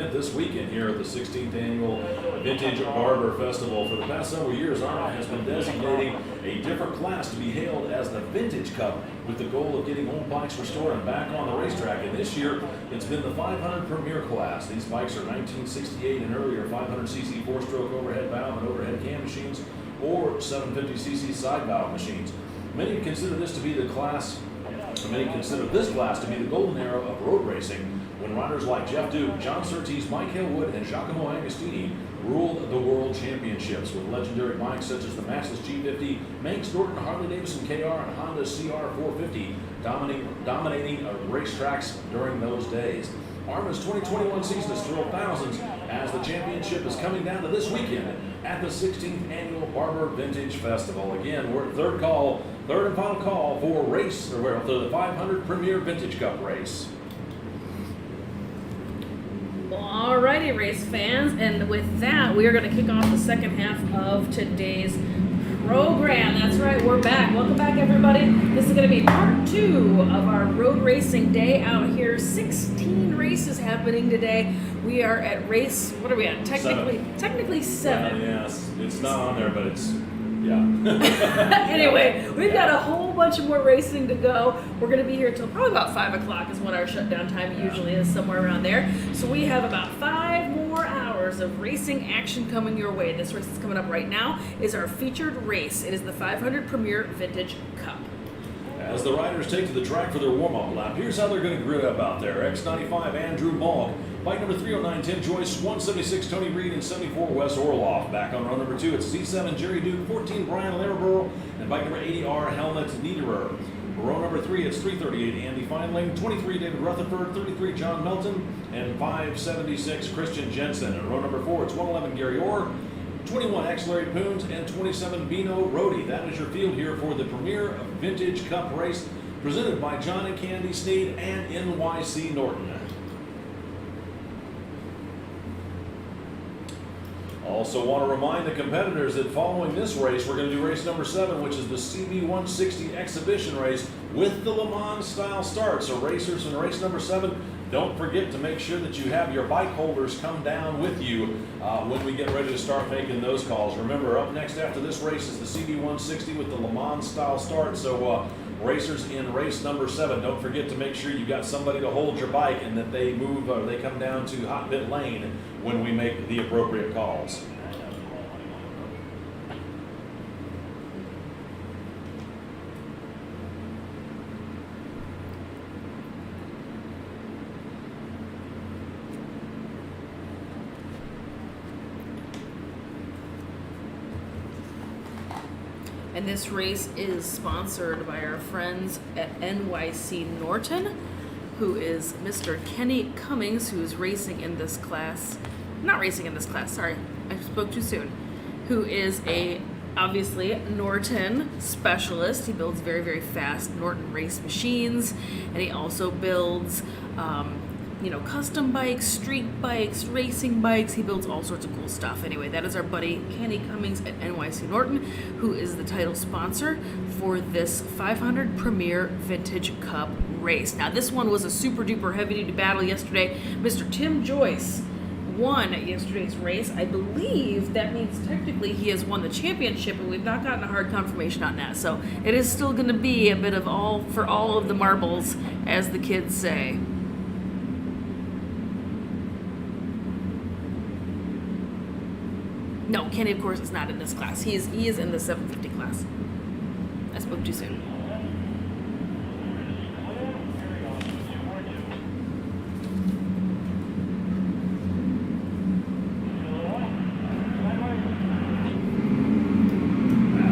event this weekend here at the 16th Annual Vintage Barber Festival. For the past several years, AHRMA has been designating a different class to be hailed as the Vintage Cup, with the goal of getting old bikes restored and back on the racetrack. And this year, it's been the 500 Premier class. These bikes are 1968 and earlier 500cc four-stroke overhead valve and overhead cam machines, or 750cc side valve machines. Many consider this class to be the golden era of road racing, when riders like Jeff Duke, John Surtees, Mike Hillwood, and Giacomo Agostini ruled the world championships with legendary bikes such as the Maxxis G50, Manx Norton, Harley-Davidson KR, and Honda CR450 dominating racetracks during those days. AHRMA's 2021 season has thrilled thousands as the championship is coming down to this weekend at the 16th Annual Barber Vintage Festival. Again, we're at third and final call for the 500 Premier Vintage Cup race. Alrighty, race fans, and with that, we are going to kick off the second half of today's program. That's right, we're back. Welcome back, everybody. This is going to be part 2 of our road racing day out here. 16 races happening today. We are at race, what are we at? Technically 7. Yes, it's not on there, but it's, yeah. Anyway, we've got a whole bunch of more racing to go. We're going to be here till probably about 5 o'clock is when our shutdown time usually is, somewhere around there. So we have about 5 more hours of racing action coming your way. This race that's coming up right now is our featured race. It is the 500 Premier Vintage Cup. As the riders take to the track for their warm-up lap, here's how they're going to grid up out there. X95 Andrew Malk, bike number 309 Tim Joyce, 176 Tony Reed, and 74 Wes Orloff. Back on row number 2, it's Z7 Jerry Duke, 14 Brian Laraburo, and bike number 80 AHRMA Niederer. Row number 3, it's 338 Andy Feinling, 23 David Rutherford, 33 John Melton, and 576 Christian Jensen. And row number 4, it's 111 Gary Orr, 21 X Larry Poons, and 27 Bino Rhodey. That is your field here for the Premier Vintage Cup race, presented by John and Candy Sneed and NYC Norton. Also want to remind the competitors that following this race, we're going to do race number 7, which is the CB160 exhibition race with the Le Mans style start. So racers in race number 7, don't forget to make sure that you have your bike holders come down with you when we get ready to start making those calls. Remember, up next after this race is the CB160 with the Le Mans style start. So racers in race number 7, don't forget to make sure you got somebody to hold your bike and that they move or they come down to hot bit lane when we make the appropriate calls. And this race is sponsored by our friends at NYC Norton, who is Mr. Kenny Cummings, who is racing in this class. Not racing in this class, sorry, I spoke too soon. Who is obviously Norton specialist. He builds very, very fast Norton race machines, and he also builds custom bikes, street bikes, racing bikes. He builds all sorts of cool stuff. Anyway, that is our buddy Kenny Cummings at NYC Norton, who is the title sponsor for this 500 Premier Vintage Cup race. Now, this one was a super duper heavy duty battle yesterday. Mr. Tim Joyce won yesterday's race. I believe that means technically he has won the championship, and we've not gotten a hard confirmation on that. So it is still going to be a bit of all of the marbles, as the kids say. No, Kenny, of course, is not in this class. He is in the 750 class. I spoke too soon.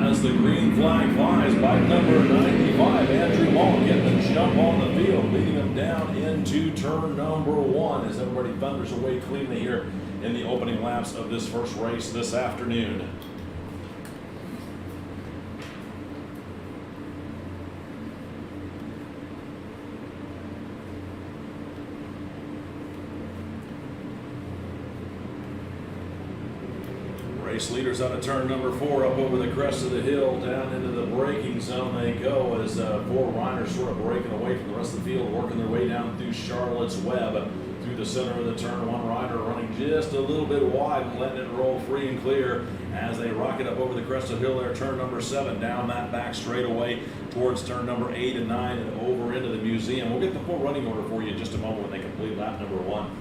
As the green flag flies, bike number 95, Andrew Malk, getting the jump on the field, leading them down into turn number 1 as everybody thunders away cleanly here in the opening laps of this first race this afternoon. Race leaders out of turn number 4 up over the crest of the hill, down into the braking zone they go as 4 riders sort of breaking away from the rest of the field, working their way down through Charlotte's Web. Through the center of the turn, 1 rider running just a little bit wide and letting it roll free and clear as they rocket up over the crest of the hill there, turn number 7, down that back straightaway towards turn number 8 and 9 and over into the museum. We'll get the full running order for you in just a moment when they complete lap number 1.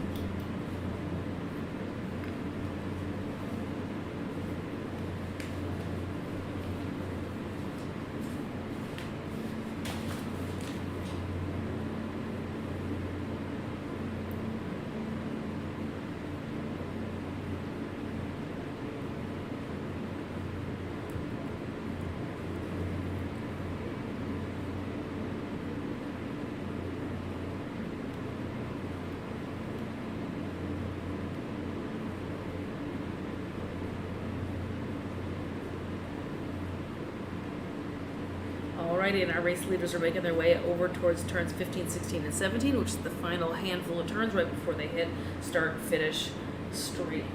Alrighty, and our race leaders are making their way over towards turns 15, 16, and 17, which is the final handful of turns right before they hit start, finish, straight.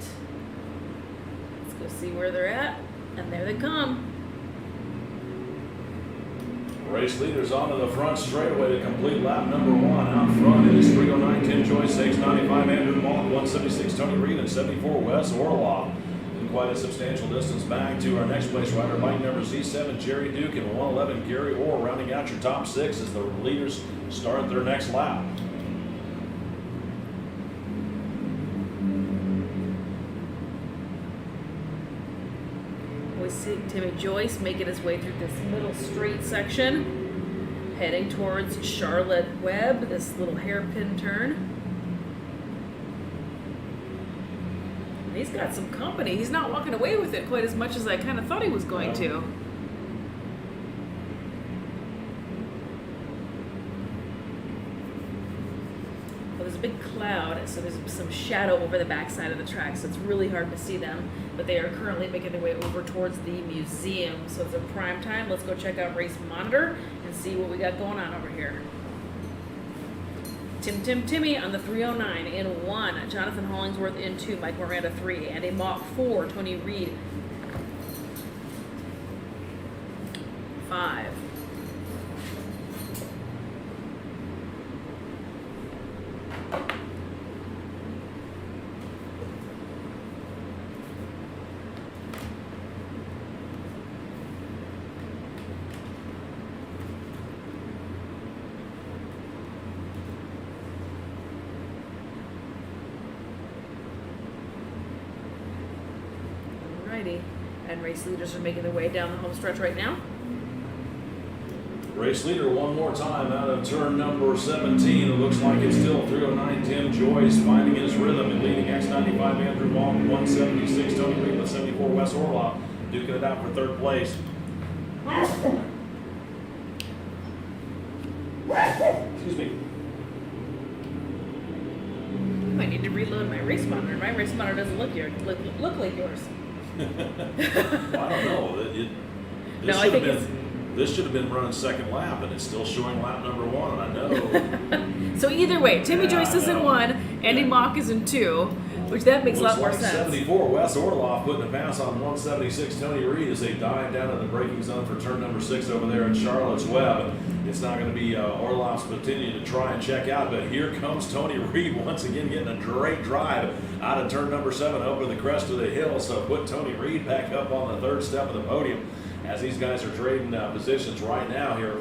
Let's go see where they're at, and there they come. Race leaders onto the front straightaway to complete lap number 1. Out front, it is 309 Tim Joyce, 695 Andrew Malk, 176 Tony Reed, and 74 Wes Orloff. Quite a substantial distance back to our next place rider, bike number Z7 Jerry Duke and 111 Gary Orr, rounding out your top 6 as the leaders start their next lap. We see Timmy Joyce making his way through this middle straight section, heading towards Charlotte Web, this little hairpin turn. He's got some company. He's not walking away with it quite as much as I kind of thought he was going to. Well, there's a big cloud, so there's some shadow over the backside of the track, so it's really hard to see them. But they are currently making their way over towards the museum. So it's a prime time. Let's go check out Race Monitor and see what we got going on over here. Timmy on the 309 in 1, Jonathan Hollingsworth in 2, Mike Miranda 3, Andy Mock 4, Tony Reed 5. And race leaders are making their way down the home stretch right now. Race leader one more time out of turn number 17. It looks like it's still 309 Tim Joyce finding his rhythm and leading X95 Andrew Malk, 176 Tony Reed, with 74 Wes Orloff, duking it out for 3rd place. Excuse me. I might need to reload my race monitor. My race monitor doesn't look like yours. I don't know. This should have been running 2nd lap, and it's still showing lap number 1, and I know. So either way, Timmy Joyce is in 1, Andy Mock is in 2, which that makes a lot more sense. 74 Wes Orloff putting a pass on 176 Tony Reed as they dive down in the braking zone for turn number 6 over there at Charlotte's Web. It's not going to be Orloff's continue to try and check out, but here comes Tony Reed once again getting a great drive out of turn number 7 over the crest of the hill. So put Tony Reed back up on the 3rd step of the podium as these guys are trading positions right now here.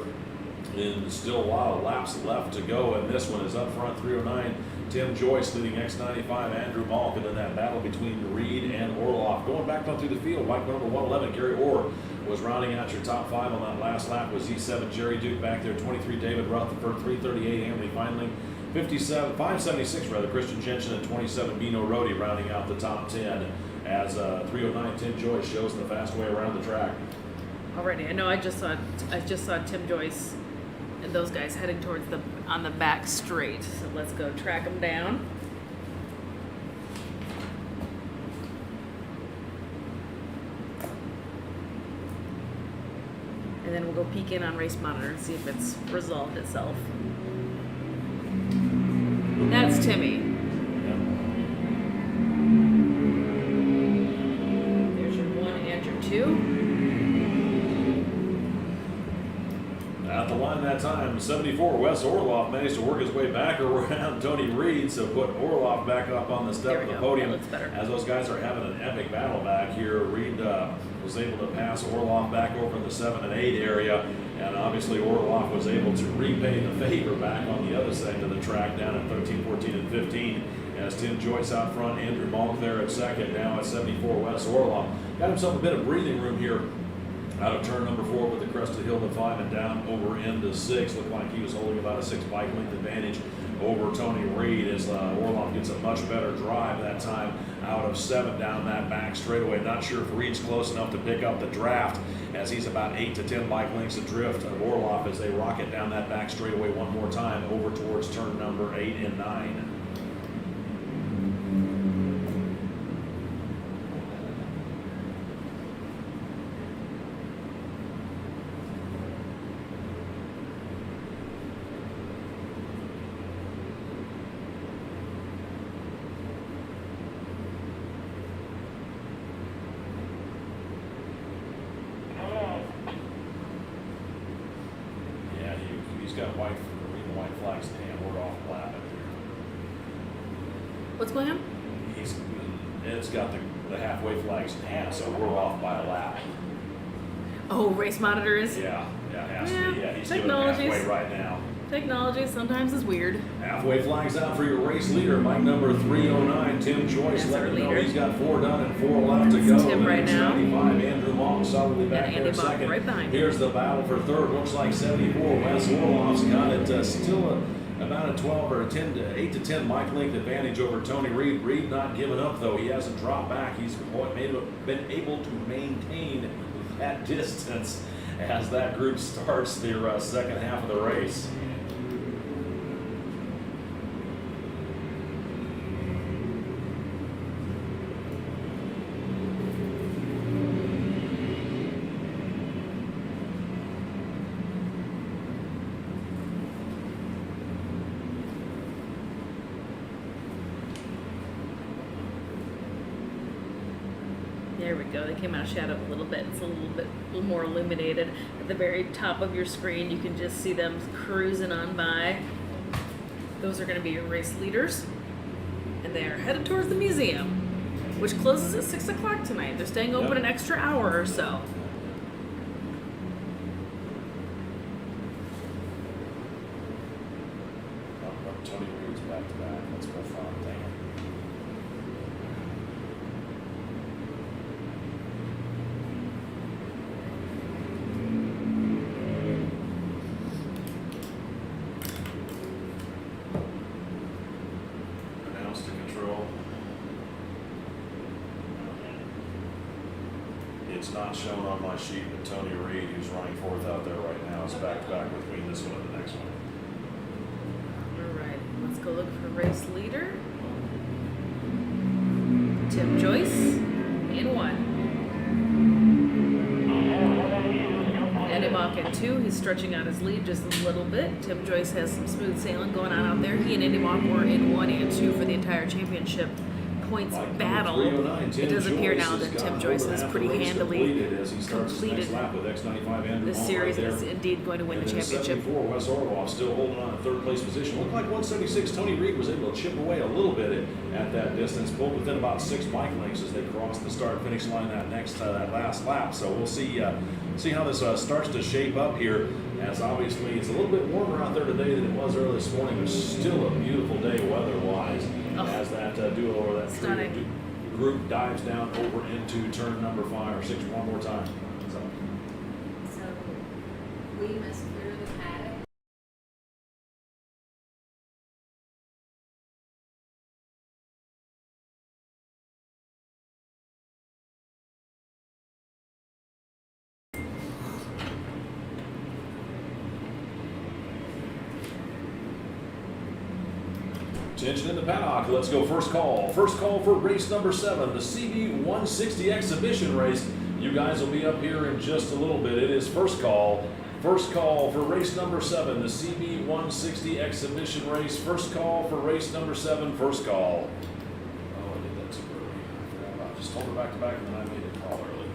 And still a lot of laps left to go, and this one is up front, 309 Tim Joyce leading X95 Andrew Malk, and then that battle between Reed and Orloff. Going back down through the field, bike number 111 Gary Orr was rounding out your top 5 on that last lap with Z7 Jerry Duke back there, 23 David Rutherford, 338 Anthony Feinling, 576 Christian Jensen, and 27 Bino Rodi rounding out the top 10 as 309 Tim Joyce shows the fast way around the track. Alrighty, I know I just saw Tim Joyce and those guys heading towards on the back straight. So let's go track them down. And then we'll go peek in on Race Monitor and see if it's resolved itself. That's Timmy. There's that time. 74, Wes Orloff managed to work his way back around Tony Reed, so put Orloff back up on the step of the podium. That looks better. As those guys are having an epic battle back here, Reed was able to pass Orloff back over in the 7 and 8 area, and obviously Orloff was able to repay the favor back on the other side of the track down at 13, 14, and 15. As Tim Joyce out front, Andrew Malk there at second, now at 74, Wes Orloff. Got himself a bit of breathing room here out of turn number 4 with the crested hill to 5 and down over into 6. Looked like he was holding about a 6 bike length advantage over Tony Reed as Orloff gets a much better drive that time out of 7 down that back straightaway. Not sure if Reed's close enough to pick up the draft as he's about 8 to 10 bike lengths adrift of Orloff as they rocket down that back straightaway one more time over towards turn number 8 and 9. Got white flags in hand. We're off lap here. What's going on? Ed's got the halfway flags in hand, so we're off by a lap. Oh, race monitor is? Yeah, has to be. Yeah, he's doing Technologies. halfway right now. Technology sometimes is weird. Halfway flags out for your race leader, bike number 309, Tim Joyce. That's our Letting know leader. he's got 4 done and 4 left to go. Tim right now. 95, Andrew Long solidly back And there Andy Bach second. right behind him. Here's the battle for third. Looks like 74. Wes Orloff's got it still about a 12 or a 10 to 8 to 10 bike length advantage over Tony Reed. Reed not giving up though. He hasn't dropped back. He's been able to maintain that distance as that group starts their second half of the race. There we go. They came out of shadow a little bit. It's a little more illuminated. At the very top of your screen, you can just see them cruising on by. Those are going to be your race leaders. And they are headed towards the museum, which closes at 6 o'clock tonight. They're staying open an extra hour or so. Tony Reed's back to back. Let's go fun. Dang it. Announce to control. It's not shown on my sheet, but Tony Reed, who's running 4th out there right now, is back to back between this one and the next one. All right, let's go look for race leader. Tim Joyce in 1. Andy Bach in 2. He's stretching out his lead just a little bit. Tim Joyce has some smooth sailing going on out there. He and Andy Bach were in 1 and 2 for the entire championship points battle. It does appear now that Tim Joyce has pretty handily completed this series and is indeed going to win the championship. 74, Wes Orloff still holding on to 3rd place position. Looked like 176. Tony Reed was able to chip away a little bit at that distance, pulled within about 6 bike lengths as they crossed the start-finish line that last lap. So we'll see how this starts to shape up here. As obviously it's a little bit warmer out there today than it was early this morning, but still a beautiful day weather-wise. As that duo or that group dives down over into turn number 5 or 6 one more time. So we must clear the paddock. Attention in the paddock. Let's go first call. First call for race number 7, the CB 160 exhibition race. You guys will be up here in just a little bit. It is first call. First call for race number 7, the CB 160 exhibition race. First call for race number 7, first call. Oh, I did that too early. I forgot about it. Just told her back to back and then I made it call early.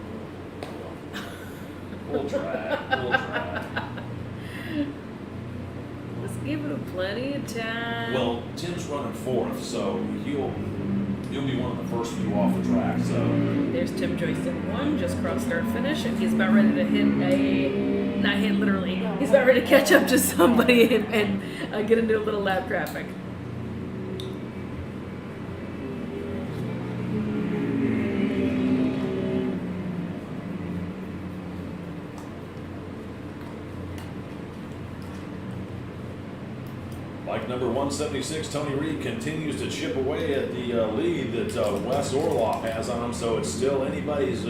We'll drag. giving him plenty of time. Well, Tim's running fourth, so he'll be one of the first few off the track. So There's Tim Joyce in one, just crossed start finish, and he's about ready to not hit literally, he's about ready to catch up to somebody and get into a little lap traffic. bike number 176, Tony Reed, continues to chip away at the lead that Wes Orloff has on him. So it's still anybody's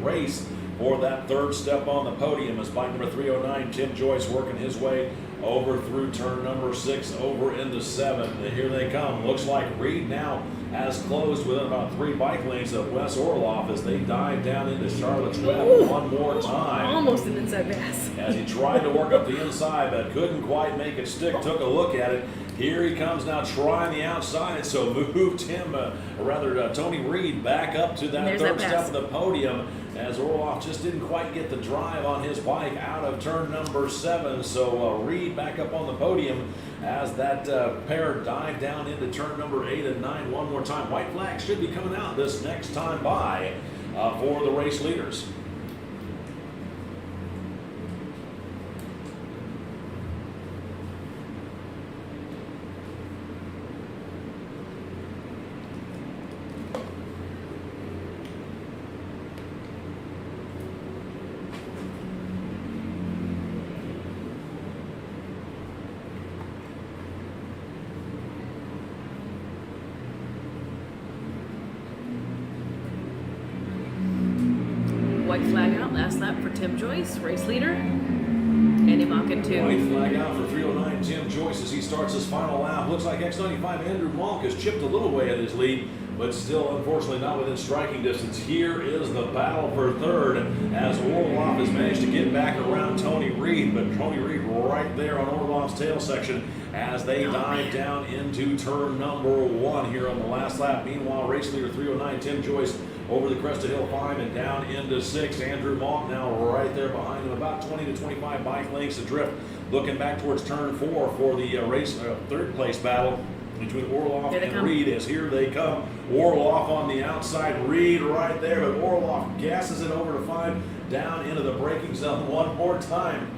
race for that third step on the podium as bike number 309, Tim Joyce, working his way over through turn number 6, over into 7. And here they come. Looks like Reed now has closed within about 3 bike lengths of Wes Orloff as they dive down into Charlotte's Web one more time. Almost an inside pass. As he tried to work up the inside but couldn't quite make it stick, took a look at it. Here he comes now trying the outside, so moved him, Tony Reed back up to that third step of the podium as Orloff just didn't quite get the drive on his bike out of turn number 7. So Reed back up on the podium as that pair dive down into turn number 8 and 9 one more time. White flag should be coming out this next time by for the race leaders. White flag out, last lap for Tim Joyce, race leader. Andy Mock in 2. White flag out for 309 Tim Joyce as he starts his final lap. Looks like X95 Andrew Monk has chipped a little way at his lead, but still unfortunately not within striking distance. Here is the battle for third as Orloff has managed to get back around Tony Reed, but Tony Reed right there on Orloff's tail section as they dive down into turn number 1 here on the last lap. Meanwhile, race leader 309 Tim Joyce over the crest of Hill 5 and down into 6. Andrew Monk now right there behind him, about 20 to 25 bike lengths adrift, looking back towards turn 4 for the race third place battle between Orloff and Reed. As here they come. Orloff on the outside, Reed right there, but Orloff gasses it over to 5 down into the braking zone one more time.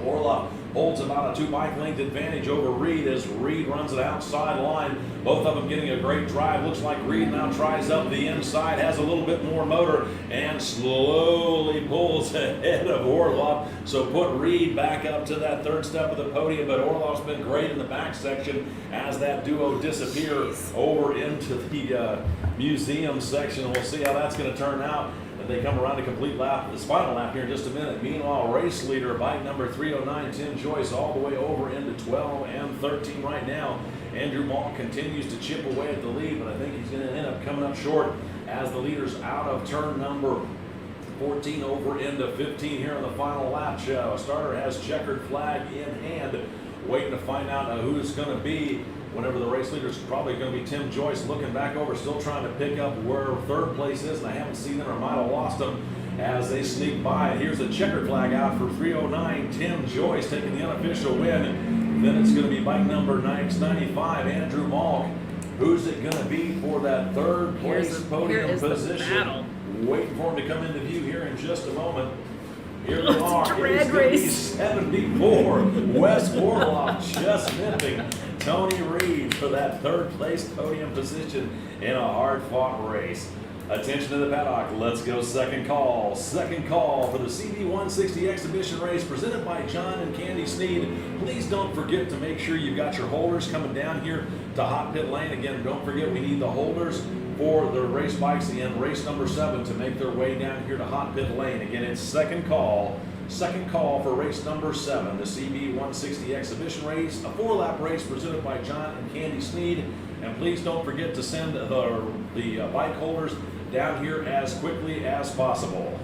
Orloff holds about a 2 bike length advantage over Reed as Reed runs it outside line. Both of them getting a great drive. Looks like Reed now tries up the inside, has a little bit more motor, and slowly pulls ahead of Orloff. So put Reed back up to that third step of the podium, but Orloff's been great in the back section as that duo disappear over into the museum section. We'll see how that's going to turn out. They come around to complete lap, this final lap here in just a minute. Meanwhile, race leader, bike number 309, Tim Joyce, all the way over into 12 and 13 right now. Andrew Monk continues to chip away at the lead, but I think he's going to end up coming up short as the leader's out of turn number 14 over into 15 here on the final lap. Starter has checkered flag in hand, waiting to find out who it's going to be. Whenever the race leader is probably going to be Tim Joyce, looking back over, still trying to pick up where third place is, and I haven't seen them or might have lost them as they sneak by. Here's the checkered flag out for 309 Tim Joyce, taking the unofficial win. Then it's going to be bike number 995 Andrew Monk. Who's it going to be for that third place podium position? Waiting for him to come into view here in just a moment. Here they are. It's going to be 74. Wes Orloff just nipping Tony Reed for that third place podium position in a hard-fought race. Attention to the paddock. Let's go second call. Second call for the CB160 exhibition race presented by John and Candy Sneed. Please don't forget to make sure you've got your holders coming down here to Hot Pit Lane. Again, don't forget we need the holders for the race bikes in race number 7 to make their way down here to Hot Pit Lane. Again, it's second call. Second call for race number 7, the CB160 exhibition race, a 4-lap race presented by John and Candy Sneed. And please don't forget to send the bike holders down here as quickly as possible.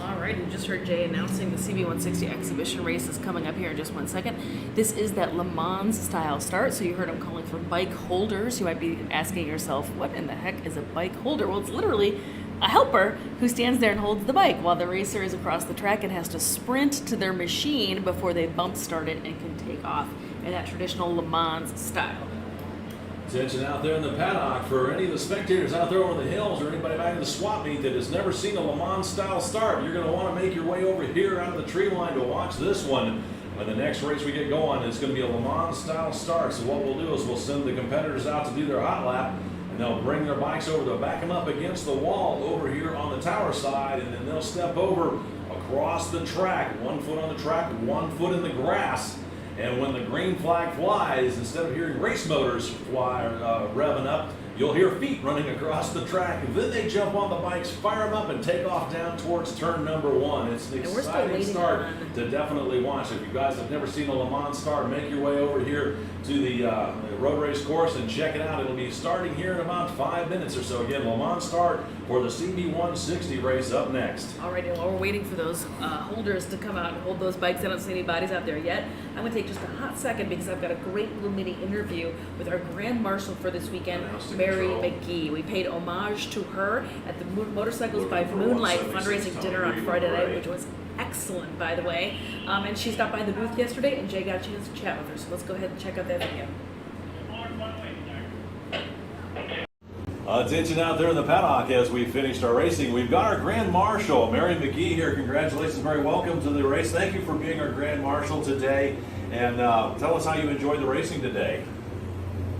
All right, you just heard Jay announcing the CB160 exhibition race is coming up here in just 1 second. This is that Le Mans style start, so you heard him calling for bike holders. You might be asking yourself, what in the heck is a bike holder? Well, it's literally a helper who stands there and holds the bike while the racer is across the track and has to sprint to their machine before they bump start it and can take off in that traditional Le Mans style. Attention out there in the paddock for any of the spectators out there over the hills or anybody back in the swap meet that has never seen a Le Mans style start. You're going to want to make your way over here out of the tree line to watch this one. When the next race we get going, it's going to be a Le Mans style start. So what we'll do is we'll send the competitors out to do their hot lap, and they'll bring their bikes over, they'll back them up against the wall over here on the tower side, and then they'll step over across the track, 1 foot on the track, 1 foot in the grass. And when the green flag flies, instead of hearing race motors fly revving up, you'll hear feet running across the track. And then they jump on the bikes, fire them up, and take off down towards turn number 1. It's an exciting start to definitely watch. If you guys have never seen a Le Mans start, make your way over here to the road race course and check it out. It'll be starting here in about 5 minutes or so. Again, Le Mans start for the CB160 race up next. All right, and while we're waiting for those holders to come out and hold those bikes, I don't see any bodies out there yet. I'm going to take just a hot second because I've got a great little mini interview with our Grand Marshal for this weekend, Mary McGee. We paid homage to her at the Motorcycles by Moonlight fundraising dinner on Friday night, which was excellent, by the way. And she stopped by the booth yesterday, and Jay got a chance to chat with her. So let's go ahead and check out that video. Attention out there in the paddock as we finished our racing. We've got our Grand Marshal, Mary McGee, here. Congratulations, Mary. Welcome to the race. Thank you for being our Grand Marshal today. And tell us how you enjoyed the racing today.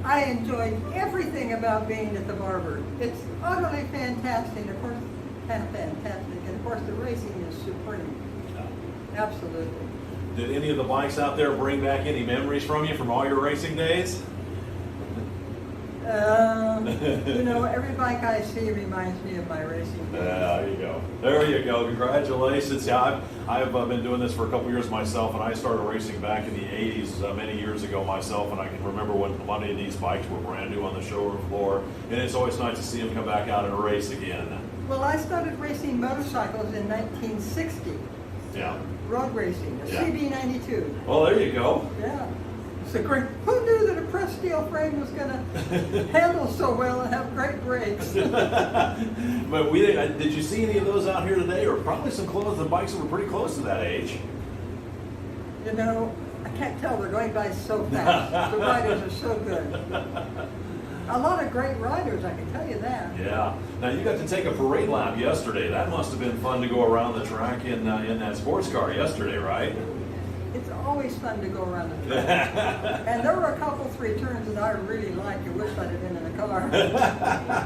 I enjoyed everything about being at the Barber. It's utterly fantastic. Of course, fantastic. And of course, the racing is supreme. Absolutely. Did any of the bikes out there bring back any memories from you from all your racing days? You know, every bike I see reminds me of my racing days. There you go. There you go. Congratulations. Yeah, I've been doing this for a couple years myself, and I started racing back in the 80s many years ago myself, and I can remember when many of these bikes were brand new on the showroom floor, and it's always nice to see them come back out and race again. Well, I started racing motorcycles in 1960. Yeah. Road racing, a Yeah. CB92. Well, there you go. Yeah. It's a great. Who knew that a pressed steel frame was going to handle so well and have great brakes? But did you see any of those out here today, or probably some close the bikes that were pretty close to that age? You know, I can't tell. They're going by so fast. The riders are so good. A lot of great riders, I can tell you that. Yeah. Now you got to take a parade lap yesterday. That must have been fun to go around the track in that sports car yesterday, right? It's always fun to go around the track. And there were a couple 3 turns that I really liked. I wish I'd have been in the car.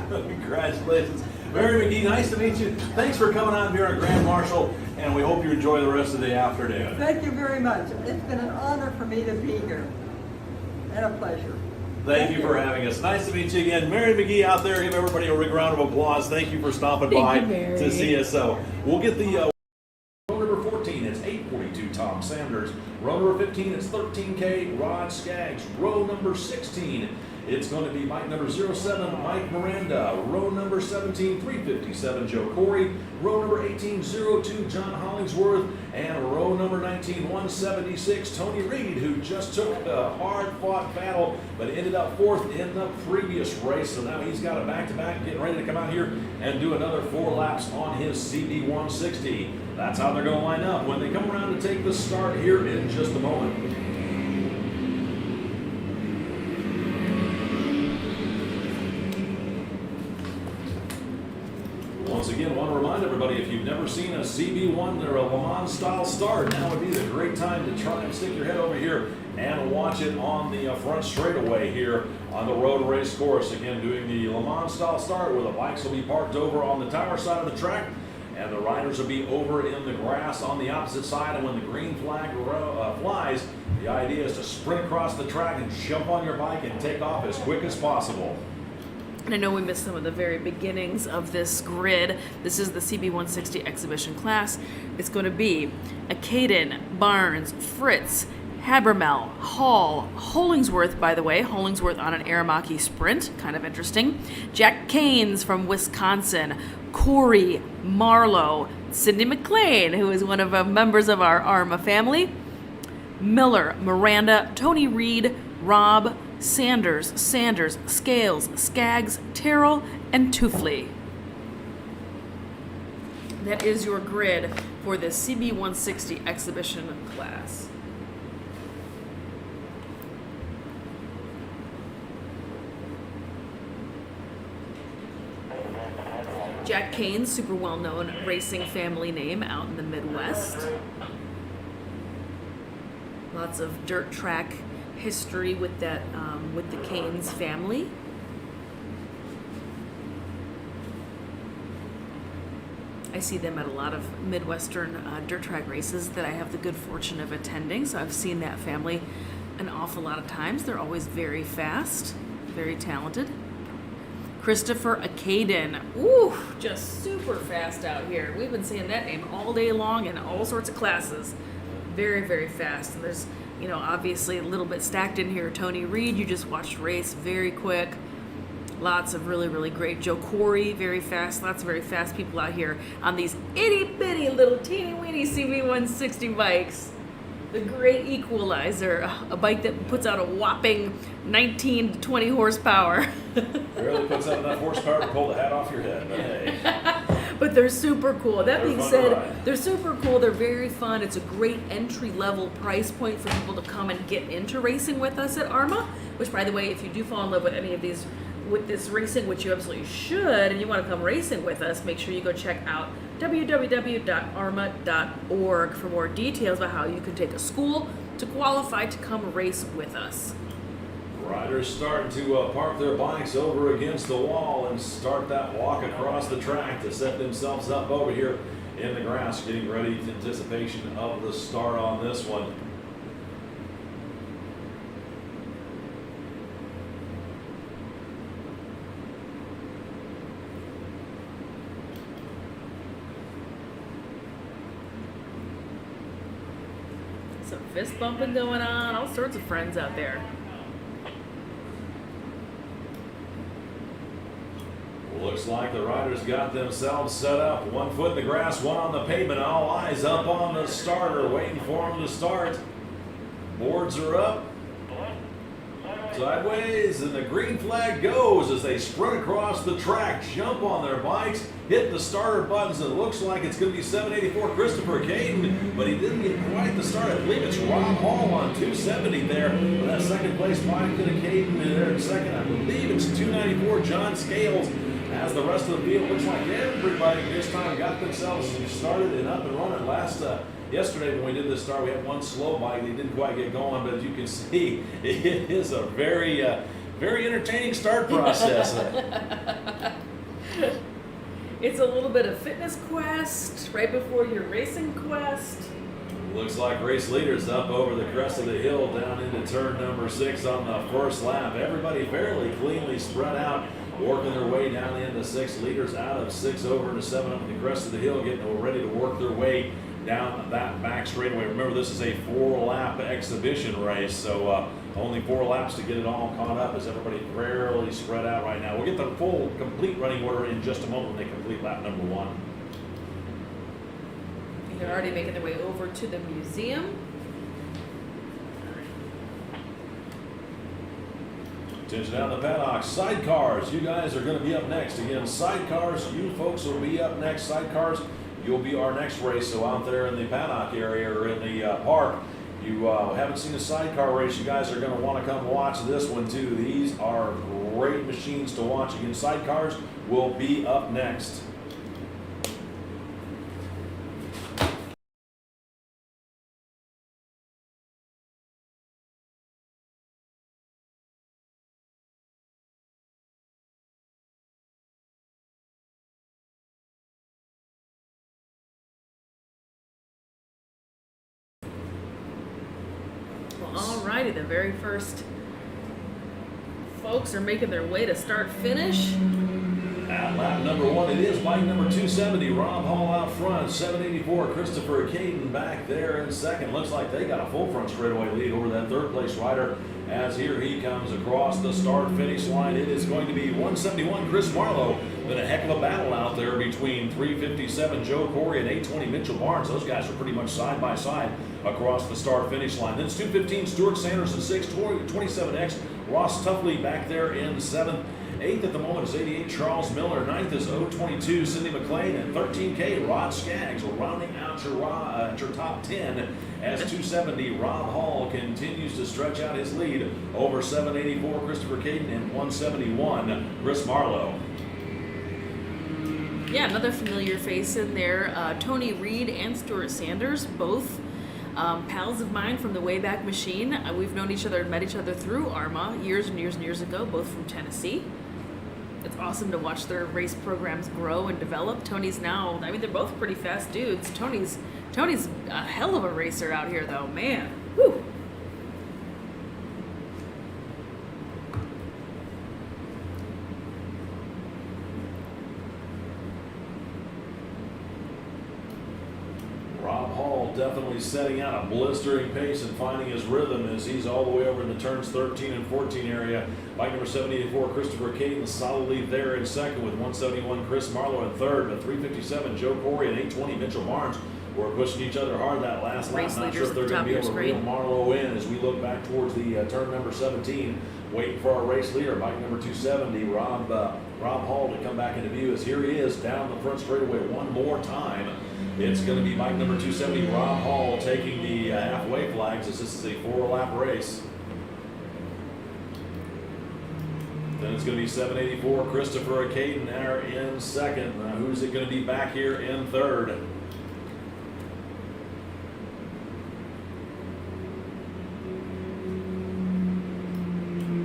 Congratulations. Mary McGee, nice to meet you. Thanks for coming out here at Grand Marshal, and we hope you enjoy the rest of the afternoon. Thank you very much. It's been an honor for me to be here. And a pleasure. Thank you for having us. Nice to meet you again. Mary McGee out there. Give everybody a big round of applause. Thank you for stopping by to see us. So we'll get the row number 14. It's 842 Tom Sanders. Row number 15. It's 13K Rod Skaggs. Row number 16. It's going to be bike number 07, Mike Miranda. Row number 17, 357, Joe Corey. Row number 18, 02, John Hollingsworth. And row number 19, 176, Tony Reed, who just took a hard-fought battle, but ended up 4th in the previous race. So now he's got a back-to-back, getting ready to come out here and do another 4 laps on his CB160. That's how they're going to line up when they come around to take the start here in just a moment. Once again, I want to remind everybody, if you've never seen a CB1 or a Le Mans style start, now would be the great time to try and stick your head over here and watch it on the front straightaway here on the road race course. Again, doing the Le Mans style start where the bikes will be parked over on the tower side of the track and the riders will be over in the grass on the opposite side. And when the green flag flies, the idea is to sprint across the track and jump on your bike and take off as quick as possible. And I know we missed some of the very beginnings of this grid. This is the CB160 exhibition class. It's going to be Acaden, Barnes, Fritz, Habermel, Hall, Hollingsworth, by the way, Hollingsworth on an AHRMA sprint, kind of interesting. Jack Keynes from Wisconsin, Corey, Marlowe, Sidney McLean, who is one of the members of our AHRMA family, Miller, Miranda, Tony Reed, Robb, Sanders, Scales, Skaggs, Terrell, and Tuffley. that is your grid for the CB160 exhibition class. Jack Kane's super well-known racing family name out in the Midwest. Lots of dirt track history with that, with the Kane's family. I see them at a lot of Midwestern dirt track races that I have the good fortune of attending, so I've seen that family an awful lot of times. They're always very fast, very talented. Christopher Acaden, ooh, just super fast out here. We've been saying that name all day long in all sorts of classes. Very, very fast. And there's, you know, obviously a little bit stacked in here. Tony Reed, you just watched race, very quick. Lots of really, really great. Joe Corey, very fast. Lots of very fast people out here on these itty bitty little teeny weeny CB160 bikes. The great equalizer, a bike that puts out a whopping 19 to 20 horsepower. Barely puts out enough horsepower to pull the hat off your head, but hey. But they're super cool. That They're being fun to said, ride. they're super cool. They're very fun. It's a great entry-level price point for people to come and get into racing with us at AHRMA, which, by the way, if you do fall in love with any of these, with this racing, which you absolutely should, and you want to come racing with us, make sure you go check out www.arma.org for more details about how you can take a school to qualify to come race with us. Riders starting to park their bikes over against the wall and start that walk across the track to set themselves up over here in the grass, getting ready in anticipation of the start on this one. Some fist bumping going on, all sorts of friends out there. Looks like the riders got themselves set up. 1 foot in the grass, one on the pavement. All eyes up on the starter, waiting for him to start. Boards are up. Sideways, and the green flag goes as they sprint across the track, jump on their bikes, hit the starter buttons. It looks like it's going to be 784 Christopher Caden, but he didn't get quite the start. I believe it's Rob Hall on 270 there. For that second place bike to the Caden there in second. I believe it's 294 John Scales. As the rest of the field looks like everybody this time got themselves started and up and running. Yesterday when we did this start, we had one slow bike. They didn't quite get going, but as you can see, it is a very, very entertaining start process. It's a little bit of fitness quest right before your racing quest. Looks like race leaders up over the crest of the hill down into turn number 6 on the first lap. Everybody fairly cleanly spread out, working their way down into 6. Leaders out of 6 over to 7 up the crest of the hill, getting ready to work their way down that back straightaway. Remember, this is a 4-lap exhibition race, so only 4 laps to get it all caught up as everybody fairly spread out right now. We'll get the full, complete running order in just a moment when they complete lap number 1. They're already making their way over to the museum. Attention down the paddock. Sidecars, you guys are going to be up next. Again, sidecars, you folks will be up next. Sidecars, you'll be our next race. So out there in the paddock area or in the park, you haven't seen a sidecar race, you guys are going to want to come watch this one too. These are great machines to watch. Again, sidecars will be up next. Alrighty, the very first folks are making their way to start finish. At lap number 1, it is bike number 270, Rob Hall out front, 784 Christopher Caden back there in second. Looks like they got a full front straightaway lead over that third place rider as here he comes across the start finish line. It is going to be 171 Chris Marlowe. Been a heck of a battle out there between 357 Joe Corey and 820 Mitchell Barnes. Those guys are pretty much side by side across the start finish line. Then it's 215 Stuart Sanders in 6th, 27X Ross Tuffley back there in 7th. 8th at the moment is 88 Charles Miller. 9th is 022 Cindy McLean. And 13K Rod Skaggs will rounding out your top 10 as 270 Rob Hall continues to stretch out his lead over 784 Christopher Caden and 171 Chris Marlowe. Yeah, another familiar face in there. Tony Reed and Stuart Sanders, both pals of mine from the Wayback Machine. We've known each other and met each other through AHRMA years and years and years ago, both from Tennessee. It's awesome to watch their race programs grow and develop. Tony's now, I mean, they're both pretty fast dudes. Tony's a hell of a racer out here, though, man. Whew. Rob Hall definitely setting out a blistering pace and finding his rhythm as he's all the way over in the turns 13 and 14 area. Bike number 784, Christopher Caden, solidly there in second with 171, Chris Marlowe in third, but 357, Joe Corey and 820, Mitchell Barnes were pushing each other hard that last lap. Race Not sure leaders if they're at the going to be top able of to your reel screen. Marlowe in as we look back towards the turn number 17. Waiting for our race leader, bike number 270, Rob Hall to come back into view as here he is down the front straightaway one more time. It's going to be bike number 270, Rob Hall, taking the halfway flags as this is a 4-lap race. Then it's going to be 784, Christopher Caden there in second. Who's it going to be back here in third?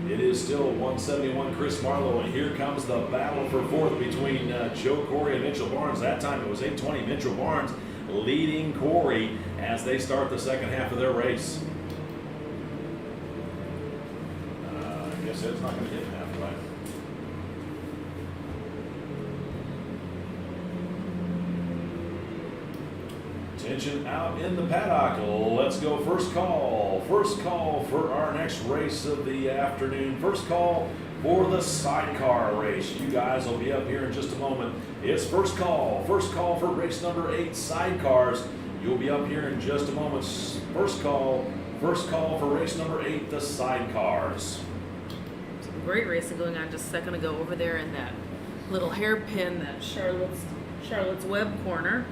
It is still 171 Chris Marlowe, and here comes the battle for fourth between Joe Corey and Mitchell Barnes. That time it was 820 Mitchell Barnes leading Corey as they start the second half of their race. I guess it's not going to hit halfway. Tension out in the paddock. Let's go first call. First call for our next race of the afternoon. First call for the sidecar race. You guys will be up here in just a moment. It's first call. First call for race number 8, sidecars. You'll be up here in just a moment. First call for race number 8, the sidecars. Some great racing going on just a second ago over there in that little hairpin, that Charlotte's Web corner.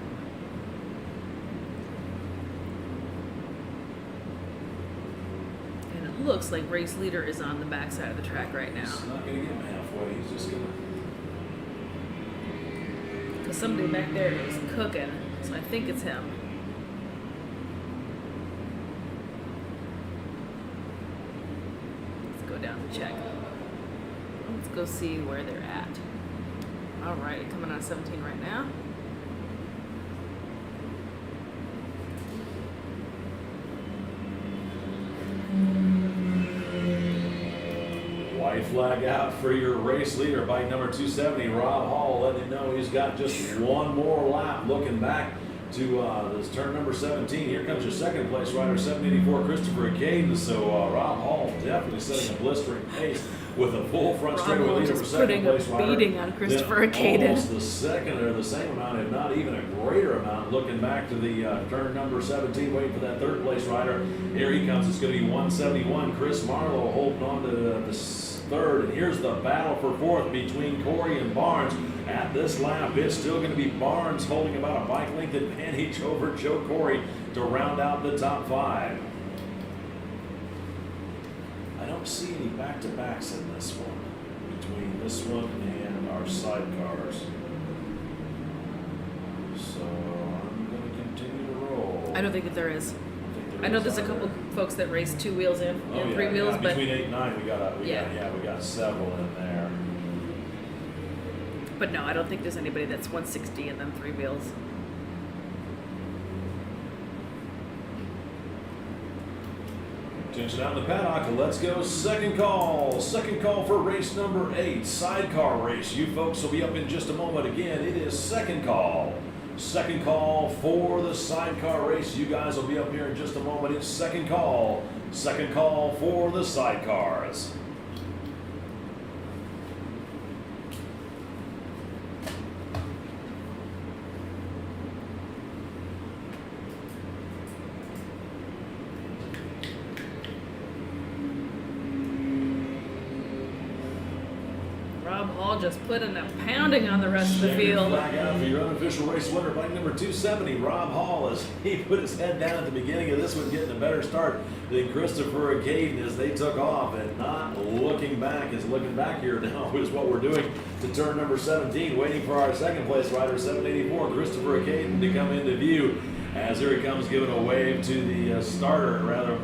And it looks like race leader is on the backside of the track right now. He's not going to get him halfway. He's just going to... Because somebody back there is cooking, so I think it's him. Let's go down and check. Let's go see where they're at. All right, coming on 17 right now. White flag out for your race leader, bike number 270, Rob Hall, letting him know he's got just one more lap. Looking back to this turn number 17. Here comes your second place rider, 784, Christopher Caden. So Rob Hall definitely setting a blistering pace with a full front straightaway leader for second place rider. Putting a beating on Christopher Caden. Almost the second or the same amount, if not even a greater amount. Looking back to the turn number 17, waiting for that third place rider. Here he comes. It's going to be 171, Chris Marlowe holding on to the third, and here's the battle for fourth between Corey and Barnes. At this lap, it's still going to be Barnes holding about a bike length advantage over Joe Corey to round out the top 5. I don't see any back-to-backs in this one, between this one and our sidecars. So I'm going to continue to roll. I don't think that there is. I know there's a couple folks that race 2 wheels and Oh, 3 wheels, but between 8 and 9, we got several in there. but no, I don't think there's anybody that's 160 and then 3 wheels. Tension out in the paddock. Let's go second call. Second call for race number 8, sidecar race. You folks will be up in just a moment. Again, it is second call. Second call for the sidecar race. You guys will be up here in just a moment. It's second call. Second call for the sidecars. Rob Rob Hall just putting a pounding on the rest of the Checkered field. flag out for your unofficial race winner, bike number 270, Rob Hall, as he put his head down at the beginning of this one, getting a better start than Christopher Caden as they took off, and not looking back. Is looking back here now is what we're doing to turn number 17, waiting for our second place rider, 784, Christopher Caden, to come into view. As here he comes, giving a wave to the starter, rather,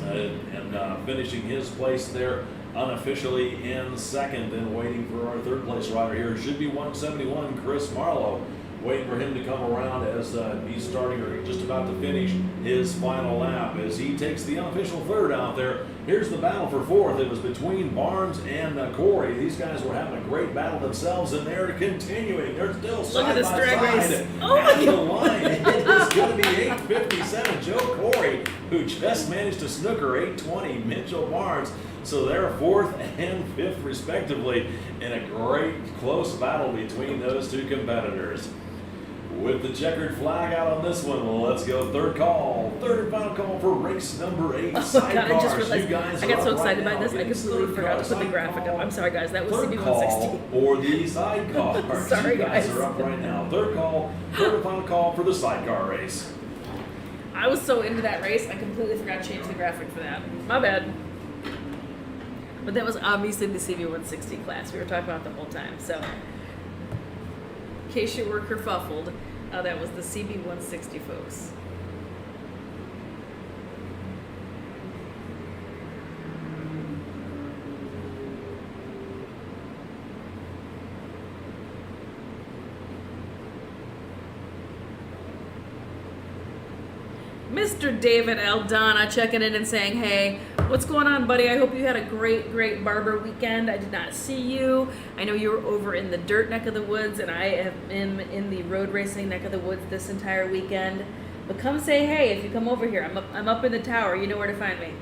and finishing his place there unofficially in second, and waiting for our third place rider here. It should be 171, Chris Marlowe, waiting for him to come around as he's starting or just about to finish his final lap as he takes the unofficial third out there. Here's the battle for fourth. It was between Barnes and Corey. These guys were having a great battle themselves, and they're continuing. They're still side this by drag side race. Oh my at the line. It is going to be 8:57. Joe Corey, who just managed to snooker 8:20. Mitchell Barnes. So they're fourth and fifth, respectively, in a great close battle between those two competitors. With the checkered flag out on this one, well, let's go third call. Third and final call for race number 8, Oh God, I just sidecars. realized You guys I got are so up excited right by this, now. I It's completely third forgot to call, put the graphic up. I'm sorry, guys. That was Third CB call 160. for the sidecars. Sorry, You guys guys. are up right now. Third and final call for the sidecar race. I was so into that race, I completely forgot to change the graphic for that. My bad. But that was obviously the CB 160 class we were talking about the whole time. So, in case you were kerfuffled, that was the CB 160, folks. Mr. David Aldana checking in and saying, hey, what's going on, buddy? I hope you had a great Barber weekend. I did not see you. I know you were over in the dirt neck of the woods, and I have been in the road racing neck of the woods this entire weekend. But come say hey if you come over here. I'm up in the tower. You know where to find me.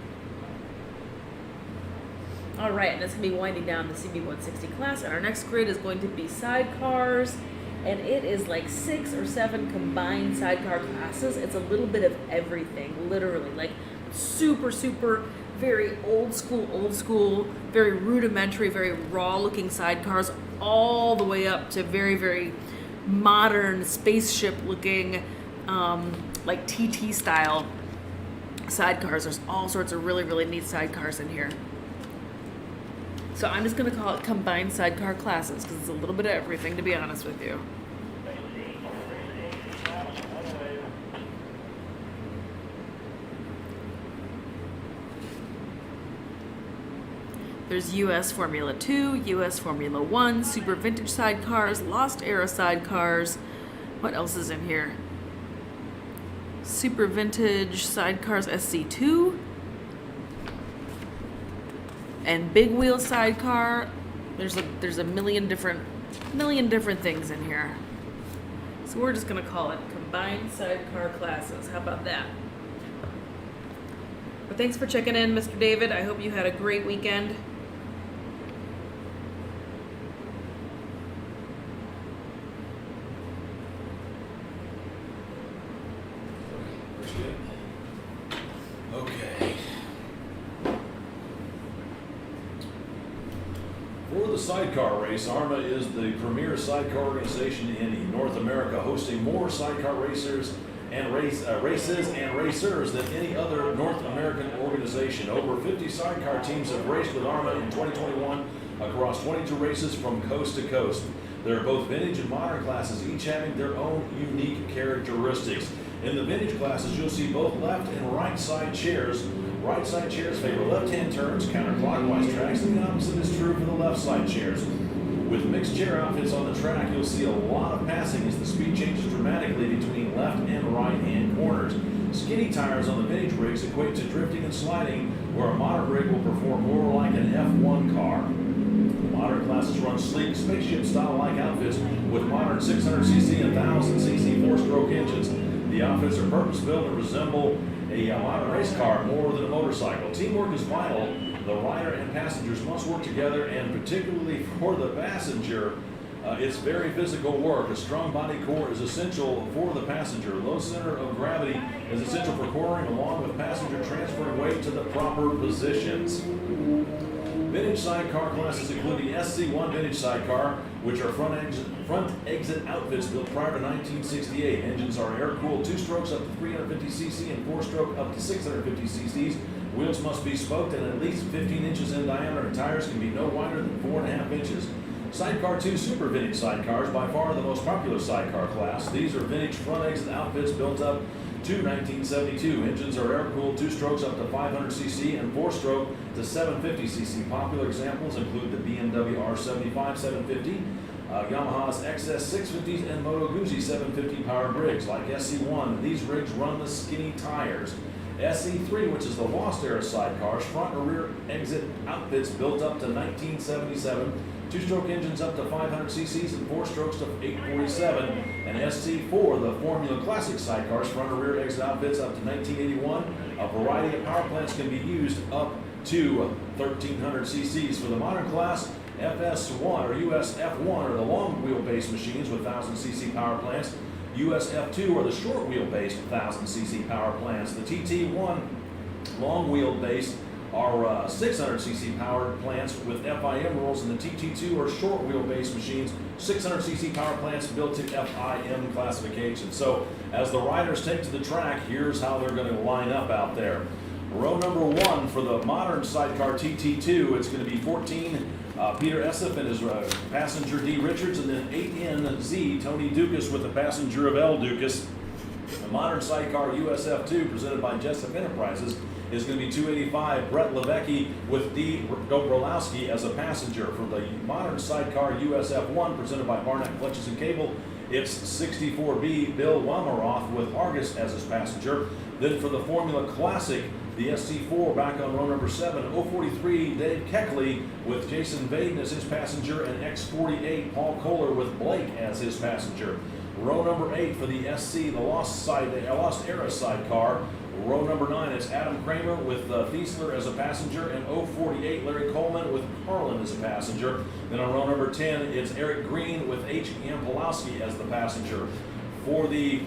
All right, and it's going to be winding down the CB 160 class, and our next grid is going to be sidecars. And it is like 6 or 7 combined sidecar classes. It's a little bit of everything, literally. Like super, very old school, very rudimentary, very raw looking sidecars, all the way up to very modern spaceship looking, like TT style sidecars. There's all sorts of really neat sidecars in here. So I'm just going to call it combined sidecar classes because it's a little bit of everything, to be honest with you. There's US Formula 2, US Formula 1, Super Vintage sidecars, Lost Era sidecars. What else is in here? Super Vintage sidecars SC2. And big wheel sidecar. There's a million different things in here. So we're just gonna call it combined sidecar classes. How about that? But thanks for checking in, Mr. David. I hope you had a great weekend. Okay. For the sidecar race, AHRMA is the premier sidecar organization in North America, hosting more sidecar racers and races and racers than any other North American organization. Over 50 sidecar teams have raced with AHRMA in 2021 across 22 races from coast to coast. There are both vintage and modern classes, each having their own unique characteristics. In the vintage classes, you'll see both left and right side chairs. Right side chairs favor left-hand turns, counterclockwise tracks, and the opposite is true for the left side chairs. With mixed chair outfits on the track, you'll see a lot of passing as the speed changes dramatically between left and right-hand corners. Skinny tires on the vintage rigs equate to drifting and sliding, where a modern rig will perform more like an F1 car. The modern classes run sleek, spaceship-style-like outfits with modern 600cc and 1000cc four-stroke engines. The outfits are purpose-built and resemble a modern race car more than a motorcycle. Teamwork is vital. The rider and passengers must work together, and particularly for the passenger, it's very physical work. A strong body core is essential for the passenger. Low center of gravity is essential for coring, along with passenger transferring weight to the proper positions. Vintage sidecar classes include the SC1 vintage sidecar, which are front exit outfits built prior to 1968. Engines are air-cooled 2-strokes up to 350 cc and 4-stroke up to 650 cc's. Wheels must be spoked and at least 15 inches in diameter, and tires can be no wider than 4.5 inches. Sidecar 2 super vintage sidecars, by far the most popular sidecar class. These are vintage front exit outfits built up to 1972. Engines are air-cooled 2-strokes up to 500 cc and 4-stroke to 750 cc. Popular examples include the BMW R75 750, Yamaha's XS 650s, and Moto Guzzi 750 powered rigs. Like SC1, these rigs run the skinny tires. SC3, which is the Lost Era sidecars, front and rear exit outfits built up to 1977. 2-stroke engines up to 500 cc's and 4-strokes to 847. And SC4, the Formula Classic sidecars, front and rear exit outfits up to 1981. A variety of power plants can be used up to 1300 cc's. For the modern class, FS1 or USF1 are the long wheelbase machines with 1000 cc power plants. USF2 are the short wheelbase 1000 cc power plants. The TT1 long wheelbase are 600 cc powered plants with FIM rules, and the TT2 are short wheelbase machines, 600 cc power plants built to FIM classification. So as the riders take to the track, here's how they're going to line up out there. Row number 1 for the modern sidecar TT2, it's going to be 14 Peter Essef and his passenger D. Richards, and then 8NZ Tony Dukas with the passenger of L. Dukas. The modern sidecar USF2, presented by Jessup Enterprises, is going to be 285 Brett Levecki with D. Dobrolowski as a passenger. For the modern sidecar USF1, presented by Barnett Clutches and Cable, it's 64B Bill Wamaroth with Argus as his passenger. Then for the Formula Classic, the SC4 back on row number 7, 043 Dave Keckley with Jason Vaden as his passenger, and X48 Paul Kohler with Blake as his passenger. Row number 8 for the SC, the Lost Era sidecar. Row number 9, it's Adam Kramer with Thiesler as a passenger, and 048 Larry Coleman with Harlan as a passenger. Then on row number 10, it's Eric Green with H. Yampolowski as the passenger. For the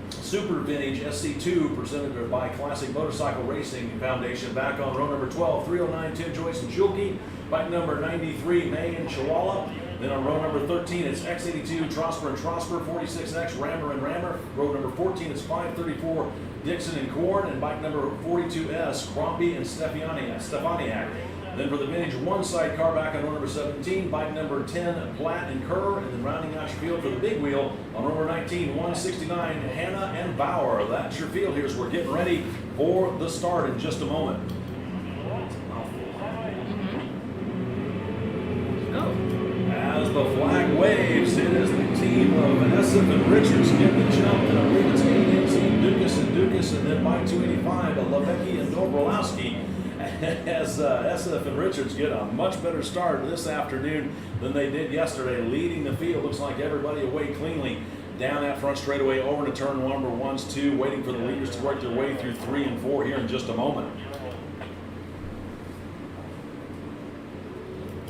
Super Vintage SC2, presented by Classic Motorcycle Racing Foundation, back on row number 12, 309 Tim Joyce and Schulke. Bike number 93, May and Chihuahua. Then on row number 13, it's X82 Trosper and Trosper, 46X Rammer and Rammer. Row number 14, it's 534 Dixon and Korn, and bike number 42S Crombie and Stefaniak. Then for the Vintage 1 sidecar, back on row number 17, bike number 10 Platt and Kerr, and then rounding out your field for the big wheel on row number 19, 169 Hannah and Bauer. That's your field here as we're getting ready for the start in just a moment. As the flag waves, it is the team of Essef and Richards getting the jump, and I believe it's AHRMA, Dukas, and then bike 285, Levecki and Dobrolowski, as Essef and Richards get a much better start this afternoon than they did yesterday, leading the field. Looks like everybody away cleanly down that front straightaway over to turn number 1s, 2, waiting for the leaders to work their way through 3 and 4 here in just a moment.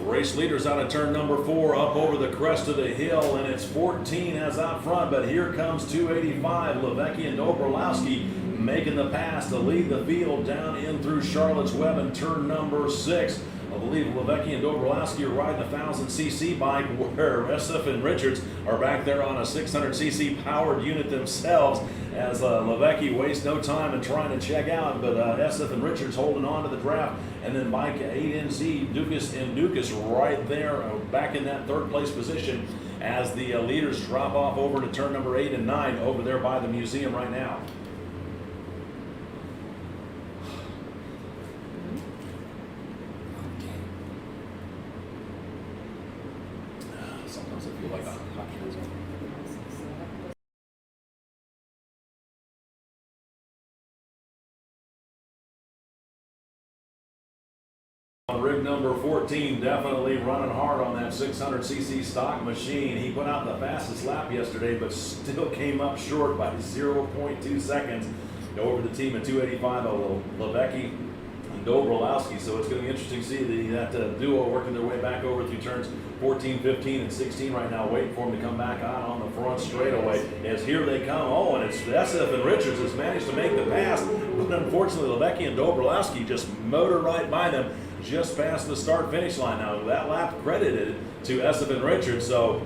Race leaders out of turn number 4 up over the crest of the hill, and it's 14 as out front, but here comes 285 Levecki and Dobrolowski making the pass to lead the field down in through Charlotte's Web in turn number 6. I believe Levecki and Dobrolowski are riding a 1000cc bike, where Essef and Richards are back there on a 600cc powered unit themselves, as Levecki wastes no time in trying to check out, but Essef and Richards holding on to the draft, and then bike 8NZ Dukas and Dukas right there back in that 3rd place position as the leaders drop off over to turn number 8 and 9 over there by the museum right now. Sometimes I feel like a rig number 14, definitely running hard on that 600cc stock machine. He put out the fastest lap yesterday, but still came up short by 0.2 seconds over the team at 285 Levecki and Dobrolowski. So it's going to be interesting to see that duo working their way back over through turns 14, 15, and 16 right now, waiting for them to come back out on the front straightaway. As here they come. Oh, and it's Essef and Richards has managed to make the pass, but unfortunately Levecki and Dobrolowski just motor right by them. just past the start-finish line. Now, that lap credited to SF and Richards, so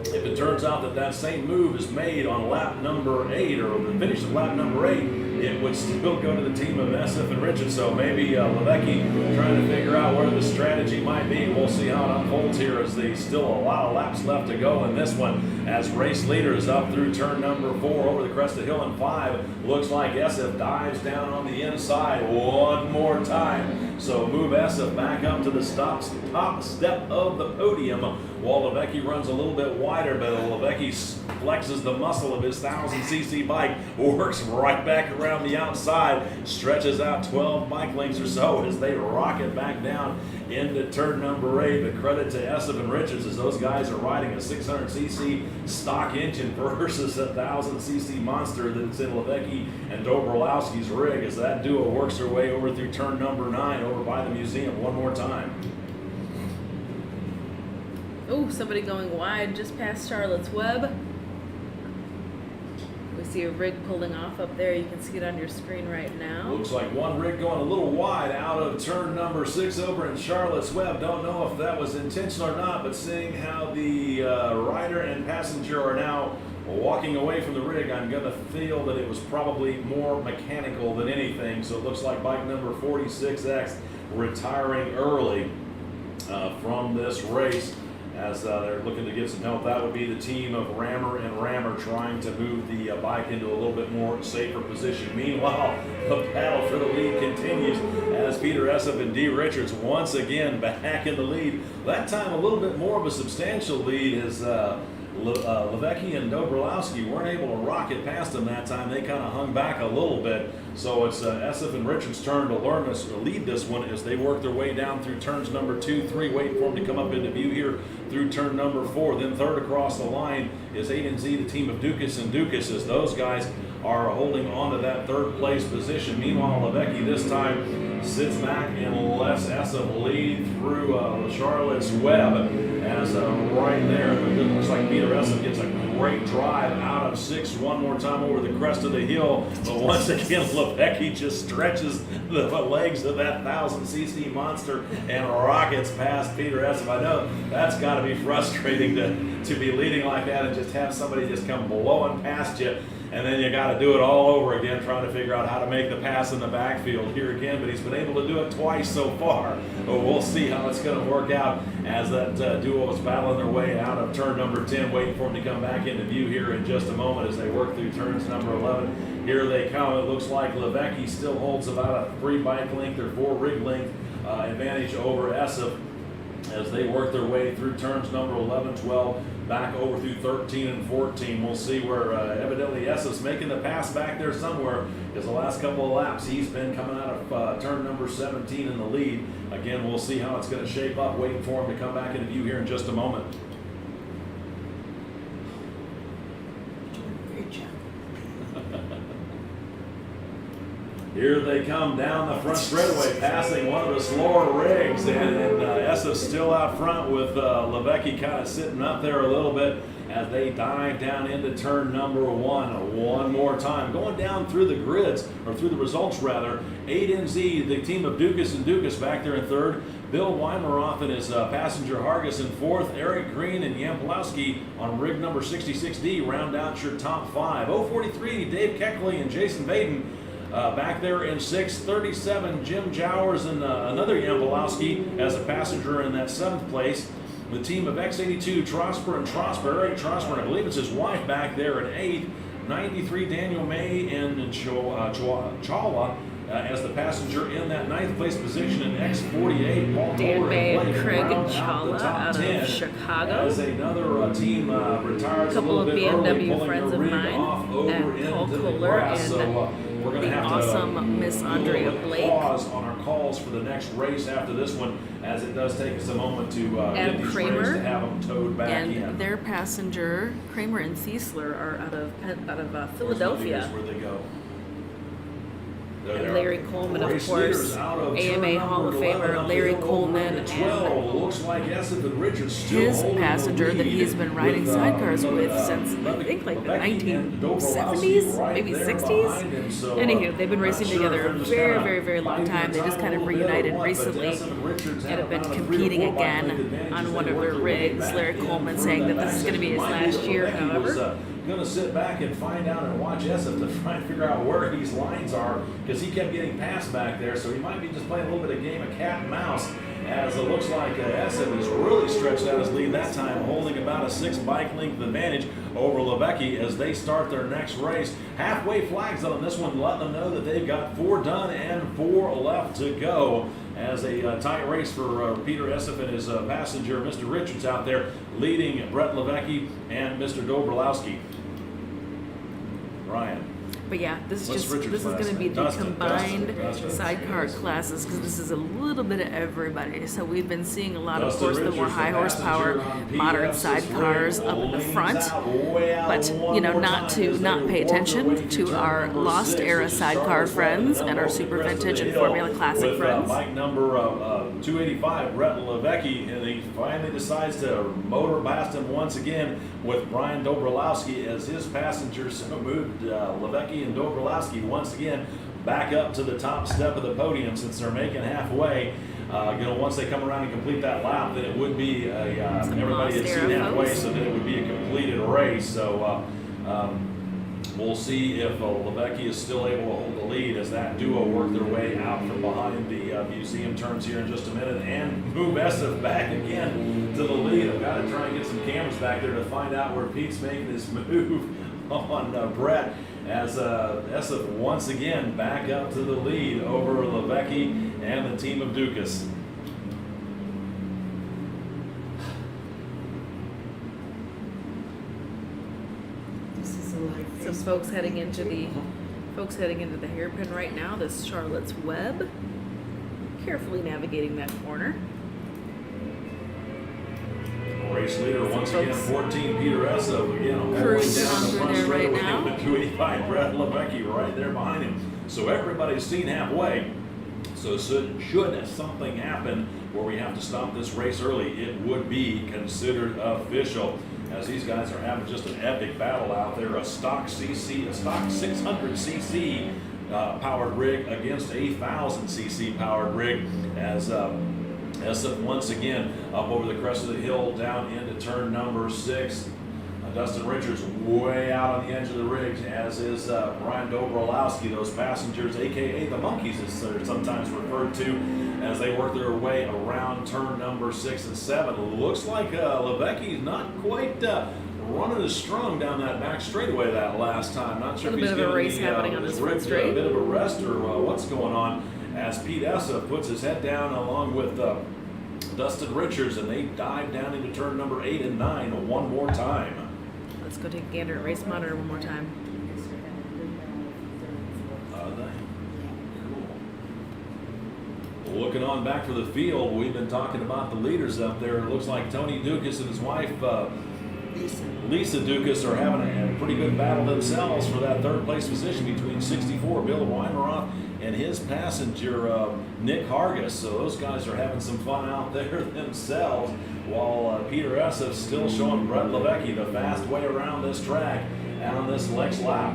if it turns out that that same move is made on lap number 8 or the finish of lap number 8, it would still go to the team of SF and Richards. So maybe Levecki trying to figure out where the strategy might be. We'll see how it unfolds here as there's still a lot of laps left to go in this one. As race leaders up through turn number 4 over the crest of hill and 5, looks like SF dives down on the inside one more time. So move SF back up to the top step of the podium while Levecki runs a little bit wider, but Levecki flexes the muscle of his 1000cc bike, works right back around the outside, stretches out 12 bike lengths or so as they rocket back down into turn number 8. But credit to SF and Richards as those guys are riding a 600cc stock engine versus a 1000cc monster that's in Levecki and Dobrolowski's rig as that duo works their way over through turn number 9 over by the museum one more time. Oh, somebody going wide just past Charlotte's Web. We see a rig pulling off up there. You can see it on your screen right now. Looks like one rig going a little wide out of turn number 6 over in Charlotte's Web. Don't know if that was intentional or not, but seeing how the rider and passenger are now walking away from the rig, I'm going to feel that it was probably more mechanical than anything. So it looks like bike number 46X retiring early from this race, as they're looking to get some help. That would be the team of Rammer and Rammer trying to move the bike into a little bit more safer position. Meanwhile, the battle for the lead continues as Peter Essop and D. Richards once again back in the lead. That time a little bit more of a substantial lead as Levecki and Dobrolowski weren't able to rocket past them that time. They kind of hung back a little bit. So it's SF and Richards' turn to lead this one as they work their way down through turns number 2, 3, waiting for them to come up into view here through turn number 4. Then third across the line is A&Z, the team of Dukas and Dukas, as those guys are holding on to that third place position. Meanwhile, Levecki this time sits back and lets SF lead through Charlotte's Web as right there. It looks like Peter Essop gets a great drive out of 6 one more time over the crest of the hill. But once again, Levecki just stretches the legs of that 1000cc monster and rockets past Peter Essop. I know that's got to be frustrating to be leading like that and just have somebody just come blowing past you. And then you got to do it all over again, trying to figure out how to make the pass in the backfield here again. But he's been able to do it twice so far. But we'll see how it's going to work out as that duo is battling their way out of turn number 10, waiting for him to come back into view here in just a moment as they work through turns number 11. Here they come. It looks like Levecki still holds about a 3 bike length or 4 rig length advantage over Essop as they work their way through turns number 11, 12, back over through 13 and 14. We'll see where evidently Essop's making the pass back there somewhere, because the last couple of laps he's been coming out of turn number 17 in the lead. Again, we'll see how it's going to shape up, waiting for him to come back into view here in just a moment. Great job. Here they come down the front straightaway, passing one of the slower rigs, and Essop's still out front with Levecki kind of sitting up there a little bit as they dive down into turn number 1 one more time. Going down through the grids, or through the results rather, A&Z, the team of Dukas and Dukas back there in third. Bill Weimeroff and his passenger Hargis in fourth. Eric Green and Yampolowski on rig number 66D round out your top 5. 043, Dave Keckley and Jason Vaden back there in 6th. 37, Jim Jowers and another Yampolowski as a passenger in that 7th place. The team of X82, Trosper and Trosper, Eric Trosper, I believe it's his wife back there in 8th. 93, Daniel May and Chawla as the passenger in that 9th place position in X48. Paul Dan Kohler May and Blake Craig round Chawla out the top out 10 of Chicago. as another team retires a Couple little of bit BMW early, pulling friends their of rig mine, off over and Paul into the Kohler grass. and So we're going to the have awesome Miss to Andrea do a Blake. pause on our calls for the next race after this one, as it does take us a moment to get And these Kramer, rigs to have them towed back And in. their passenger, Kramer and Thiesler, are out of Where's Philadelphia. Where they go. And Larry Coleman, of Race course, leaders out of turn AMA Hall of number 11 Famer up Larry the hill Coleman, over to 12. Looks like Esseff and Richards still his holding the passenger that lead he's been riding with, sidecars with since, I Levick- think, like the Levick and 1970s, right maybe there 60s. behind him. So, Anywho, they've been not racing sure together if a they're just very, kinda very, very long biding time. They their just time kind a of little bit or reunited what, but recently Esseff and Richards and have been about a 3 or competing 4 bike again length advantage as on they one of work their their way rigs. back Larry in Coleman through saying that that this is going to be his back last year, Levick was, however. going to sit back and find out and watch Esseff to try and figure out where these lines are, because he kept getting passed back there, so he might be just playing a little bit of game of cat and mouse, as it looks like Esseff has really stretched out his lead that time, holding about a 6 bike length advantage over Levick as they start their next race. Halfway flags on this one, letting them know that they've got 4 done and 4 left to go, as a tight race for Peter Esseff and his passenger, Mr. Richards, out there leading Brett Levick and Mr. Dobrowski. Ryan. But yeah, this What's is Richard's going to last be name? the Dustin, combined Dustin. sidecar classes, because this is a little bit of everybody. So we've been seeing a lot, of Dustin course, the more Richards, high the horsepower passenger on modern PF's sidecars rig, up in the leans front. out way out But one you know, more not time as not they pay work their way attention through to turn our number lost 6, era which is sidecar Charles friends Webb, and our up super the crest of vintage the and hill Formula Classic with, friends. Bike number 285, Brett Levick, and he finally decides to motor past him once again with Brian Dobrowski as his passengers moved Levick and Dobrowski once again back up to the top step of the podium, since they're making halfway. Once they come around and complete that lap, then it would be everybody had seen halfway, so then it would be a completed race. So we'll see if Levick is still able to hold the lead as that duo work their way out from behind the museum turns here in just a minute and move Esseff back again to the lead. I've got to try and get some cameras back there to find out where Pete's making his move on Brett, as Esseff once again back up to the lead over Levick and the team of Dukas. Some folks heading into the hairpin right now. This is Charlotte's Web, carefully navigating that corner. Race leader once again, 14, Peter Esseff again, all the way Cruising down the under front there straightaway right now. with 285, Brett Levick right there behind him. So everybody's seen halfway. So should something happen where we have to stop this race early, it would be considered official, as these guys are having just an epic battle out there. A stock 600cc powered rig against a 1000cc powered rig, as Esseff once again up over the crest of the hill down into turn number 6. Dustin Richards way out on the edge of the rig, as is Brian Dobrowski. Those passengers, aka the monkeys, as they're sometimes referred to, as they work their way around turn number 6 and 7. Looks like Levick's not quite running as strong down that back straightaway that last time. Not sure if he's A bit of a race giving happening on his this front rig straight. a bit of a rest, or what's going on, as Pete Esseff puts his head down along with Dustin Richards, and they dive down into turn number 8 and 9 one more time. Let's go take a gander at race monitor one more time. Are they? Cool. Looking on back for the field, we've been talking about the leaders up there. It looks like Tony Dukas and his wife, Lisa Dukas, are having a pretty good battle themselves for that third place position between 64, Bill Weimeroth, and his passenger, Nick Hargis. So those guys are having some fun out there themselves, while Peter Esseff still showing Brett Levick the fast way around this track out on this next lap.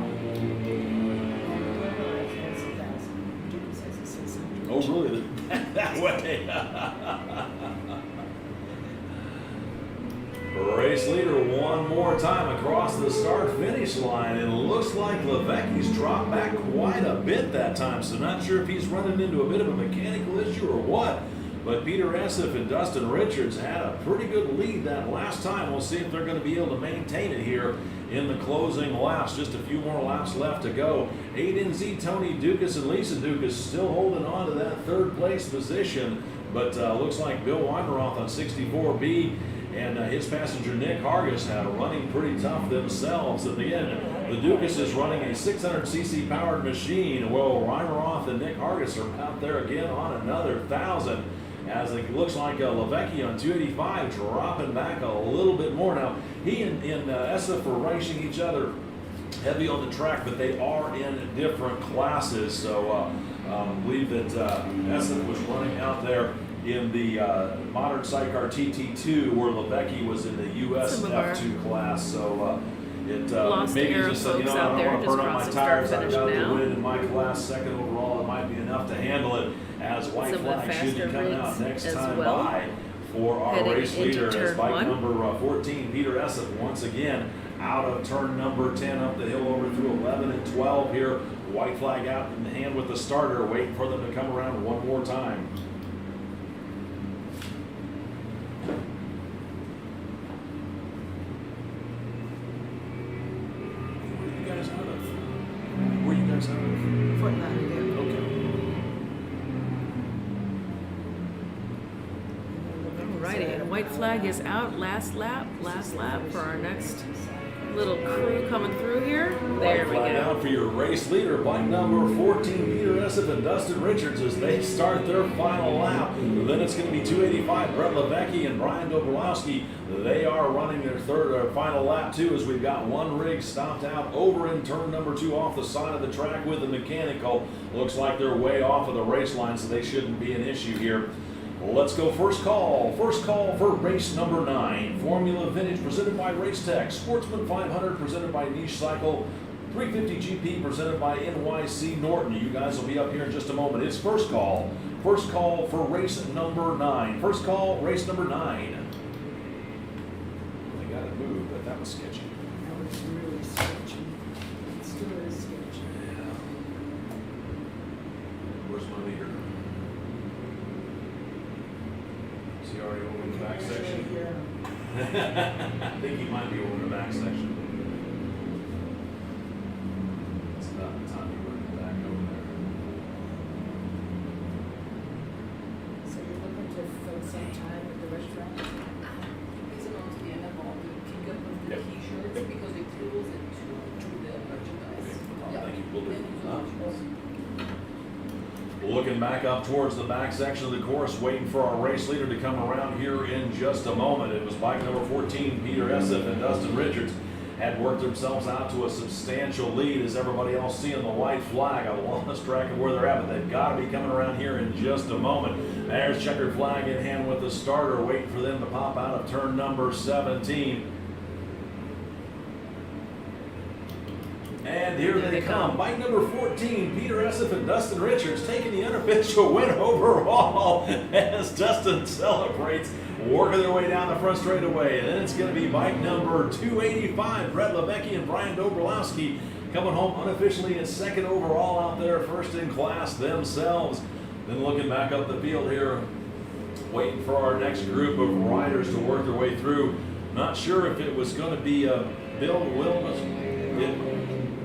Oh, really? That way? Race leader one more time across the start-finish line, and it looks like Levick's dropped back quite a bit that time, so not sure if he's running into a bit of a mechanical issue or what. But Peter Esseff and Dustin Richards had a pretty good lead that last time. We'll see if they're going to be able to maintain it here in the closing laps. Just a few more laps left to go. 8NZ Tony Dukas and Lisa Dukas still holding on to that third place position, but looks like Bill Weimeroth on 64B and his passenger Nick Hargis running pretty tough themselves. And again, the Dukas is running a 600cc powered machine. Well, Weimeroth and Nick Hargis are out there again on another 1,000. As it looks like Levick on 285 dropping back a little bit more. Now, he and Esseff were racing each other heavy on the track, but they are in different classes. So I believe that Essen was running out there in the modern sidecar TT2, where Levecki was in the US Some of our F2 class. So it Lost maybe era just said, you folks know, out I there don't want to just burn out my crossing start tires. I've finish got to now. win in my class, second overall. It might be enough to handle it, as white Some of the flag should be faster coming out rigs next as time well. by for our Heading race into leader, as turn bike one. number 14, Peter Essett, once again out of turn number 10 up the hill over through 11 and 12 here. White flag out in hand with the starter, waiting for them to come around one more time. Where are you guys out of? Where are you guys out of? Fort Lauderdale. Okay. Alrighty, and white flag is out. Last lap for our next little crew coming through here. There White we flag go. out for your race leader, bike number 14, Peter Essett and Dustin Richards, as they start their final lap. Then it's going to be 285, Brett Levecki and Brian Dobrowski. They are running their final lap too, as we've got one rig stopped out over in turn number 2 off the side of the track with the mechanical. Looks like they're way off of the race line, so they shouldn't be an issue here. Let's go first call. First call for race number 9. Formula Vintage presented by Racetech. Sportsman 500 presented by Niche Cycle. 350 GP presented by NYC Norton. You guys will be up here in just a moment. It's first call. First call for race number 9. First call, race number 9. They got it moved, but that was sketchy. That was really sketchy. It still is sketchy. Yeah. Where's my leader? Is he already over in the back section? Yeah. I think he might be over in the back section. It's about the time he went back over there. So you're looking to fill some time at the restaurant? It's almost the end of all the pickup of the Yep. t-shirts Yep. because it flows into the merchandise. Okay. Yeah. Thank you. Will do. Thank you so much. Looking back up towards the back section of the course, waiting for our race leader to come around here in just a moment. It was bike number 14, Peter Essett and Dustin Richards, had worked themselves out to a substantial lead, as everybody else seeing the white flag. I lost track of where they're at, but they've got to be coming around here in just a moment. There's checkered flag in hand with the starter, waiting for them to pop out of turn number 17. And here they come. Bike number 14, Peter Essett and Dustin Richards taking the unofficial win overall as Dustin celebrates, working their way down the front straightaway. And then it's going to be bike number 285, Brett Levecki and Brian Dobrowski coming home unofficially in second overall out there, first in class themselves. Then looking back up the field here, waiting for our next group of riders to work their way through. Not sure if it was going to be Bill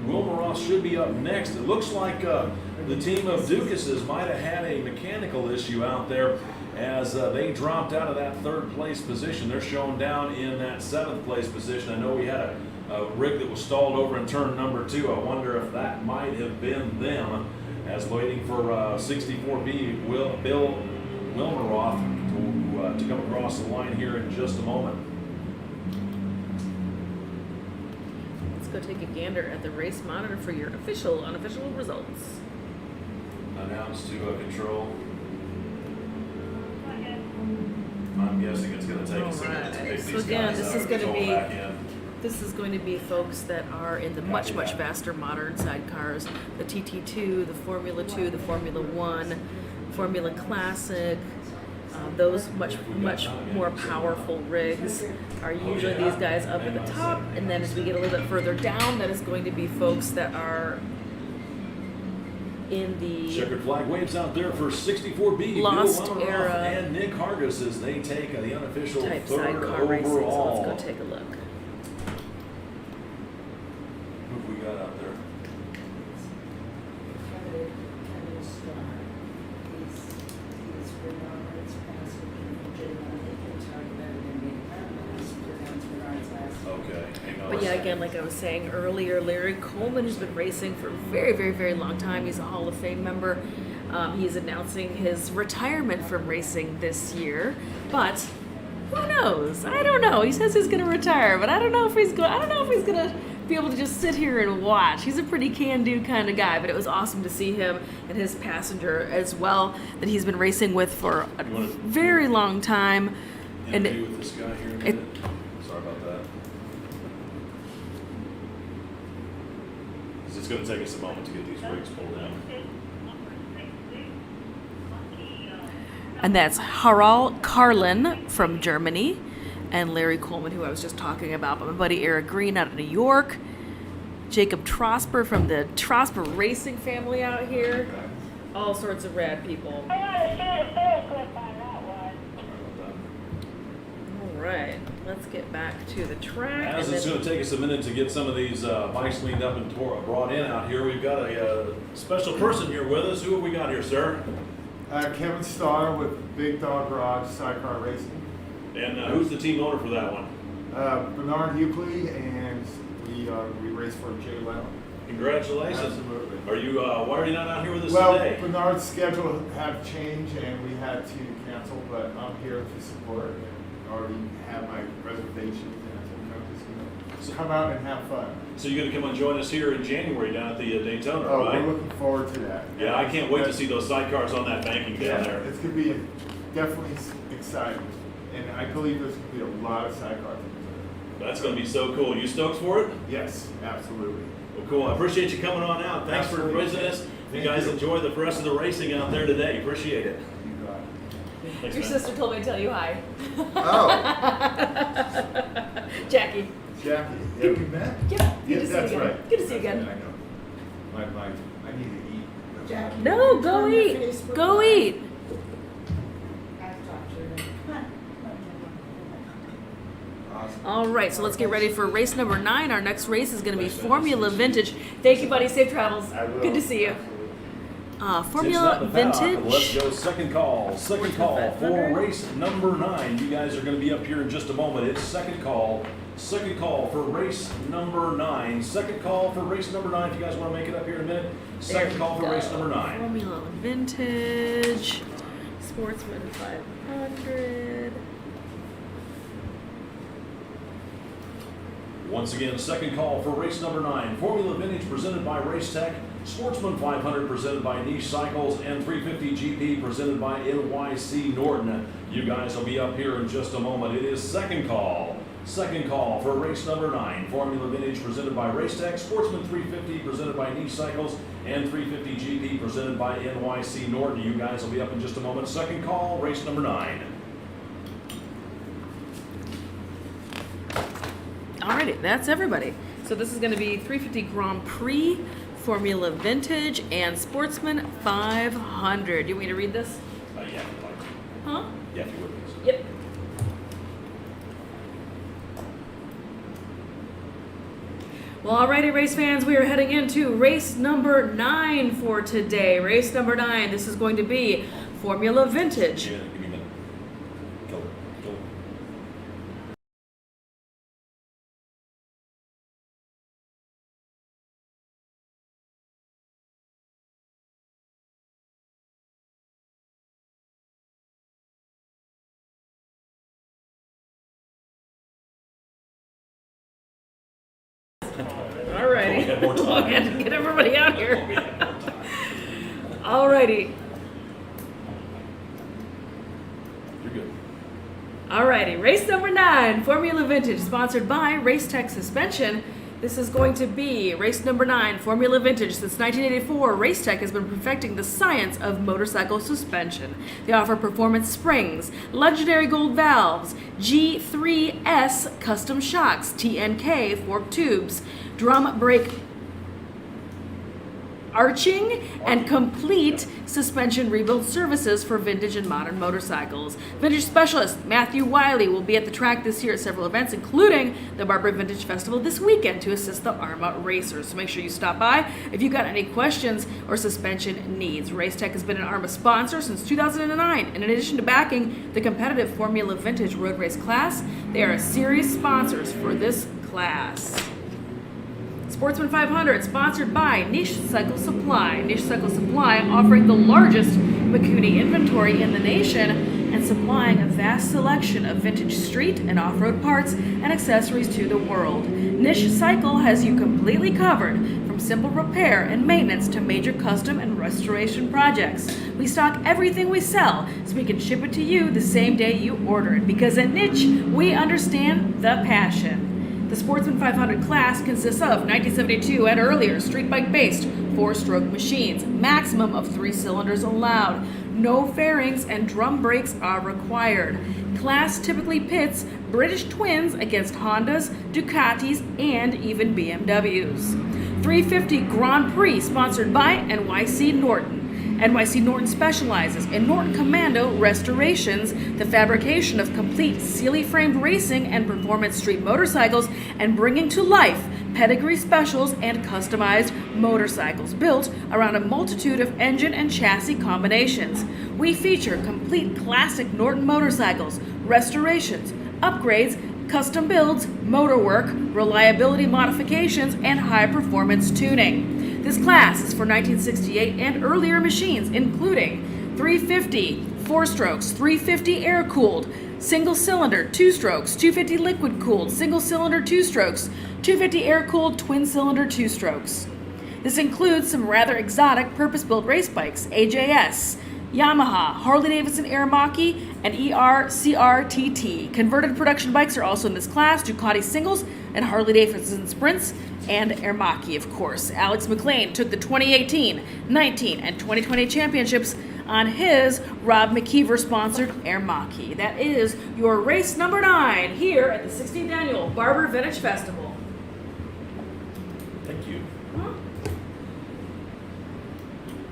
Wilmeroth should be up next. It looks like the team of Ducases might have had a mechanical issue out there, as they dropped out of that third place position. They're shown down in that 7th place position. I know we had a rig that was stalled over in turn number 2. I wonder if that might have been them, as waiting for 64B Bill Wilmeroth to come across the line here in just a moment. Let's go take a gander at the race monitor for your official, unofficial results. Announced to control. I'm guessing it's going to take us a minute to pick So these again, guys this out is and going to control be back in. This is going to be folks that are in the much faster modern sidecars, the TT2, the Formula 2, the Formula 1, Formula Classic. Those much more powerful rigs are usually these guys up at the top, and then as we get a little bit further down, that is going to be folks that are in the Checkered flag waves out there for 64B, Lost Bill Wilmeroth era and Nick Hargis, as they take the unofficial type third sidecar racing. So overall. let's go take a look. Who have we got out there? Kevin Starr. He's renowned as passing in Virginia. He can talk better than me. He's pronounced Bernard's last name. Okay, hang on. But a yeah, second. again, like I was saying earlier, Larry Coleman has been racing for a very long time. He's a Hall of Fame member. He's announcing his retirement from racing this year, but who knows? I don't know. He says he's going to retire, but I don't know if he's going. I don't know if he's going to be able to just sit here and watch. He's a pretty can-do kind of guy, but it was awesome to see him and his passenger as well that he's been racing with for a very long time. And Interview with this guy here in a minute. Sorry about that. It's going to take us a moment to get these rigs pulled down. And that's Harald Carlin from Germany and Larry Coleman, who I was just talking about. But my buddy Eric Green out of New York. Jacob Trosper from the Trosper Racing family out here. All sorts of rad people. I want to shoot a photo clip on that one. All right, let's get back to the track. As it's going to take us a minute to get some of these bikes cleaned up and brought in out here, we've got a special person here with us. Who have we got here, sir? Kevin Starr with Big Dog Garage Sidecar Racing. And who's the team owner for that one? Bernard Hughley, and we race for Jay Leno. Congratulations. Absolutely. Are you, why are you not out here with us Well, today? Bernard's schedule had changed and we had to cancel, but I'm here to support and already have my reservations and I'm just going to come out and have fun. So you're going to come and join us here in January down at the Daytona, Oh, right? we're looking forward to that. Yeah, I can't wait to see those sidecars on that banking down there. It's going to be definitely exciting. And I believe there's going to be a lot of sidecars. That's going to be so cool. You stoked for it? Yes, absolutely. Well, cool. I appreciate you coming on out. Thanks Absolutely. for visiting us. You guys enjoy the rest of the racing out there today. Appreciate it. You got it. Thanks, Your man. sister told me to tell you hi. Oh, Jackie. Jackie. Yeah, we met? Yep. Good Yeah, to see that's you again. right. Good to see you That's again. right, I know. I need to eat. Jackie, No, go turn your eat. Facebook Go on. eat. I've talked to her. Come on. Awesome. All right, so let's get ready for race number 9. Our next race is going to be Formula Vintage. Thank you, buddy. Safe travels. I will. Good to see you. Absolutely. Formula It's not the paddock, and Let's Vintage. go second call. Second call for race number 9. You guys are going to be up here in just a moment. It's second call. Second call for race number 9. Second call for race number 9. If you guys want to make it up here in a minute. Second There call we for go. race number 9. Formula Vintage. Sportsman 500. Once again, second call for race number 9. Formula Vintage presented by Race Tech. Sportsman 500 presented by Niche Cycles, and 350 GP presented by NYC Norton. You guys will be up here in just a moment. It is second call. Second call for race number 9. Formula Vintage presented by Race Tech. Sportsman 350 presented by Niche Cycles, and 350 GP presented by NYC Norton. You guys will be up in just a moment. Second call, race number 9. Alrighty, that's everybody. So this is going to be 350 Grand Prix, Formula Vintage, and Sportsman 500. You want me to read this? Yeah, if you'd like to. Huh? Yeah, if you would, please. Yep. Well, alrighty, race fans, we are heading into race number 9 for today. Race number 9. This is going to be Formula Vintage. Give me a minute. Go. Go. Alrighty. We had more time. We had to get everybody out We here. had more time. Alrighty. You're good. Alrighty, race number 9, Formula Vintage, sponsored by Race Tech Suspension. This is going to be race number 9, Formula Vintage. Since 1984, Race Tech has been perfecting the science of motorcycle suspension. They offer performance springs, legendary gold valves, G3S custom shocks, TNK fork tubes, drum brake arching, and complete suspension rebuild services for vintage and modern motorcycles. Vintage specialist Matthew Wiley will be at the track this year at several events, including the Barber Vintage Festival this weekend, to assist the AHRMA racers. So make sure you stop by if you've got any questions or suspension needs. Racetech has been an AHRMA sponsor since 2009, and in addition to backing the competitive Formula Vintage road race class, they are a series sponsors for this class. Sportsman 500, sponsored by Niche Cycle Supply. Niche Cycle Supply offering the largest Mikuni inventory in the nation and supplying a vast selection of vintage street and off-road parts and accessories to the world. Niche Cycle has you completely covered, from simple repair and maintenance to major custom and restoration projects. We stock everything we sell, so we can ship it to you the same day you order it, because at Niche, we understand the passion. The Sportsman 500 class consists of 1972 and earlier street bike based 4-stroke machines, maximum of 3 cylinders allowed. No fairings and drum brakes are required. Class typically pits British twins against Hondas, Ducatis, and even BMWs. 350 Grand Prix sponsored by NYC Norton. NYC Norton specializes in Norton Commando restorations, the fabrication of complete Sealy-framed racing and performance street motorcycles, and bringing to life pedigree specials and customized motorcycles built around a multitude of engine and chassis combinations. We feature complete classic Norton motorcycles, restorations, upgrades, custom builds, motor work, reliability modifications, and high-performance tuning. This class is for 1968 and earlier machines, including 350 4-strokes, 350 air-cooled, single-cylinder 2-strokes, 250 liquid-cooled, single-cylinder 2-strokes, 250 air-cooled, twin-cylinder 2-strokes. This includes some rather exotic purpose-built race bikes, AJS, Yamaha, Harley-Davidson Aramaki, and ERCRTT. Converted production bikes are also in this class, Ducati singles and Harley-Davidson Sprints, and Aramaki, of course. Alex McLean took the 2018, 19, and 2020 championships on his Rob McKeever-sponsored Aramaki. That is your race number 9 here at the 16th Annual Barber Vintage Festival. Thank you.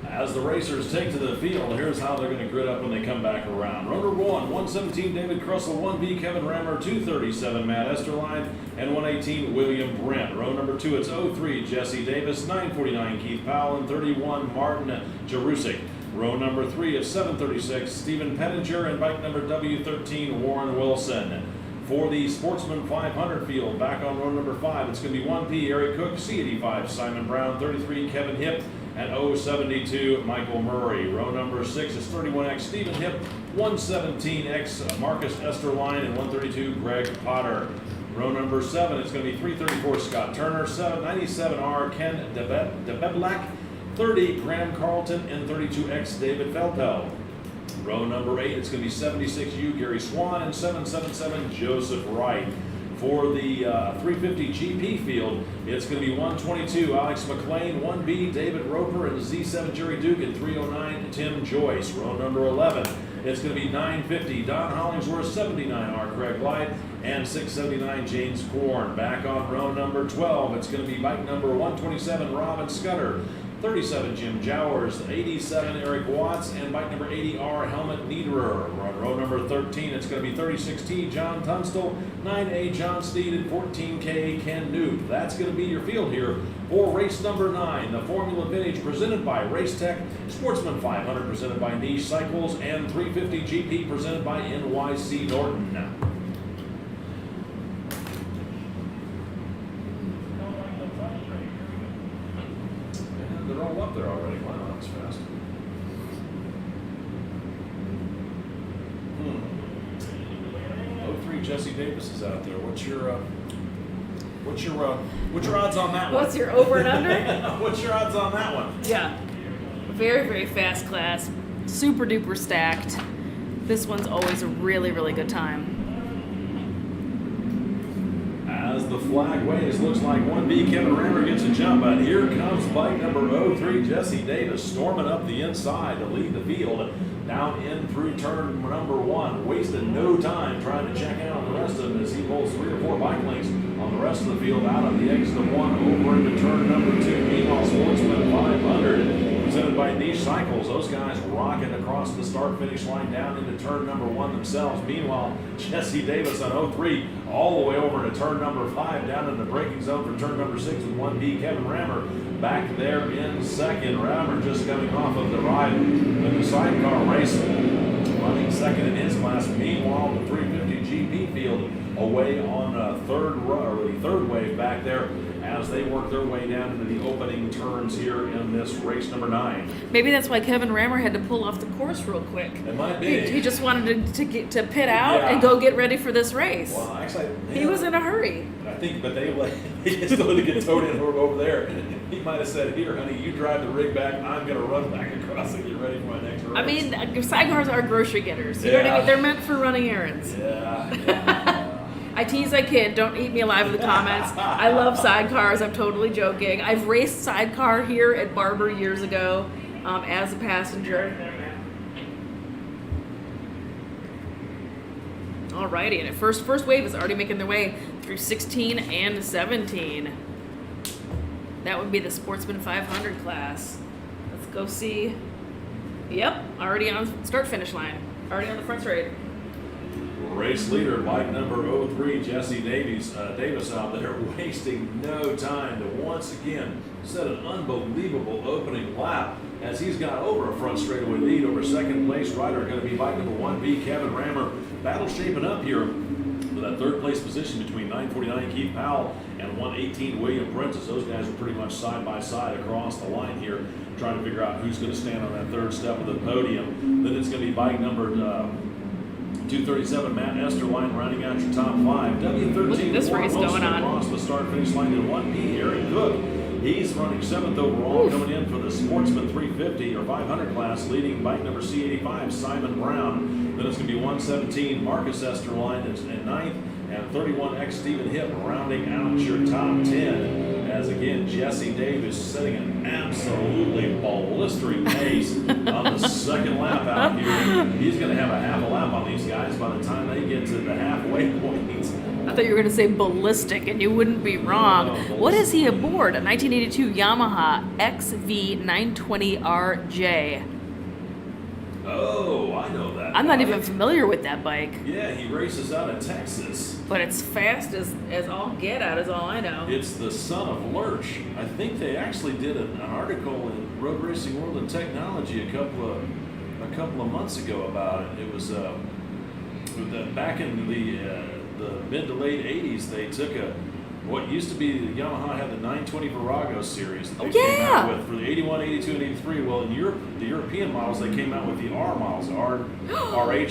As the racers take to the field, here's how they're going to grid up when they come back around. Row number 1, 117 David Crussell, 1B Kevin Rammer, 237 Matt Esterline, and 118 William Brent. Row number 2, it's 03 Jesse Davis, 949 Keith Powell, and 31 Martin Jarusik. Row number 3 is 736 Stephen Pettinger, and bike number W13 Warren Wilson. For the Sportsman 500 field, back on row number 5, it's going to be 1P Eric Cook, C85 Simon Brown, 33 Kevin Hipp, and 072 Michael Murray. Row number 6 is 31X Stephen Hipp, 117X Marcus Esterline, and 132 Greg Potter. Row number 7 is going to be 334 Scott Turner, 797R Ken DeBedlak, 30 Graham Carlton, and 32X David Felpel. Row number 8, it's going to be 76U Gary Swan and 777 Joseph Wright. For the 350 GP field, it's going to be 122 Alex McLean, 1B David Roper, and Z7 Jerry Duke, and 309 Tim Joyce. Row number 11, it's going to be 950 Don Hollingsworth, 79R Craig Light, and 679 James Korn. Back on row number 12, it's going to be bike number 127 Robin Scudder, 37 Jim Jowers, 87 Eric Watts, and bike number 80R Helmut Niederer. On row number 13, it's going to be 36T John Tunstall, 9A John Steed, and 14K Ken Newt. That's going to be your field here for race number 9, the Formula Vintage presented by Race Tech, Sportsman 500 presented by Niche Cycles, and 350 GP presented by NYC Norton. They're all up there already. Wow, that was fast. 03 Jesse Davis is out there. What's your odds on that one? What's your over and under? What's your odds on that one? Yeah, very, very fast class, super duper stacked. This one's always a really, really good time. As the flag waves, looks like 1B Kevin Rammer gets a jump, but here comes bike number 03 Jesse Davis storming up the inside to lead the field down in through turn number 1, wasted no time trying to check out the rest of them as he pulls 3 or 4 bike lengths on the rest of the field out on the exit of 1 over into turn number 2. Meanwhile, Sportsman 500 presented by Niche Cycles, those guys rocking across the start-finish line down into turn number 1 themselves. Meanwhile, Jesse Davis on 03 all the way over to turn number 5 down in the braking zone for turn number 6 with 1B Kevin Rammer back there in second. Rammer just coming off of the ride in the sidecar race running second in his class. Meanwhile, the 350 GP field away on the third wave back there as they work their way down into the opening turns here in this race number 9. Maybe that's why Kevin Rammer had to pull off the course real quick. It might be. He just wanted to get to pit out Yeah. and go get ready for this race. Well, actually, He was in a hurry. I think, but they just wanted to get towed in over there. He might have said, "Here, honey, you drive the rig back. I'm going to run back across and get ready for my next race." I mean, sidecars are grocery getters. You know what I Yeah. mean? They're meant for running errands. Yeah. I tease, I kid. Don't eat me alive in the comments. I love sidecars. I'm totally joking. I've raced sidecar here at Barber years ago as a passenger. Alrighty, and at first wave is already making their way through 16 and 17. That would be the Sportsman 500 class. Let's go see. Yep, already on start-finish line. Already on the front straight. Race leader, bike number 03, Jesse Davis out there wasting no time to once again set an unbelievable opening lap as he's got over a front straightaway lead over second place rider, going to be bike number 1B, Kevin Rammer. Battle shaping up here with that third place position between 949 Keith Powell and 118 William Prentice. Those guys are pretty much side by side across the line here, trying to figure out who's going to stand on that third step of the podium. Then it's going to be bike number 237, Matt Esterline, rounding out your top 5. W13, Look at this race going on. across the start-finish line to 1B, Aaron Cook. He's running 7th overall, coming in for the Sportsman 350 or 500 class, leading bike number C85, Simon Brown. Then it's going to be 117, Marcus Esterline at 9th, and 31X Stephen Hipp rounding out your top 10. As again, Jesse Davis setting an absolutely blistering pace on the second lap out here. He's going to have a half a lap on these guys by the time they get to the halfway point. I thought you were going to say ballistic, and you wouldn't be wrong. What is he aboard? A 1982 Yamaha XV920RJ. Oh, I know that. I'm not bike. even familiar with that bike, Yeah, he races out of Texas. but it's fast as all get out, is all I know. It's the son of Lurch. I think they actually did an article in Road Racing World and Technology a couple of months ago about it. It was back in the mid to late 80s. They took what used to be the Yamaha had the 920 Virago series that they came out with for the 81, 82, and 83. Well, in Europe, the European models, they came out with the R models, RH,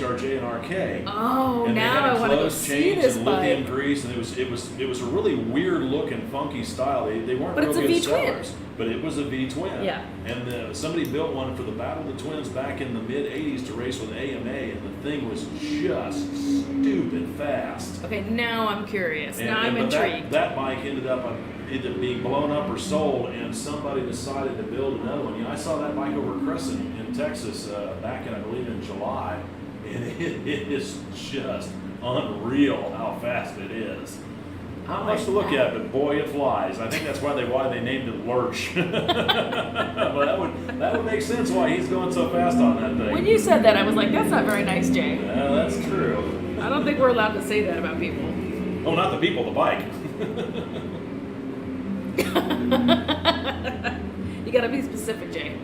RJ, and RK. Oh, And now they I had want to go closed see chains this and lithium bike. grease, and it was a really weird looking, funky style. They weren't But real it's a good V-twin. sellers, but it was a V-twin. Yeah. And somebody built one for the Battle of the Twins back in the mid '80s to race with AMA, and the thing was just stupid fast. Okay, now I'm curious. And, Now I'm but intrigued. that bike ended up either being blown up or sold, and somebody decided to build another one. You know, I saw that bike over Crescent in Texas back in, I believe, in July, and it is just unreal how fast it is. Not much to look at, but boy, it flies. I think that's why they named it Lurch. But that would make sense why he's going so fast on that thing. When you said that, I was like, that's not very nice, Jay. That's true. I don't think we're allowed to say that about people. Oh, not the people, the bike. You gotta be specific, Jay.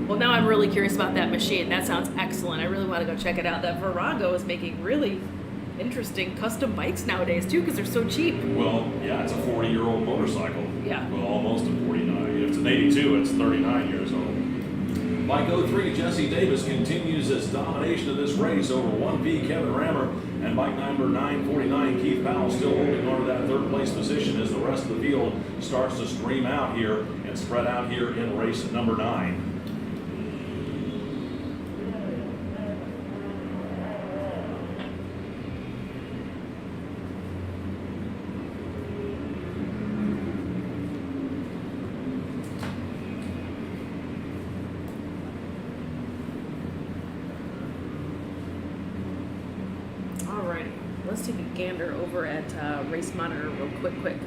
Well, now I'm really curious about that machine. That sounds excellent. I really want to go check it out. That Virago is making really interesting custom bikes nowadays, too, because they're so cheap. Well, yeah, it's a 40-year-old motorcycle. Yeah. Well, almost a 49. If it's an 82, it's 39 years old. Bike 03, Jesse Davis continues his domination of this race over 1B Kevin Rammer, and bike number 949 Keith Powell still holding on to that third place position as the rest of the field starts to stream out here and spread out here in race number 9. Alrighty, let's take a gander over at Race Monitor real quick.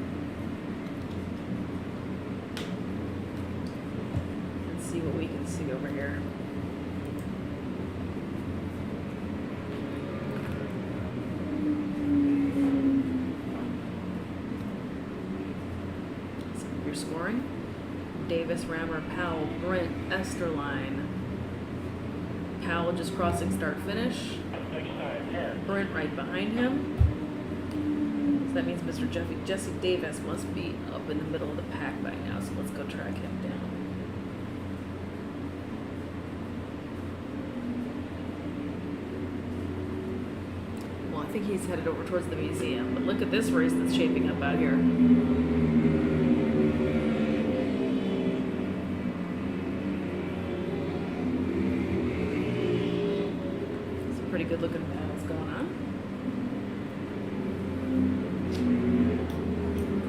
Let's see what we can see over here. So your scoring: Davis, Rammer, Powell, Brent, Esterline. Powell just crossing start finish. Brent right behind him. So that means Mr. Jesse Davis must be up in the middle of the pack by now. So let's go track him down. Well, I think he's headed over towards the museum. But look at this race that's shaping up out here. Pretty good looking battles going on.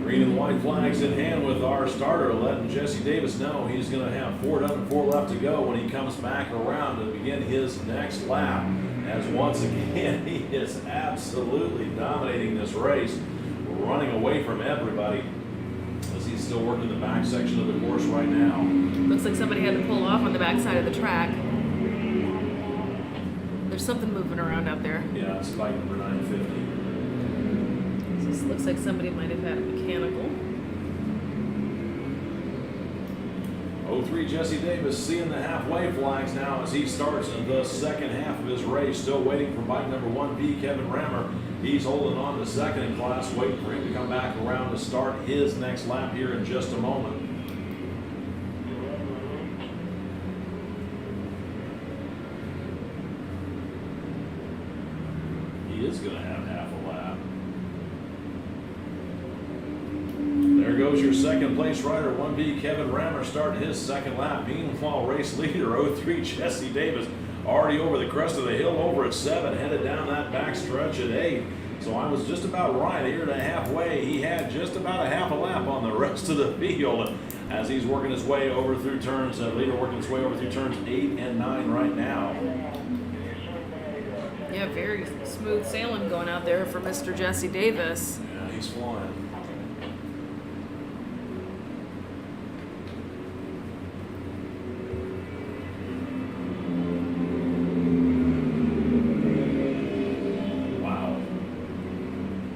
Green and white flags in hand with our starter, letting Jesse Davis know he's going to have 4 done and 4 left to go when he comes back around to begin his next lap. As once again, he is absolutely dominating this race, running away from everybody as he's still working the back section of the course right now. Looks like somebody had to pull off on the back side of the track. There's something moving around out there. Yeah, it's bike number 950. So this looks like somebody might have had a mechanical. 03 Jesse Davis seeing the halfway flags now as he starts in the second half of his race. Still waiting for bike number 1B, Kevin Rammer. He's holding on to second in class, waiting for him to come back around to start his next lap here in just a moment. He is going to have half a lap. There goes your second place rider, 1B Kevin Rammer, starting his second lap. Meanwhile, race leader 03 Jesse Davis already over the crest of the hill, over at 7, headed down that back stretch at 8. So I was just about right here to halfway. He had just about a half a lap on the rest of the field as he's working his way over through turns. Leader working his way over through turns 8 and 9 right now. Yeah, very smooth sailing going out there for Mr. Jesse Davis. Yeah, he's flying. Wow.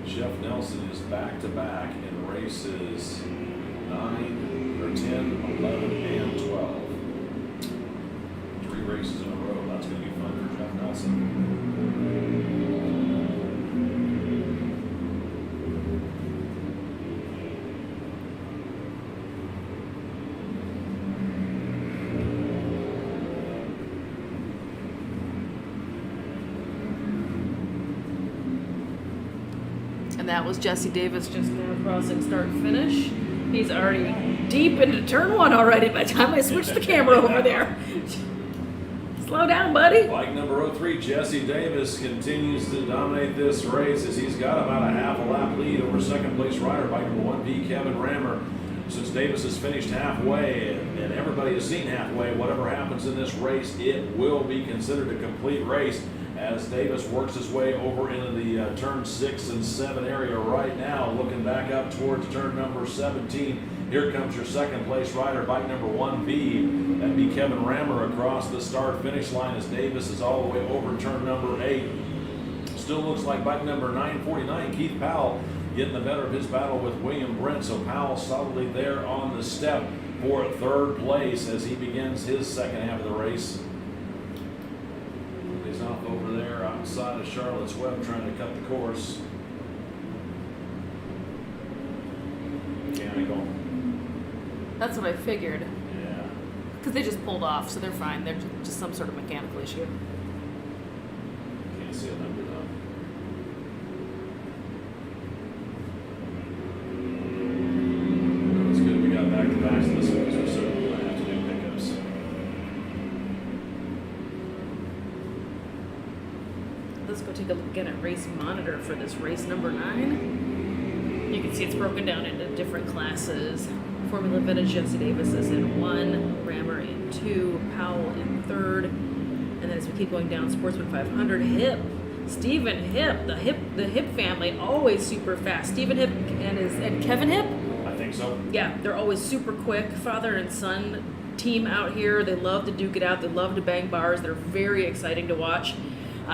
Jeff Nelson is back-to-back in races 9, or 10, 11, and 12. 3 races in a row. That's going to be fun for Jeff Nelson. And that was Jesse Davis just now crossing start finish. He's already deep into turn 1 already by the time I switched the camera over there. Slow down, buddy. Bike number 03, Jesse Davis, continues to dominate this race as he's got about a half a lap lead over second place rider, bike number 1B, Kevin Rammer. Since Davis has finished halfway, and everybody has seen halfway, whatever happens in this race, it will be considered a complete race as Davis works his way over into the turn 6 and 7 area right now, looking back up towards turn number 17. Here comes your second place rider, bike number 1B. That'd be Kevin Rammer across the start finish line as Davis is all the way over turn number 8. Still looks like bike number 949, Keith Powell, getting the better of his battle with William Brent. So Powell solidly there on the step for third place as he begins his second half of the race. He's off over there outside of Charlotte's Web trying to cut the course. Mechanical. That's what I figured. Yeah. Because they just pulled off, so they're fine. They're just some sort of mechanical issue. Can't see a number though. It's good we got back to back to this one because we're certainly going to have to do pickups. Let's go take a look again at race monitor for this race number 9. You can see it's broken down into different classes. Formula Vintage, Jesse Davis is in 1, Rammer in 2, Powell in 3rd, and then as we keep going down, Sportsman 500, Hip, Stephen Hip, the Hip family, always super fast. Stephen Hip and Kevin Hip. I think so. Yeah, they're always super quick. Father and son team out here. They love to duke it out. They love to bang bars. They're very exciting to watch.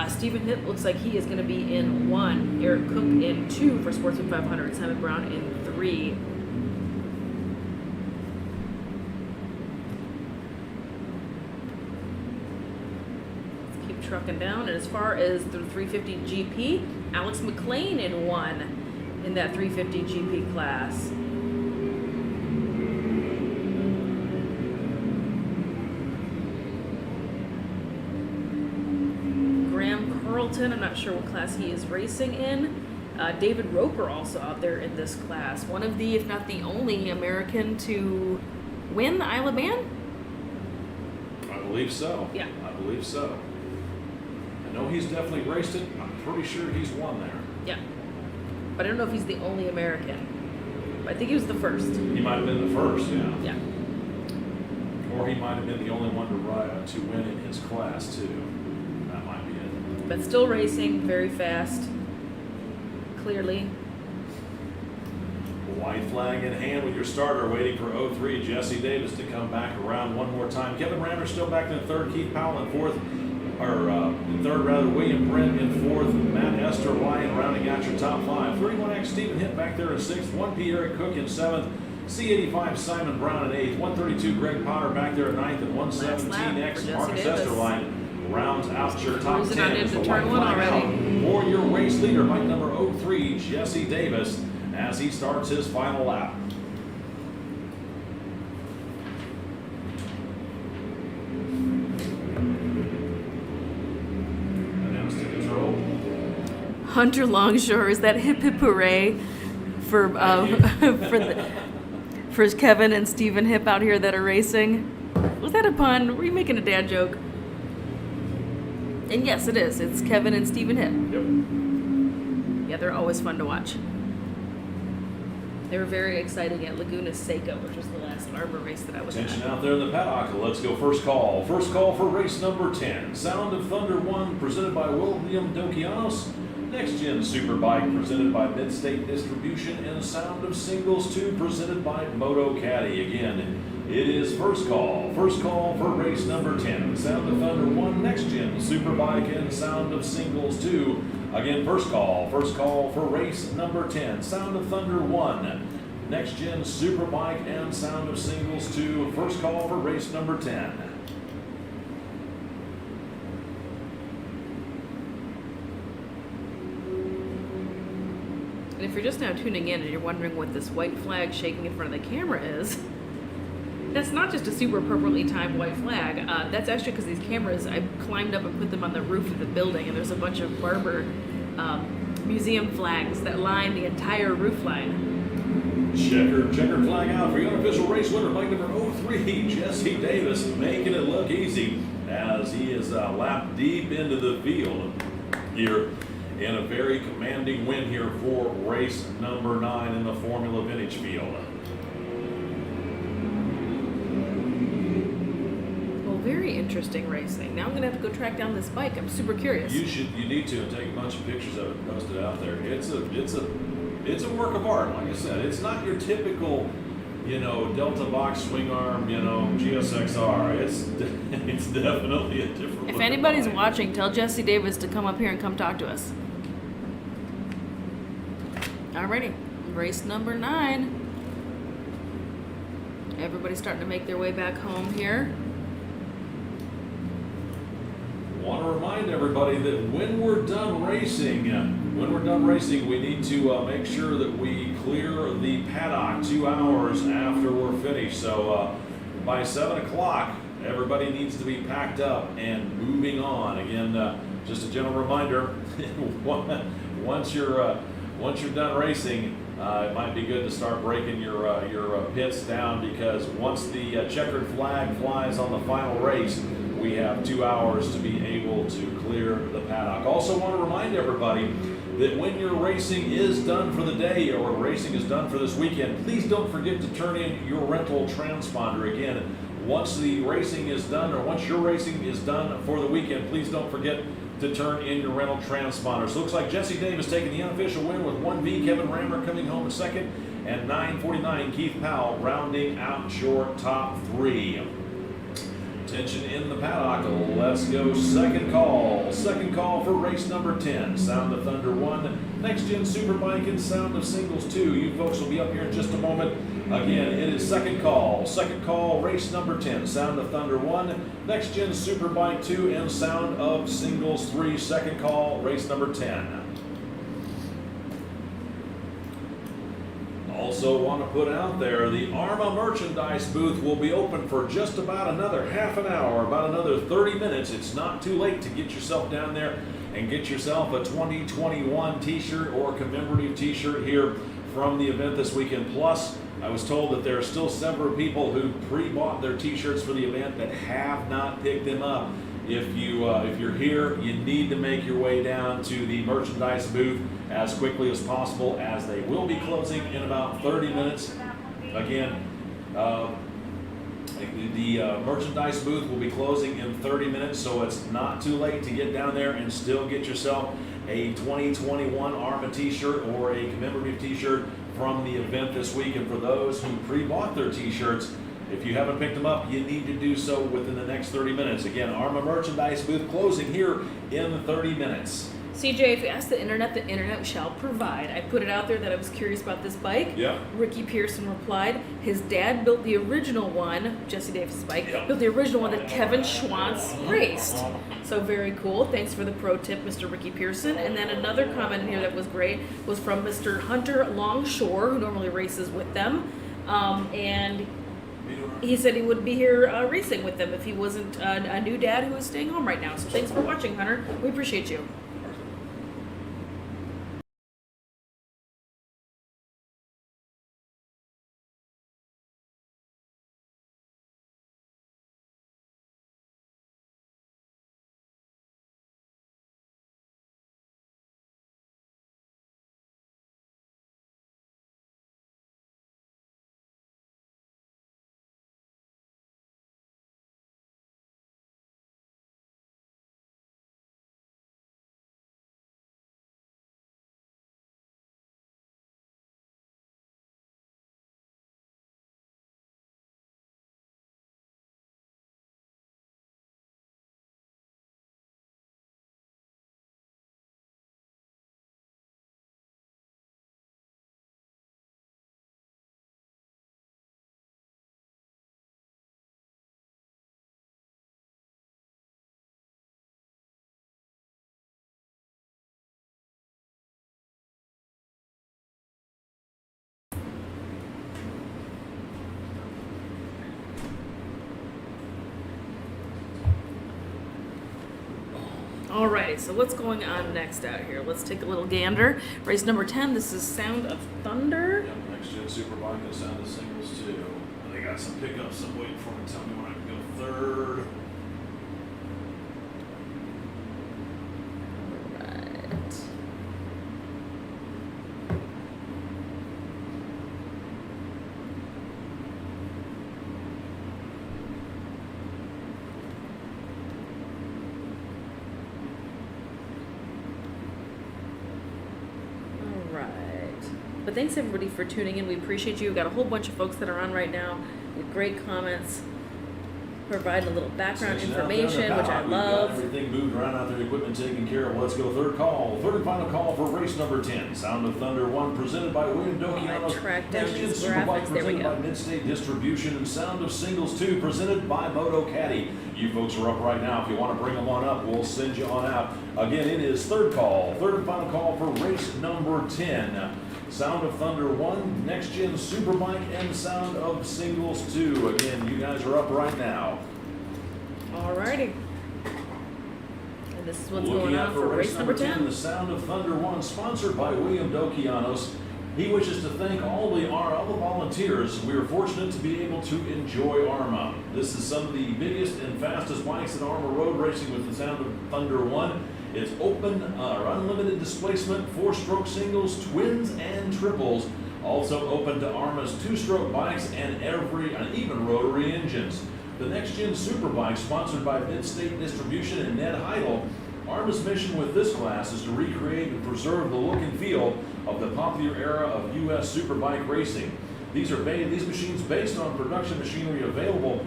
Stephen Hip looks like he is going to be in 1. Eric Cook in 2 for Sportsman 500. Simon Brown in 3. trucking down. And as far as the 350 GP, Alex McLean in one in that 350 GP class. Graham Carlton, I'm not sure what class he is racing in. David Roper also out there in this class. One of the, if not the only American to win the Isle of Man. I believe so. Yeah. I believe so. I know he's definitely raced it. I'm pretty sure he's won there. Yeah. But I don't know if he's the only American. But I think he was the first. He might have been the first, yeah. Yeah. Or he might have been the only one to win in his class, too. That might be it. But still racing very fast. Clearly. White flag in hand with your starter, waiting for 03, Jesse Davis to come back around one more time. Kevin Rammer still back in third, Keith Powell in fourth, in third rather, William Brent in fourth, Matt Esther Ryan rounding out your top five. 31X Stephen Hitt back there in sixth, 1P Eric Cook in seventh, C85 Simon Brown in eighth, 132 Greg Potter back there in ninth, and 117X Marcus Esterline rounds out your top Cruising 10 on as into the turn white one flag already. out for your race leader, bike number 03, Jesse Davis, as he starts his final lap. Announced to control. Hunter Longshore, is that hip hip hooray for for Kevin and Stephen Hip out here that are racing? Was that a pun? Were you making a dad joke? And yes, it is. It's Kevin and Stephen Hip. Yep. Yeah, they're always fun to watch. They were very exciting at Laguna Seca, which was the last AHRMA race that I was Attention at. out there in the paddock. Let's go first call. First call for race number 10. Sound of Thunder 1 presented by William Dokianos. Next Gen Superbike presented by Midstate Distribution. And Sound of Singles 2 presented by Moto Caddy. Again, it is first call. First call for race number 10. Sound of Thunder 1, Next Gen Superbike, and Sound of Singles 2. Again, first call for race number 10. Sound of Thunder 1, Next Gen Superbike, and Sound of Singles 2. First call for race number 10. And if you're just now tuning in and you're wondering what this white flag shaking in front of the camera is, that's not just a super appropriately timed white flag. That's actually because these cameras, I climbed up and put them on the roof of the building, and there's a bunch of Barber museum flags that line the entire roof line. Checkered flag out for your unofficial race winner, bike number 03, Jesse Davis, making it look easy as he is lapped deep into the field here in a very commanding win here for race number 9 in the Formula Vintage field. Very interesting racing. Now I'm gonna have to go track down this bike. I'm super curious. You need to, and take a bunch of pictures of it and post it out there. It's a work of art. Like I said, it's not your typical, Delta box swing arm, GSXR. It's definitely a different. If anybody's watching, tell Jesse Davis to come up here and come talk to us. Alrighty, race number 9. Everybody's starting to make their way back home here. Want to remind everybody that when we're done racing, we need to make sure that we clear the paddock 2 hours after we're finished. So by 7 o'clock, everybody needs to be packed up and moving on. Again, just a gentle reminder: once you're done racing, it might be good to start breaking your pits down, because once the checkered flag flies on the final race, we have 2 hours to be able to clear the paddock. Also want to remind everybody that when your racing is done for the day, or racing is done for this weekend, please don't forget to turn in your rental transponder. Again, once the racing is done, or once your racing is done for the weekend, please don't forget to turn in your rental transponder. So it looks like Jesse Davis taking the unofficial win with 1V, Kevin Rammer coming home in second, and 9:49 Keith Powell rounding out your top 3. Attention in the paddock. Let's go second call. Second call for race number 10. Sound of Thunder 1, Next Gen Superbike, and Sound of Singles 2. You folks will be up here in just a moment Again, it is second call, race number 10, Sound of Thunder 1, Next Gen Superbike 2, and Sound of Singles 3, second call, race number 10. Also want to put out there, the AHRMA merchandise booth will be open for just about another half an hour, about another 30 minutes. It's not too late to get yourself down there and get yourself a 2021 t-shirt or commemorative t-shirt here from the event this weekend. Plus, I was told that there are still several people who pre-bought their t-shirts for the event that have not picked them up. If you're here, you need to make your way down to the merchandise booth as quickly as possible, as they will be closing in about 30 minutes. Again, the merchandise booth will be closing in 30 minutes, so it's not too late to get down there and still get yourself a 2021 AHRMA t-shirt or a commemorative t-shirt from the event this week. And for those who pre-bought their t-shirts, if you haven't picked them up, you need to do so within the next 30 minutes. Again, AHRMA merchandise booth closing here in 30 minutes. CJ, if you ask the internet shall provide. I put it out there that I was curious about this bike. Yeah. Ricky Pearson replied, his dad built the original one, Jesse Davis' bike, built the original one that Kevin Schwantz raced. So very cool. Thanks for the pro tip, Mr. Ricky Pearson. And then another comment in here that was great was from Mr. Hunter Longshore, who normally races with them. And he said he would be here racing with them if he wasn't a new dad who is staying home right now. So thanks for watching, Hunter. We appreciate you. Alrighty, so what's going on next out here? Let's take a little gander. Race number 10, this is Sound of Thunder. Yep, Next Gen Superbike and Sound of Singles too. They got some pickups. I'm waiting for them to tell me when I can go third. Alright. But thanks everybody for tuning in. We appreciate you. We've got a whole bunch of folks that are on right now with great comments, providing a little background information, which I We've got love. everything moved around out there, equipment taken care of. Let's go third call. Third and final call for race number 10. Sound of Thunder 1 presented by William Dokianos. Track down Next Gen these Superbike graphics. There we presented go. by Midstate Distribution, and Sound of Singles 2 presented by Moto Caddy. You folks are up right now. If you want to bring them on up, we'll send you on out. Again, it is third call, third and final call for race number 10. Sound of Thunder 1, Next Gen Superbike, and Sound of Singles 2. Again, you guys are up right now. Alrighty. And this is what's Looking going out on for race number 10. The Sound of Thunder 1, sponsored by William Dokianos. He wishes to thank all the volunteers. We are fortunate to be able to enjoy AHRMA. This is some of the biggest and fastest bikes in AHRMA road racing with the Sound of Thunder 1. It's open or unlimited displacement, 4-stroke singles, twins, and triples. Also open to AHRMA's 2-stroke bikes and even rotary engines. The Next Gen Superbike, sponsored by Midstate Distribution and Ned Heidel. AHRMA's mission with this class is to recreate and preserve the look and feel of the popular era of U.S. superbike racing. These machines based on production machinery available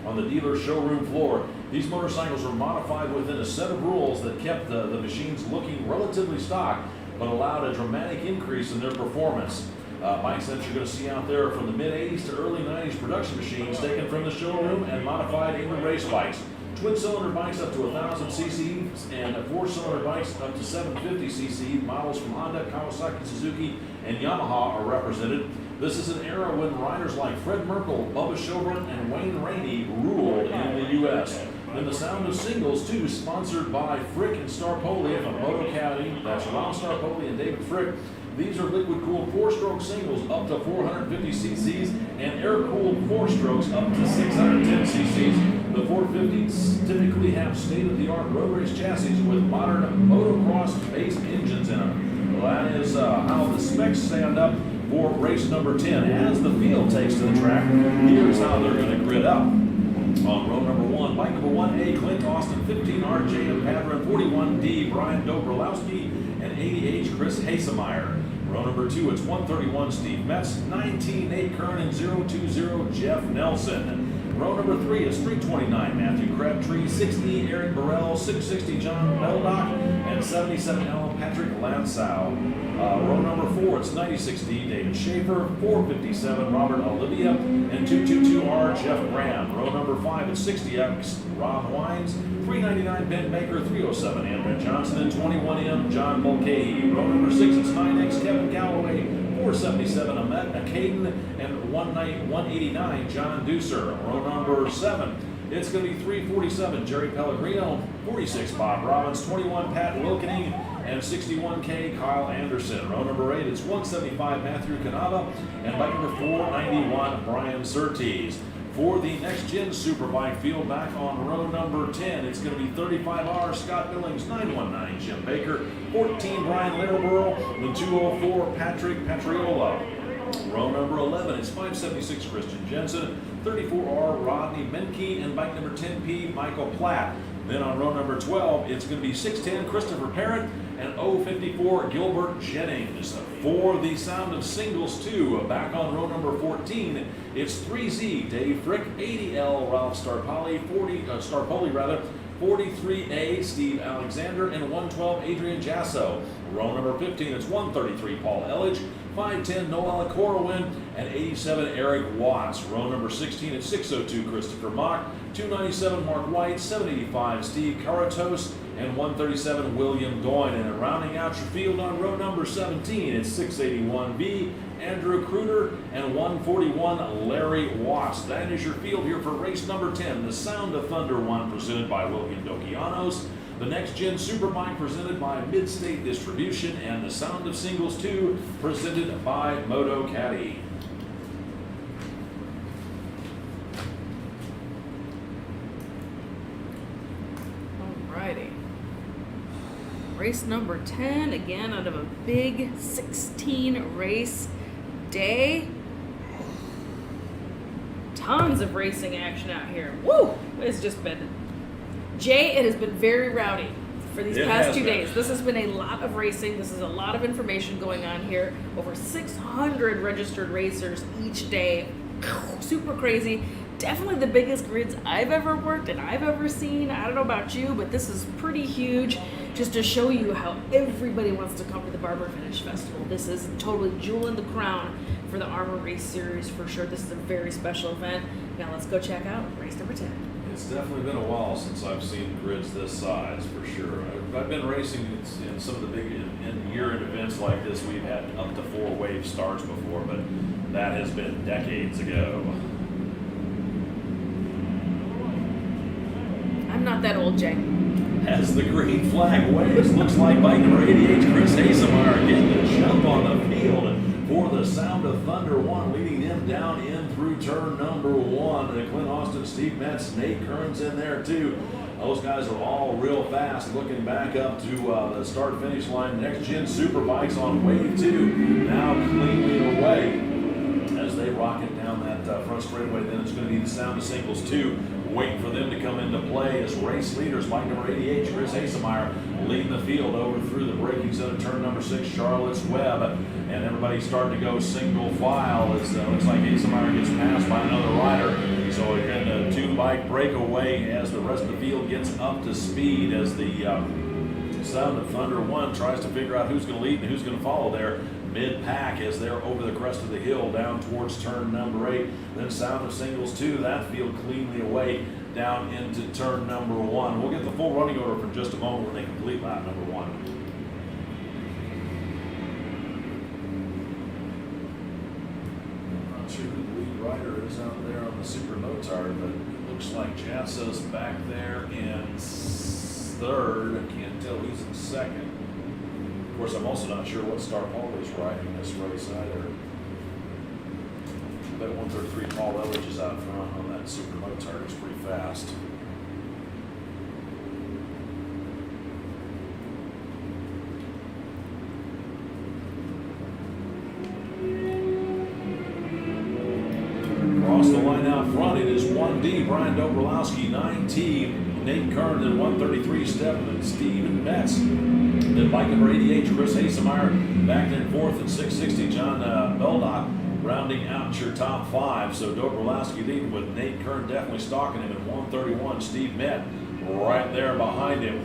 on the dealer's showroom floor. These motorcycles were modified within a set of rules that kept the machines looking relatively stock, but allowed a dramatic increase in their performance. Bikes that you're going to see out there from the mid-'80s to early '90s production machines taken from the showroom and modified into race bikes. Twin-cylinder bikes up to 1,000 cc's and 4-cylinder bikes up to 750 cc. Models from Honda, Kawasaki, Suzuki, and Yamaha are represented. This is an era when riders like Fred Merkel, Bubba Shobran, and Wayne Rainey ruled in the U.S. Then the sound of singles, too, sponsored by Frick and Starpoli from Moto Caddy. That's Ron Starpoli and David Frick. These are liquid-cooled 4-stroke singles up to 450 cc's and air-cooled 4-strokes up to 610 cc's. The 450s typically have state-of-the-art road race chassis with modern motocross-based engines in them. Well, that is how the specs stand up for race number 10. As the field takes to the track, here's how they're going to grid up. On row number 1, bike number 1A, Clint Austin, 15 RJ Padron, 41D, Brian Dobrowski, and 80H, Chris Hasemeyer. Row number 2, it's 131, Steve Metz, 19, Nate Kern, and 020, Jeff Nelson. Row number 3 is 329, Matthew Crabtree, 60, Eric Burrell, 660, John Beldock, and 77L, Patrick Lansau. Row number 4, it's 96D, David Schaefer, 457, Robert Olivia, and 222R, Jeff Graham. Row number 5, it's 60X, Rob Wines, 399, Ben Baker, 307, Andrew Johnson, and 21M, John Mulcahy. Row number 6, it's 9X, Kevin Calloway, 477, Ahmet Akaden, and 189, John Deucer. Row number 7, it's going to be 347, Jerry Pellegrino, 46, Bob Robbins, 21, Pat Wilkening, and 61K, Kyle Anderson. Row number 8, it's 175, Matthew Canava, and bike number 491, Brian Surtees. For the Next Gen Superbike field, back on row number 10, it's going to be 35R, Scott Billings, 919, Jim Baker, 14, Brian Larraborough, and 204, Patrick Patriola. Row number 11 is 576, Christian Jensen, 34R, Rodney Menke, and bike number 10P, Michael Platt. Then on row number 12, it's going to be 610, Christopher Parrott, and 054, Gilbert Jennings. For the sound of singles, too, back on row number 14, it's 3Z, Dave Frick, 80L, Ralph Starpoli, 43A, Steve Alexander, and 112, Adrian Jasso. Row number 15, it's 133, Paul Elledge, 510, Noel Corwin, and 87, Eric Watts. Row number 16, it's 602, Christopher Mock, 297, Mark White, 785, Steve Karatos, and 137, William Doyne. And rounding out your field on row number 17, it's 681B, Andrew Kruder, and 141, Larry Watts. That is your field here for race number 10, the Sound of Thunder 1, presented by William Dokianos, the Next Gen Superbike presented by Midstate Distribution, and the Sound of Singles 2 presented by Moto Caddy. Alrighty. Race number 10, again out of a big 16 race day. Tons of racing action out here. Woo! It's just been, Jay, it has been very rowdy for these past 2 days. This has been a lot of racing. This is a lot of information going on here. Over 600 registered racers each day. Super crazy. Definitely the biggest grids I've ever worked and I've ever seen. I don't know about you, but this is pretty huge, just to show you how everybody wants to come to the Barber Finish Festival. This is totally jewel in the crown for the AHRMA Race Series for sure. This is a very special event. Now let's go check out race number 10. It's definitely been a while since I've seen grids this size, for sure. I've been racing in some of the big year-end events like this. We've had up to 4 wave starts before, but that has been decades ago. I'm not that old, Jay. As the green flag waves, looks like bike number 88, Chris Hasemeyer getting the jump on the field for the Sound of Thunder 1, leading them down in through turn number 1. Clint Austin, Steve Metz, Nate Kern's in there too. Those guys are all real fast. Looking back up to the start-finish line, Next Gen Superbikes on wave 2, now cleanly away as they rocket down that front straightaway. Then it's going to be the Sound of Singles 2. Waiting for them to come into play as race leaders. Bike number 88, Chris Hasemeyer, leading the field over through the braking zone, turn number 6, Charlotte's Web, and everybody's starting to go single file as looks like Hasemeyer gets passed by another rider. So again, a 2-bike breakaway as the rest of the field gets up to speed as the Sound of Thunder 1 tries to figure out who's going to lead and who's going to follow there. Mid-pack as they're over the crest of the hill down towards turn number 8. Then Sound of Singles 2, that field cleanly away down into turn number 1. We'll get the full running order from just a moment when they complete lap number 1. Not sure who the lead rider is out there on the Super Motard, but it looks like Jasso's back there in third. I can't tell who's in second. Of course, I'm also not sure what Star Paul is riding this race either. That 133 Paul Elledge is out front on that Super Motard. It's pretty fast. Across the line out front, it is 1D, Brian Dobrowski, 9T, Nate Kern, then 133 Steve Metz. Then bike number 88, Chris Hasemeyer, back there in fourth, and 660, John Beldock, rounding out your top 5. So Dobrowski leading with Nate Kern definitely stalking him at 131. Steve Metz right there behind him.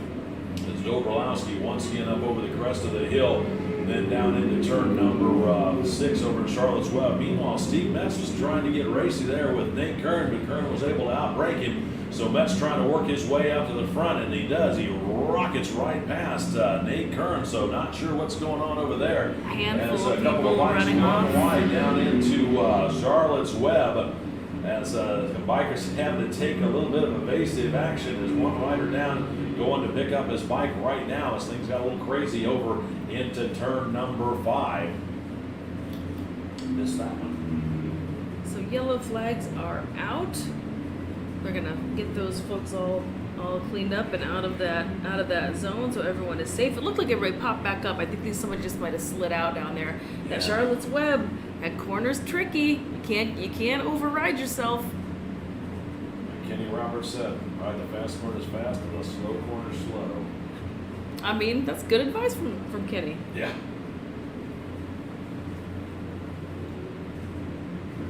As Dobrowski once again up over the crest of the hill, then down into turn number 6 over in Charlotte's Web. Meanwhile, Steve Metz was trying to get racy there with Nate Kern, but Kern was able to outbreak him. So Metz trying to work his way up to the front, and he does. He rockets right past Nate Kern, so not sure what's going on over there. Handful as of a couple people of bikes running run off. wide down into Charlotte's Web. As the bikers having to take a little bit of evasive action as one rider down going to pick up his bike right now as things got a little crazy over into turn number 5. Missed that one. So yellow flags are out. They're gonna get those folks all cleaned up and out of that zone, so everyone is safe. It looked like everybody popped back up. I think someone just might have slid out down there. That Yeah. Charlotte's Web, that corner's tricky. You can't override yourself. Kenny Roberts said, ride the fast corners fast and the slow corners slow. I mean, that's good advice from Kenny. Yeah.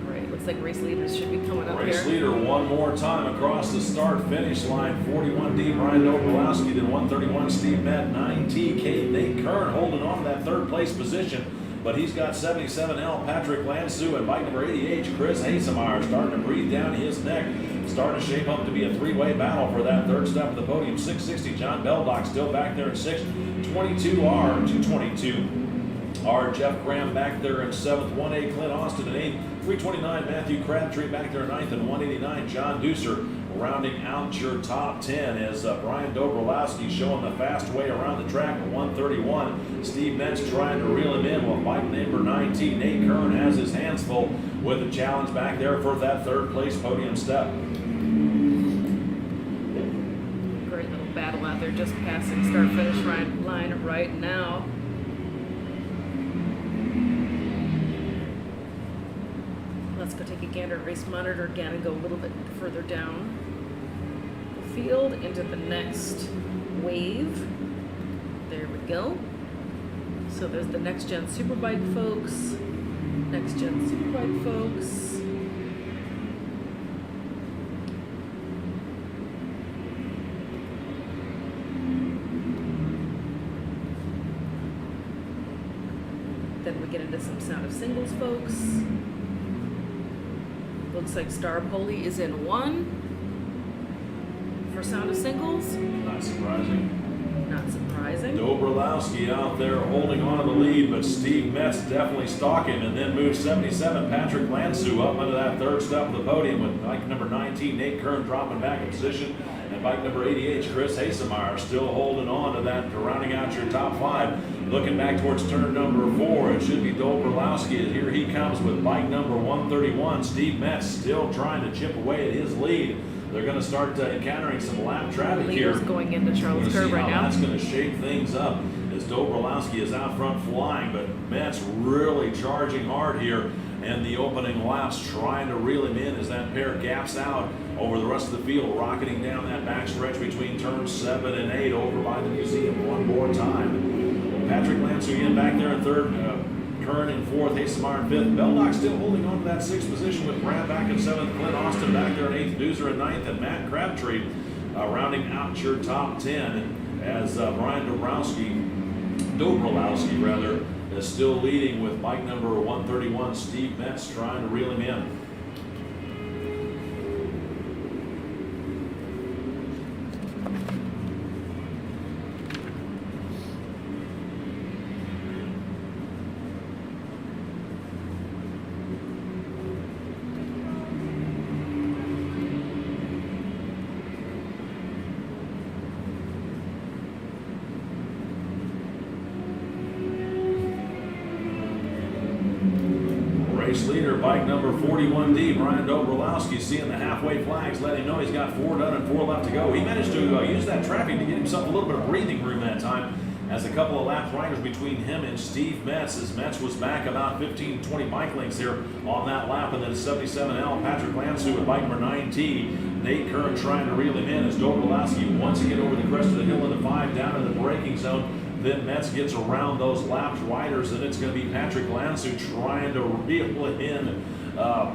Right, looks like race leaders should be coming up Race here. leader one more time across the start-finish line. 41D Brian Dobrowski, then 131 Steve Metz, 9T Nate Kern holding on to that third place position. But he's got 77L Patrick Lansu and bike number 88 Chris Hasemeyer starting to breathe down his neck. Starting to shape up to be a three-way battle for that third step of the podium. 660 John Beldock still back there in 6th. 222 R Jeff Graham back there in 7th. 1A Clint Austin in 8th. 329 Matthew Crabtree back there in 9th, and 189 John Deucer rounding out your top 10 as Brian Dobrowski showing the fast way around the track at 131. Steve Metz trying to reel him in while bike number 19 Nate Kern has his hands full with a challenge back there for that third place podium step. Great little battle out there just passing start-finish line right now. Let's go take a gander at race monitor again and go a little bit further down the field into the next wave. There we go. So there's the next gen Superbike folks, next gen Superbike folks. Then we get into some Sound of Singles folks. Looks like Star Poli is in 1 for Sound of Singles. Not surprising. Not surprising. Dobrowski out there holding on to the lead, but Steve Metz definitely stalking, and then moves 77 Patrick Lansu up into that third step of the podium with bike number 19 Nate Kern dropping back in position, and bike number 88 Chris Hasemeyer still holding on to that, rounding out your top 5. Looking back towards turn number 4, it should be Dobrowski. Here he comes with bike number 131. Steve Metz still trying to chip away at his lead. They're going to start encountering some lap traffic here. Leaders going into We're Charles gonna Curve see right how now. that's going to shake things up as Dobrowski is out front flying, but Metz really charging hard here. And the opening laps trying to reel him in as that pair gaps out over the rest of the field, rocketing down that back stretch between turns 7 and 8 over by the museum one more time. Patrick Lansu again back there in 3rd. Kern in 4th, Hasemeyer in 5th. Beldock still holding on to that 6th position with Graham back in 7th. Clint Austin back there in 8th. Doozer in 9th, and Matt Crabtree rounding out your top 10 as Brian Dobrowski is still leading with bike number 131, Steve Metz, trying to reel him in. Race leader, bike number 41D, Brian Dobrowski, seeing the halfway flags, letting him know he's got 4 done and 4 left to go. He managed to use that traffic to get himself a little bit of breathing room that time, as a couple of lap riders between him and Steve Metz, as Metz was back about 15-20 bike lengths here on that lap. And then 77L, Patrick Lansu with bike number 9T. Nate Kern trying to reel him in as Dobrowski wants to get over the crest of the hill into 5 down in the braking zone. Then Metz gets around those lapped riders, and it's going to be Patrick Lansu trying to reel in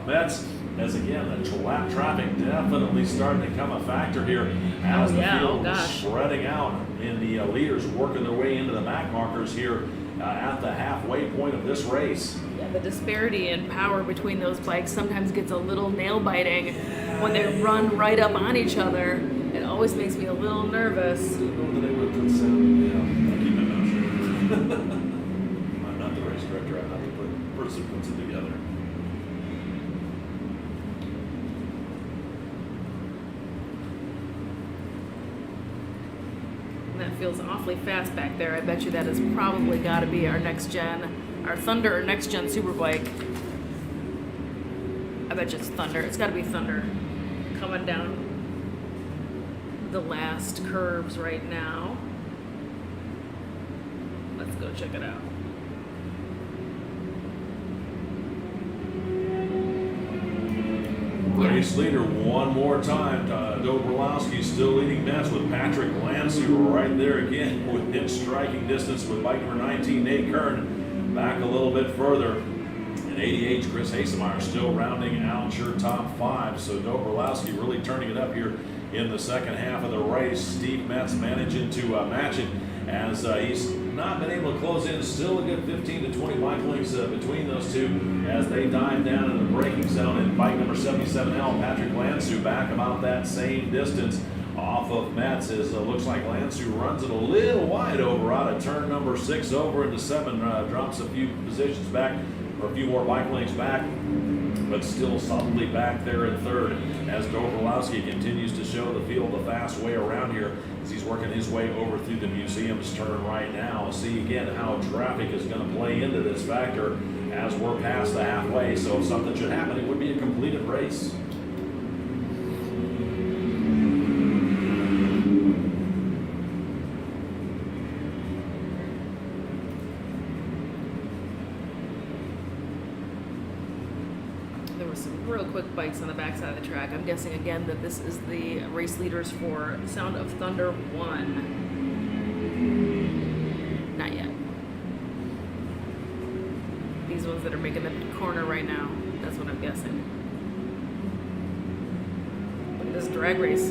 Metz. As again, the lap traffic definitely starting to become a factor here as the field is spreading out, and the leaders working their way into the back markers here at the halfway point of this race. Yeah, the disparity in power between those bikes sometimes gets a little nail biting when they run right up on each other. It always makes me a little nervous. I didn't know that they would put sound. Yeah, I'll keep my mouth shut. I'm not the race director. I'm not the person who puts it together. That feels awfully fast back there. I bet you that has probably got to be our next gen, our Thunder or next gen Superbike. I bet you it's Thunder. It's got to be Thunder coming down the last curves right now. Let's go check it out. Race leader one more time. Dobrowski still leading Metz with Patrick Lansu right there again within striking distance with bike number 19, Nate Kern. Back a little bit further. And 80H, Chris Hasemeyer still rounding out your top 5. So Dobrowski really turning it up here in the second half of the race. Steve Metz managing to match it as he's not been able to close in. Still a good 15 to 20 bike lengths between those two as they dive down in the braking zone. And bike number 77L, Patrick Lansu, back about that same distance off of Metz. As looks like Lansu runs it a little wide over out of turn number 6 over into 7, drops a few positions back, or a few more bike lengths back, but still solidly back there in third as Dobrowski continues to show the field the fast way around here as he's working his way over through the museum's turn right now. See again how traffic is going to play into this factor as we're past the halfway. So if something should happen, it would be a completed race. Real quick bikes on the backside of the track. I'm guessing again that this is the race leaders for Sound of Thunder 1. Not yet. These ones that are making the corner right now. That's what I'm guessing. Look at this drag race.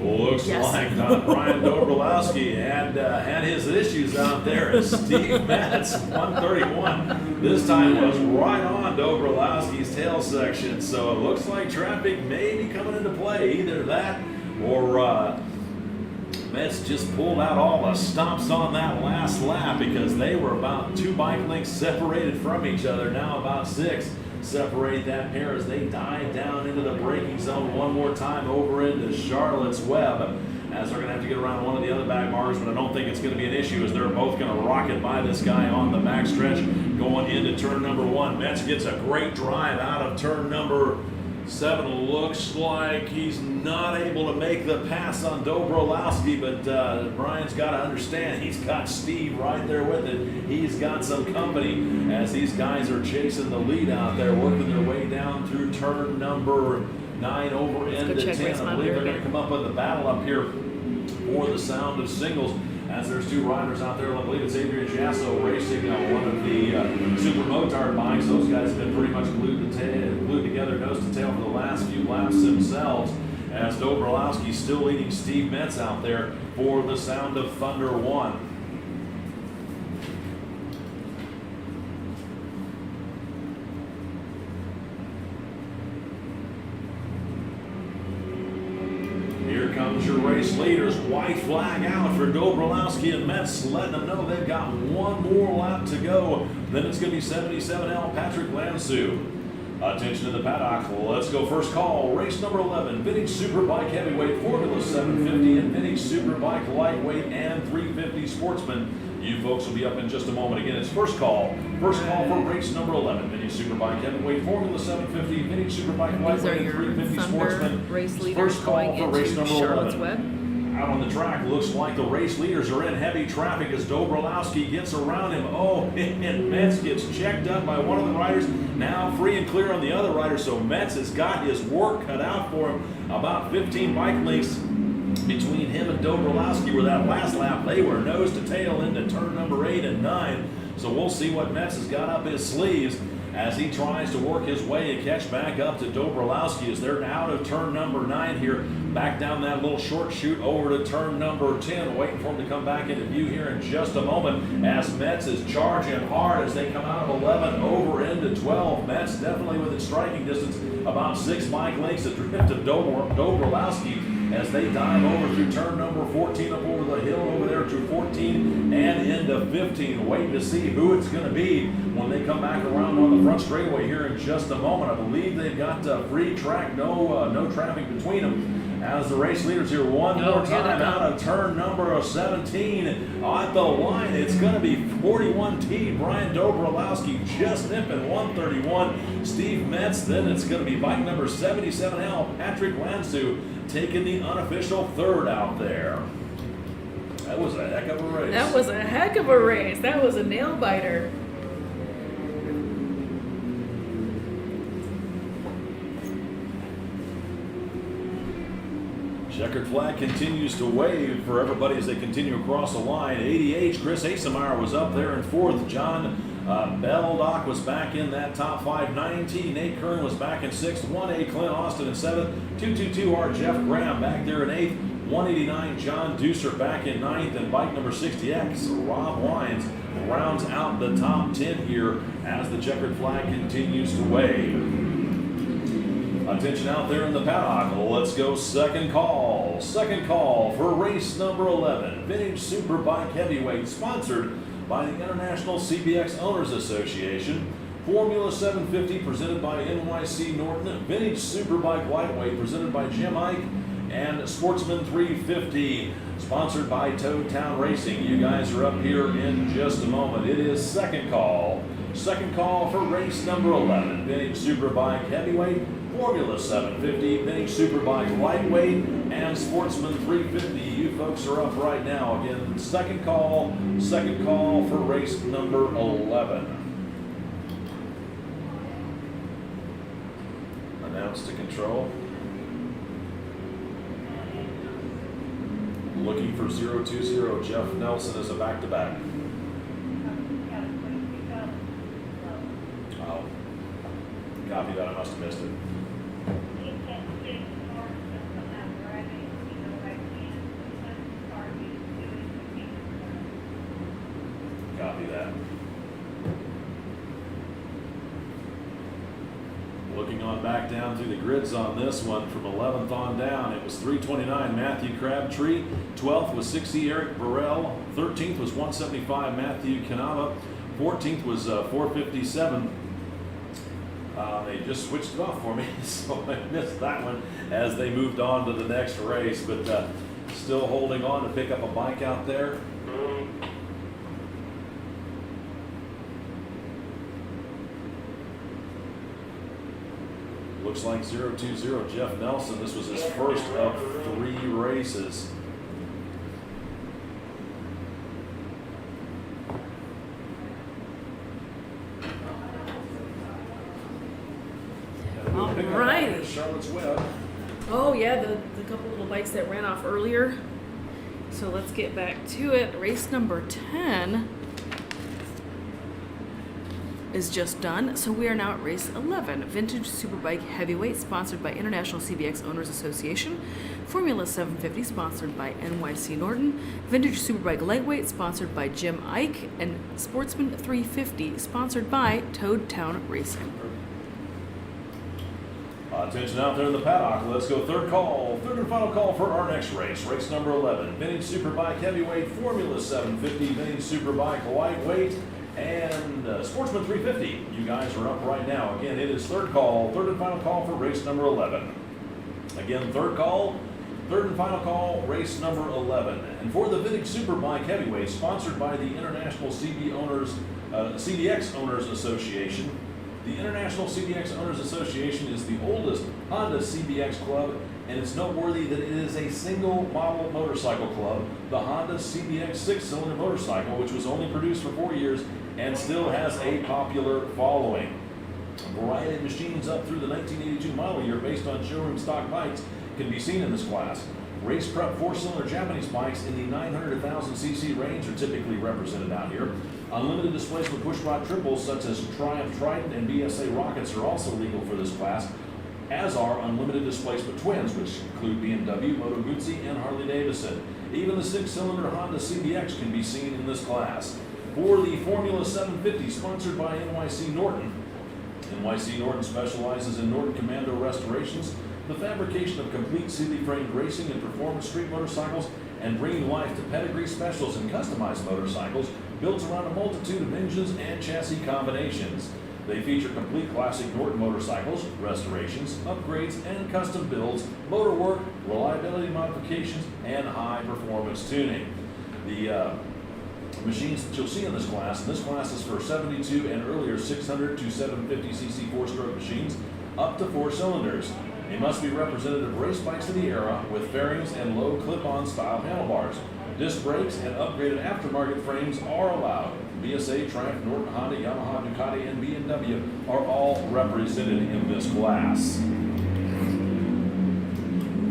Looks like Brian Dobrowski had his issues out there as Steve Metz, 131. This time was right on Dobrowski's tail section, so it looks like traffic may be coming into play. Either that or Metz just pulled out all the stops on that last lap because they were about 2 bike lengths separated from each other, now about 6. Separate that pair as they dive down into the braking zone one more time over into Charlotte's Web, as they're going to have to get around one of the other back markers, but I don't think it's going to be an issue as they're both going to rocket by this guy on the back stretch going into turn number 1. Metz gets a great drive out of turn number 7. Looks like he's not able to make the pass on Dobrowski, but Brian's got to understand he's got Steve right there with it. He's got some company as these guys are chasing the lead out there, working their way down through turn number 9 over into 10. I believe they're going to come up with a battle up here for the Sound of Singles, as there's 2 riders out there. I believe it's Adrian Jasso racing one of the Super Motard bikes. Those guys have been pretty much glued together nose to tail for the last few laps themselves, as Dobrowski still leading Steve Metz out there for the Sound of Thunder 1. Here comes your race leaders. White flag out for Dobrowski and Metz, letting them know they've got one more lap to go. Then it's going to be 77L Patrick Lansu. Attention to the paddock. Let's go first call. Race number 11, Vintage Superbike Heavyweight Formula 750 and Vintage Superbike Lightweight and 350 Sportsman. You folks will be up in just a moment. Again, it's first call. First call for race number 11, Vintage Superbike Heavyweight Formula 750, Vintage Superbike These are Lightweight and your 350 Thunder Sportsman. race leaders First call going for race into number Charlotte's 11. Web. Out on the track, looks like the race leaders are in heavy traffic as Dobrowski gets around him. Oh, and Metz gets checked up by one of the riders. Now free and clear on the other rider, so Metz has got his work cut out for him. About 15 bike lengths between him and Dobrowski, where that last lap they were nose to tail into turn number 8 and 9. So we'll see what Metz has got up his sleeves as he tries to work his way and catch back up to Dobrowski as they're out of turn number 9 here, back down that little short chute over to turn number 10, waiting for him to come back into view here in just a moment as Metz is charging hard as they come out of 11 over into 12. Metz definitely within striking distance, about 6 bike lengths adrift of Dobrowski as they dive over through turn number 14 up over the hill over there to 14 and into 15. Waiting to see who it's going to be when they come back around on the front straightaway here in just a moment. I believe they've got free track, no traffic between them. As the race leaders here one more time out of turn number 17 at the line, it's going to be 41T Brian Dobrowski just nipping 131. Steve Metz, then it's going to be bike number 77L Patrick Lansu taking the unofficial third out there. That was a heck of a race. That was a heck of a race. That was a nail biter. Checkered flag continues to wave for everybody as they continue across the line. ADH, Chris Asemeyer was up there in 4th. John Beldock was back in that top 5. 19, Nate Kern was back in 6th. 1A, Clint Austin in 7th. 222R, Jeff Graham back there in 8th. 189, John Deucer back in 9th. And bike number 60X, Rob Wines rounds out the top 10 here as the checkered flag continues to wave. Attention out there in the paddock. Let's go second call. Second call for race number 11, Vintage Superbike Heavyweight, sponsored by the International CBX Owners Association. Formula 750 presented by NYC Norton. Vintage Superbike Lightweight presented by Jim Ike. And Sportsman 350 sponsored by Toad Town Racing. You guys are up here in just a moment. It is second call. Second call for race number 11, Vintage Superbike Heavyweight, Formula 750, Vintage Superbike Lightweight, and Sportsman 350. You folks are up right now. Again, second call for race number 11. Announced to control. Looking for 020, Jeff Nelson is a back-to-back. Oh, copy that, I must have missed it. Copy that. Looking on back down through the grids on this one from 11th on down, it was 329 Matthew Crabtree, 12th was 60 Eric Burrell, 13th was 175 Matthew Canava, 14th was 457. They just switched it off for me, so I missed that one as they moved on to the next race, but still holding on to pick up a bike out there. Looks like 020 Jeff Nelson. This was his first of 3 races. Alrighty. Charlotte's Web. Oh yeah, the couple little bikes that ran off earlier. So let's get back to it. Race number 10. is just done, so we are now at race 11, Vintage Superbike Heavyweight, sponsored by International CBX Owners Association, Formula 750, sponsored by NYC Norton, Vintage Superbike Lightweight, sponsored by Jim Ike, and Sportsman 350, sponsored by Toadtown Racing. Attention out there in the paddock. Let's go third and final call for our next race. Race number 11, Vintage Superbike Heavyweight, Formula 750, Vintage Superbike Lightweight, and Sportsman 350. You guys are up right now. Again, it is third and final call for race number 11. Again, third and final call, race number 11. And for the Vintage Superbike Heavyweight, sponsored by the International CBX Owners Association. The International CBX Owners Association is the oldest Honda CBX club, and it's noteworthy that it is a single model motorcycle club, the Honda CBX 6-cylinder motorcycle, which was only produced for 4 years and still has a popular following. A variety of machines up through the 1982 model year based on showroom stock bikes can be seen in this class. Race prep 4-cylinder Japanese bikes in the 900 to 1000 cc range are typically represented out here. Unlimited displacement pushrod triples such as Triumph Trident and BSA Rockets are also legal for this class, as are unlimited displacement twins, which include BMW, Moto Guzzi, and Harley Davidson. Even the 6-cylinder Honda CBX can be seen in this class. For the Formula 750, sponsored by NYC Norton. NYC Norton specializes in Norton Commando restorations, the fabrication of complete sealy-framed racing and performance street motorcycles, and bringing life to pedigree specials and customized motorcycles built around a multitude of engines and chassis combinations. They feature complete classic Norton motorcycles, restorations, upgrades, and custom builds, motor work, reliability modifications, and high-performance tuning. The machines that you'll see in this class is for 72 and earlier 600 to 750cc 4-stroke machines up to 4 cylinders. They must be representative race bikes of the era with fairings and low clip-on style handlebars. Disc brakes and upgraded aftermarket frames are allowed. BSA, Triumph, Norton, Honda, Yamaha, Ducati, and B&W are all represented in this class.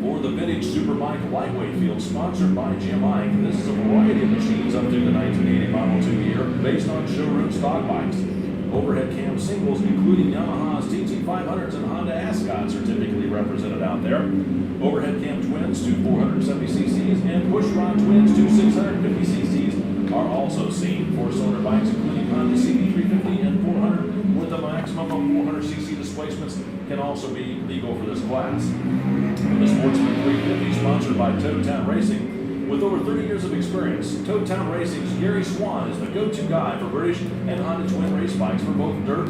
For the Vintage Superbike Lightweight field, sponsored by Jim Ike, this is a variety of machines up through the 1980 Model 2 year based on showroom stock bikes. Overhead cam singles, including Yamaha's TT500s and Honda Ascots, are typically represented out there. Overhead cam twins to 470cc's and pushrod twins to 650cc's are also seen. 4-cylinder bikes, including Honda CB350 and 400, with a maximum of 400cc displacements, can also be legal for this class. The Sportsman 350, sponsored by Toadtown Racing. With over 30 years of experience, Toadtown Racing's Gary Swan is the go-to guy for British and Honda twin race bikes for both dirt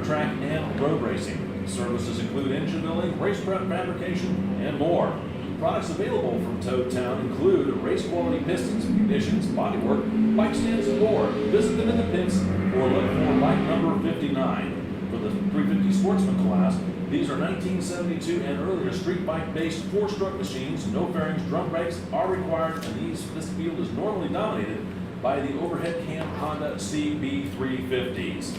track, and road racing. Services include engine building, race prep fabrication, and more. Products available from Toadtown include race quality pistons, ignitions, bodywork, bike stands, and more. Visit them in the pits or look for bike number 59. For the 350 Sportsman class, these are 1972 and earlier street bike-based 4-stroke machines. No fairings, drum brakes are required, and this field is normally dominated by the overhead cam Honda CB350s.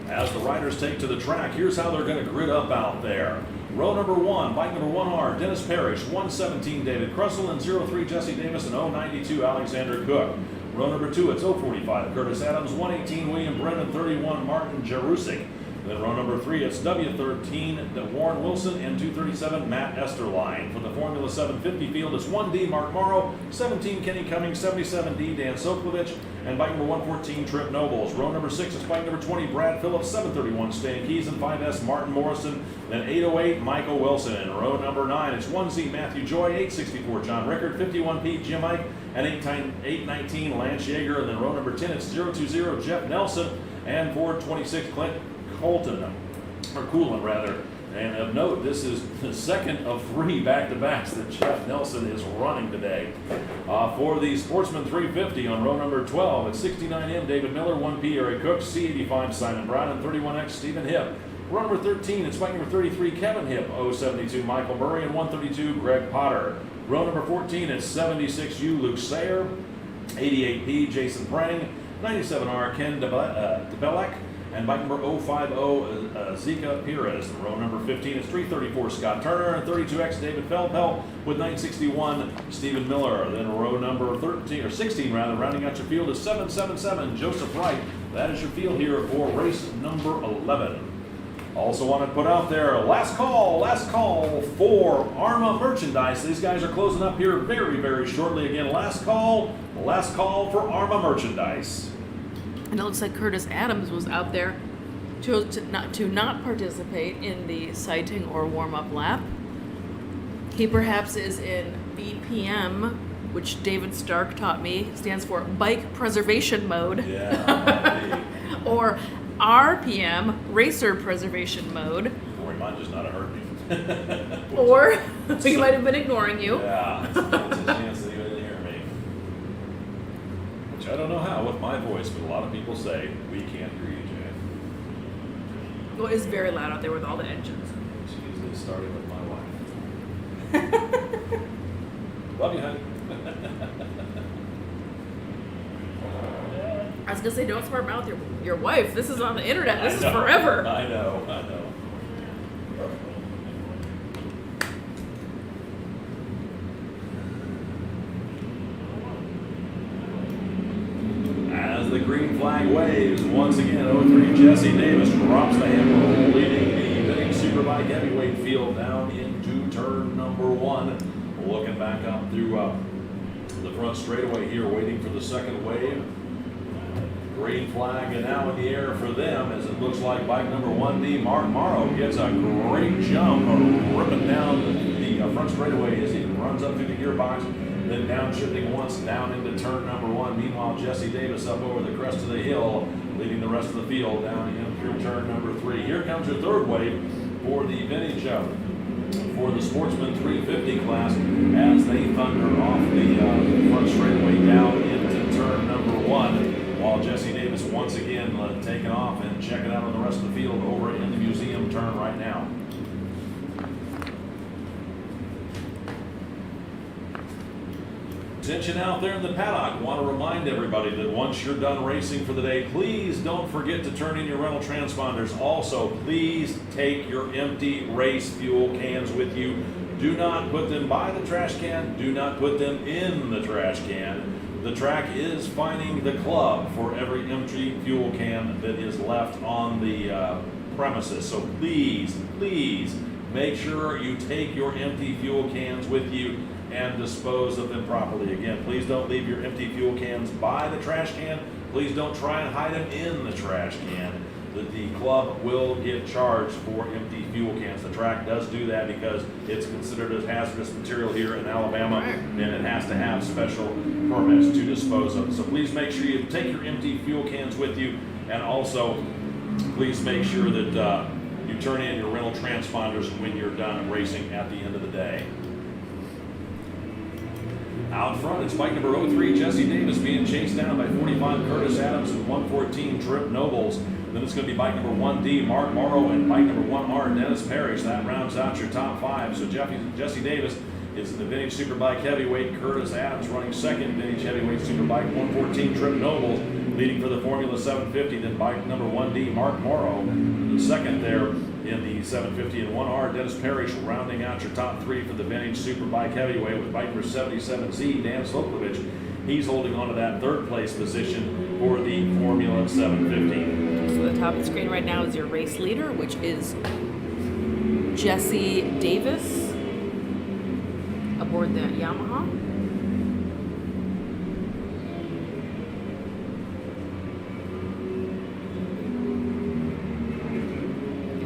As the riders take to the track, here's how they're going to grid up out there. Row number 1, bike number 1R, Dennis Parrish, 117, David Crussell, and 03, Jesse Davis, and 092, Alexander Cook. Row number 2, it's 045, Curtis Adams, 118, William Brennan, 31, Martin Jarusik. Then row number 3, it's W13, Warren Wilson, and 237, Matt Esterline. For the Formula 750 field, it's 1D, Mark Morrow, 17, Kenny Cummings, 77D, Dan Sokolovich, and bike number 114, Trip Nobles. Row number 6 is bike number 20, Brad Phillips, 731, Stan Keys, and 5S, Martin Morrison. Then 808, Michael Wilson. And row number 9, it's 1Z, Matthew Joy, 864, John Rickard, 51P, Jim Ike, and 819, Lance Yeager. And then row number 10, it's 020, Jeff Nelson, and 426, Clint Coolin rather. And of note, this is the second of 3 back-to-backs that Jeff Nelson is running today. For the Sportsman 350 on row number 12, it's 69M, David Miller, 1P, Eric Cook, C85, Simon Brown, and 31X, Stephen Hipp. Row number 13, it's bike number 33, Kevin Hipp, 072, Michael Murray, and 132, Greg Potter. Row number 14, it's 76U, Luke Sayer, 88P, Jason Prang, 97R, Ken DeBelek, and bike number 050, Zika Perez. Row number 15 is 334, Scott Turner, and 32X, David Feldpel, with 961, Stephen Miller. Then row number 16, rounding out your field is 777, Joseph Wright. That is your field here for race number 11. Also want to put out there, last call for AHRMA merchandise. These guys are closing up here very, very shortly. Again, last call for AHRMA merchandise. And it looks like Curtis Adams was out there, chose to not participate in the sighting or warm-up lap. He perhaps is in BPM, which David Stark taught me stands for bike preservation mode. Yeah. Or RPM, racer preservation mode. Or he might just not have heard me. Or he might have been ignoring you. Yeah, it's a chance that he didn't hear me. Which I don't know how with my voice, but a lot of people say, we can't hear you, Jay. Well, it's very loud out there with all the engines. She's starting with my wife. Love you, honey. I was gonna say, don't smart mouth your wife. This is on the internet. This is I know, forever. I know. As the green flag waves, once again, 03 Jesse Davis drops the hammer, leading the Vintage Superbike heavyweight field down into turn number 1. Looking back up through the front straightaway here, waiting for the second wave. Green flag and now in the air for them as it looks like bike number 1D, Mark Morrow, gets a great jump, ripping down the front straightaway as he runs up through the gearbox, then downshifting once down into turn number 1. Meanwhile, Jesse Davis up over the crest of the hill, leading the rest of the field down in through turn number 3. Here comes your third wave for the vintage for the Sportsman 350 class as they thunder off the front straightaway down into turn number 1. While Jesse Davis once again taking off and checking out on the rest of the field over in the museum turn right now. Attention out there in the paddock. Want to remind everybody that once you're done racing for the day, please don't forget to turn in your rental transponders. Also, please take your empty race fuel cans with you. Do not put them by the trash can. Do not put them in the trash can. The track is fining the club for every empty fuel can that is left on the premises. So please make sure you take your empty fuel cans with you and dispose of them properly. Again, please don't leave your empty fuel cans by the trash can. Please don't try and hide them in the trash can. The club will get charged for empty fuel cans. The track does do that because it's considered as hazardous material here in Alabama, and it has to have special permits to dispose of. So please make sure you take your empty fuel cans with you, and also please make sure that you turn in your rental transponders when you're done racing at the end of the day. Out front, it's bike number 03, Jesse Davis, being chased down by 45 Curtis Adams and 114 Trip Nobles. Then it's going to be bike number 1D, Mark Morrow, and bike number 1R, Dennis Parrish. That rounds out your top 5. So Jesse Davis is in the Vintage Superbike Heavyweight. Curtis Adams running second, Vintage Heavyweight Superbike 114 Trip Nobles, leading for the Formula 750. Then bike number 1D, Mark Morrow, the second there in the 750, and 1R, Dennis Parrish, rounding out your top 3 for the Vintage Superbike Heavyweight with bike number 77Z, Dan Sloklovich. He's holding on to that third place position for the Formula 750. So the top of the screen right now is your race leader, which is Jesse Davis aboard the Yamaha.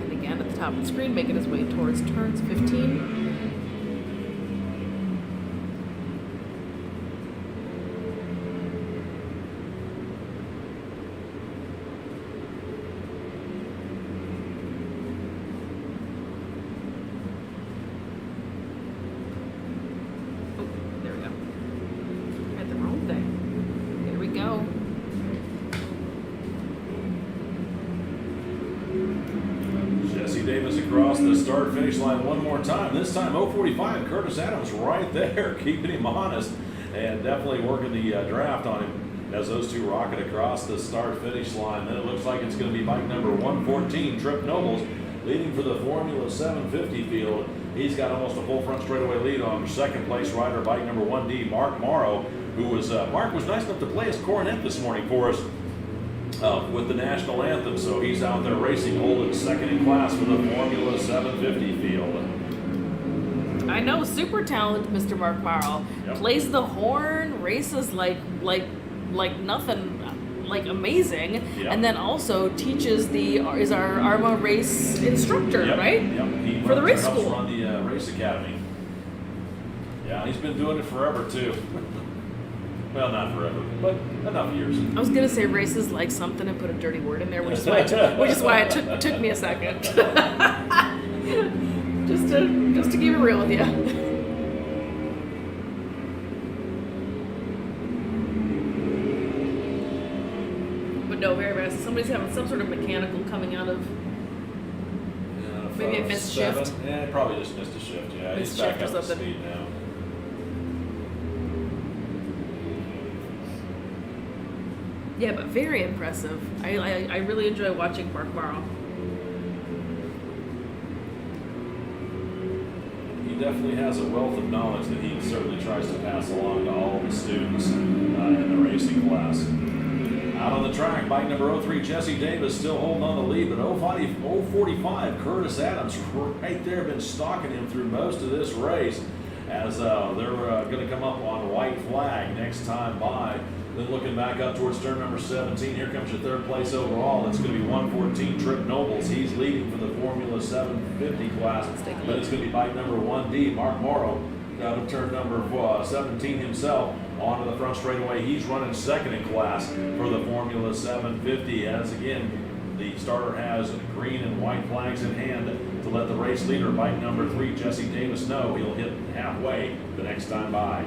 And again at the top of the screen, making his way towards turns 15. Davis across the start-finish line one more time. This time 045, Curtis Adams right there, keeping him honest and definitely working the draft on him. as those two rocket across the start-finish line. Then it looks like it's going to be bike number 114, Trip Nobles, leading for the Formula 750 field. He's got almost a full front straightaway lead on second place rider, bike number 1D, Mark Morrow, who was, Mark was nice enough to play his cornet this morning for us with the national anthem. So he's out there racing, holding second in class for the Formula 750 field. I know, super talented Mr. Mark Morrow. Yep. Plays the horn, races like nothing, like amazing, Yep. and then also teaches is our AHRMA race instructor, Yep, right? Yep. He For the race helps school. run the race academy. Yeah, he's been doing it forever too. Well, not forever, but enough years. I was gonna say races like something and put a dirty word in there, which is why it took me a second. just to keep it real with you. But no, very fast. Somebody's having some sort of mechanical coming out of. Maybe a missed shift. Yeah, probably just missed a shift. Yeah, Missed he's back shift or up to something. speed now. Yeah, but very impressive. I really enjoy watching Mark Morrow. He definitely has a wealth of knowledge that he certainly tries to pass along to all the students in the racing class. Out on the track, bike number 03, Jesse Davis still holding on the lead, but 045, Curtis Adams right there, been stalking him through most of this race as they're going to come up on white flag next time by. Then looking back up towards turn number 17, here comes your third place overall. It's going to be 114, Trip Nobles. He's leading for the Formula 750 class. Then it's going to be bike number 1D, Mark Morrow, out of turn number 17 himself onto the front straightaway. He's running second in class for the Formula 750. As again, the starter has green and white flags in hand to let the race leader, bike number 3, Jesse Davis, know he'll hit halfway the next time by.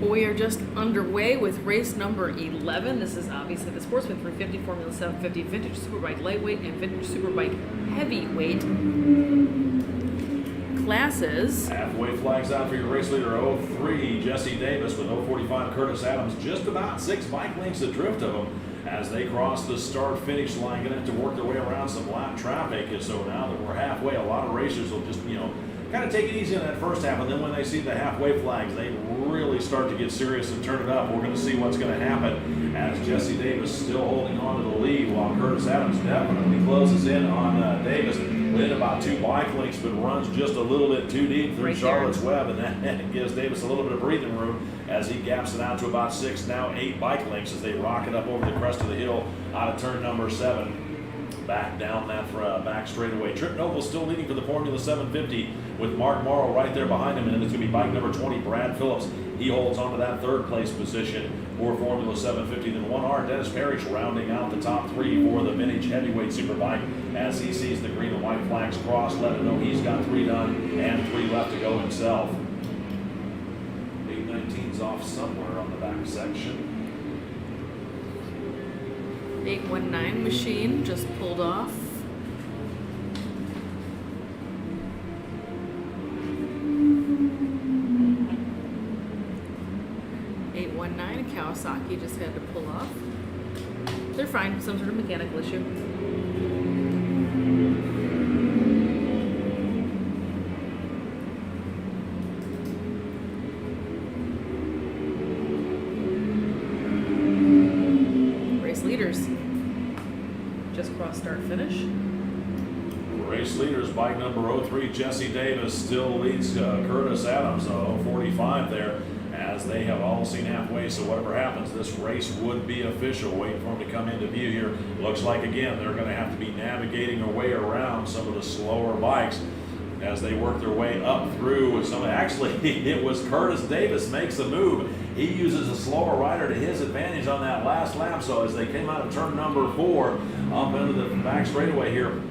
We are just underway with race number 11. This is obviously the Sportsman 350, Formula 750, Vintage Superbike Lightweight, and Vintage Superbike Heavyweight classes. Halfway flags out for your race leader, 03, Jesse Davis, with 045, Curtis Adams, just about 6 bike lengths adrift of them as they cross the start-finish line. Going to have to work their way around some lap traffic. So now that we're halfway, a lot of racers will just, kind of take it easy in that first half, and then when they see the halfway flags, they really start to get serious and turn it up. We're going to see what's going to happen as Jesse Davis still holding on to the lead, while Curtis Adams definitely closes in on Davis within about 2 bike lengths, but runs just a little bit too deep through Right Charlotte's there. Web, and that gives Davis a little bit of breathing room as he gaps it out to about 6, now 8 bike lengths as they rocket up over the crest of the hill out of turn number 7. Back down that back straightaway. Trip Nobles still leading for the Formula 750 with Mark Morrow right there behind him, and it's going to be bike number 20, Brad Phillips. He holds on to that third place position for Formula 750. Then 1R, Dennis Parrish rounding out the top 3 for the Vintage Heavyweight Superbike as he sees the green and white flags cross, let him know he's got 3 done and 3 left to go himself. 819's off somewhere on the back section. 819 machine just pulled off. Kawasaki just had to pull off. They're fine, some sort of mechanical issue. Race leaders just cross start finish. Race leaders, bike number 03, Jesse Davis still leads Curtis Adams, 045 there, as they have all seen halfway. So whatever happens, this race would be official. Waiting for them to come into view here. Looks like, again, they're going to have to be navigating their way around some of the slower bikes as they work their way up through some. Actually, it was Curtis Davis makes the move. He uses a slower rider to his advantage on that last lap. So as they came out of turn number 4 up into the back straightaway here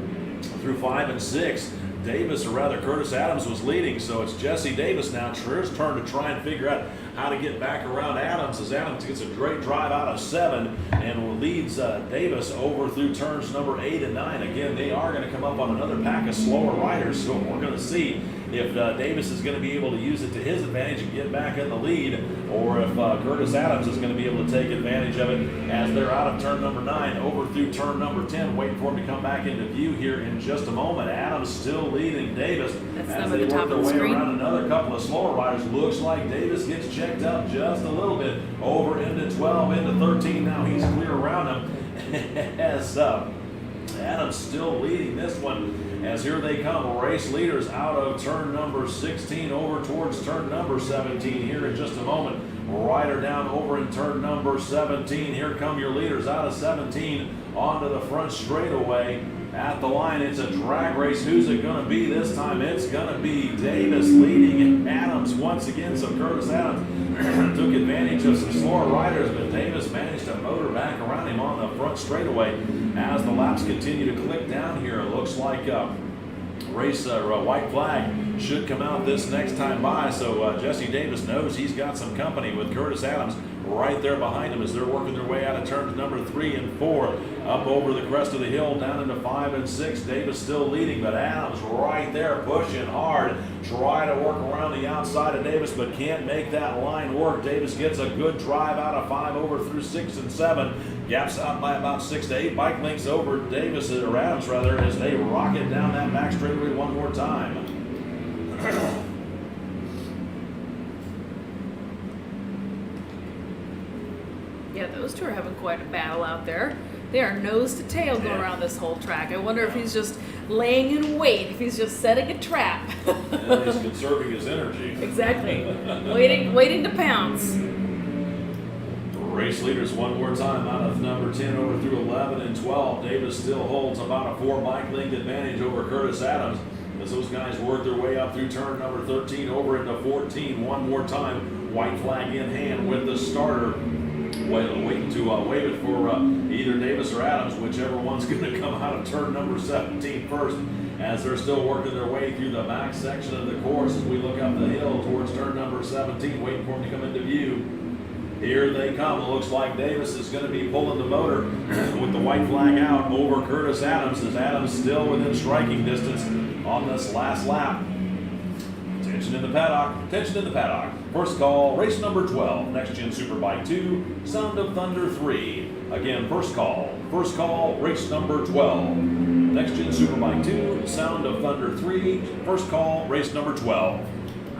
through 5 and 6, Davis, or rather Curtis Adams, was leading. So it's Jesse Davis now, his turn to try and figure out how to get back around Adams, as Adams gets a great drive out of 7 and leads Davis over through turns number 8 and 9. Again, they are going to come up on another pack of slower riders, so we're going to see if Davis is going to be able to use it to his advantage and get back in the lead, or if Curtis Adams is going to be able to take advantage of it as they're out of turn number 9 over through turn number 10, waiting for him to come back into view here in just a moment. Adams still leading Davis That's as them at they the top work their of the way screen. around another couple of slower riders. Looks like Davis gets checked up just a little bit over into 12, into 13. Now he's clear around him as Adams still leading this one, as here they come, race leaders out of turn number 16 over towards turn number 17 here in just a moment. Rider down over in turn number 17. Here come your leaders out of 17 onto the front straightaway. At the line, it's a drag race. Who's it going to be this time? It's going to be Davis leading Adams once again. So Curtis Adams took advantage of some slower riders, but Davis managed to motor back around him on the front straightaway. As the laps continue to click down here, it looks like race white flag should come out this next time by. So Jesse Davis knows he's got some company with Curtis Adams right there behind him as they're working their way out of turns number 3 and 4 up over the crest of the hill down into 5 and 6. Davis still leading, but Adams right there pushing hard, try to work around the outside of Davis, but can't make that line work. Davis gets a good drive out of 5 over through 6 and 7, gaps out by about 6 to 8 bike lengths over Davis, or Adams rather, as they rocket down that back straightaway one more time. Yeah, those two are having quite a battle out there. They are nose to tail going around this whole track. I wonder if he's just laying in wait, if he's just setting a trap. Yeah, he's conserving his energy. Exactly. Waiting to pounce. Race leaders one more time out of number 10 over through 11 and 12. Davis still holds about a 4 bike length advantage over Curtis Adams as those guys work their way up through turn number 13 over into 14 one more time. White flag in hand with the starter. Waiting to wave it for either Davis or Adams, whichever one's going to come out of turn number 17 first, as they're still working their way through the back section of the course as we look up the hill towards turn number 17, waiting for them to come into view. Here they come. It looks like Davis is going to be pulling the motor with the white flag out over Curtis Adams, as Adams still within striking distance on this last lap. Tension in the paddock, tension in the paddock. First call, race number 12, Next Gen Superbike 2, Sound of Thunder 3. Again, first call, race number 12. Next Gen Superbike 2, Sound of Thunder 3, first call, race number 12.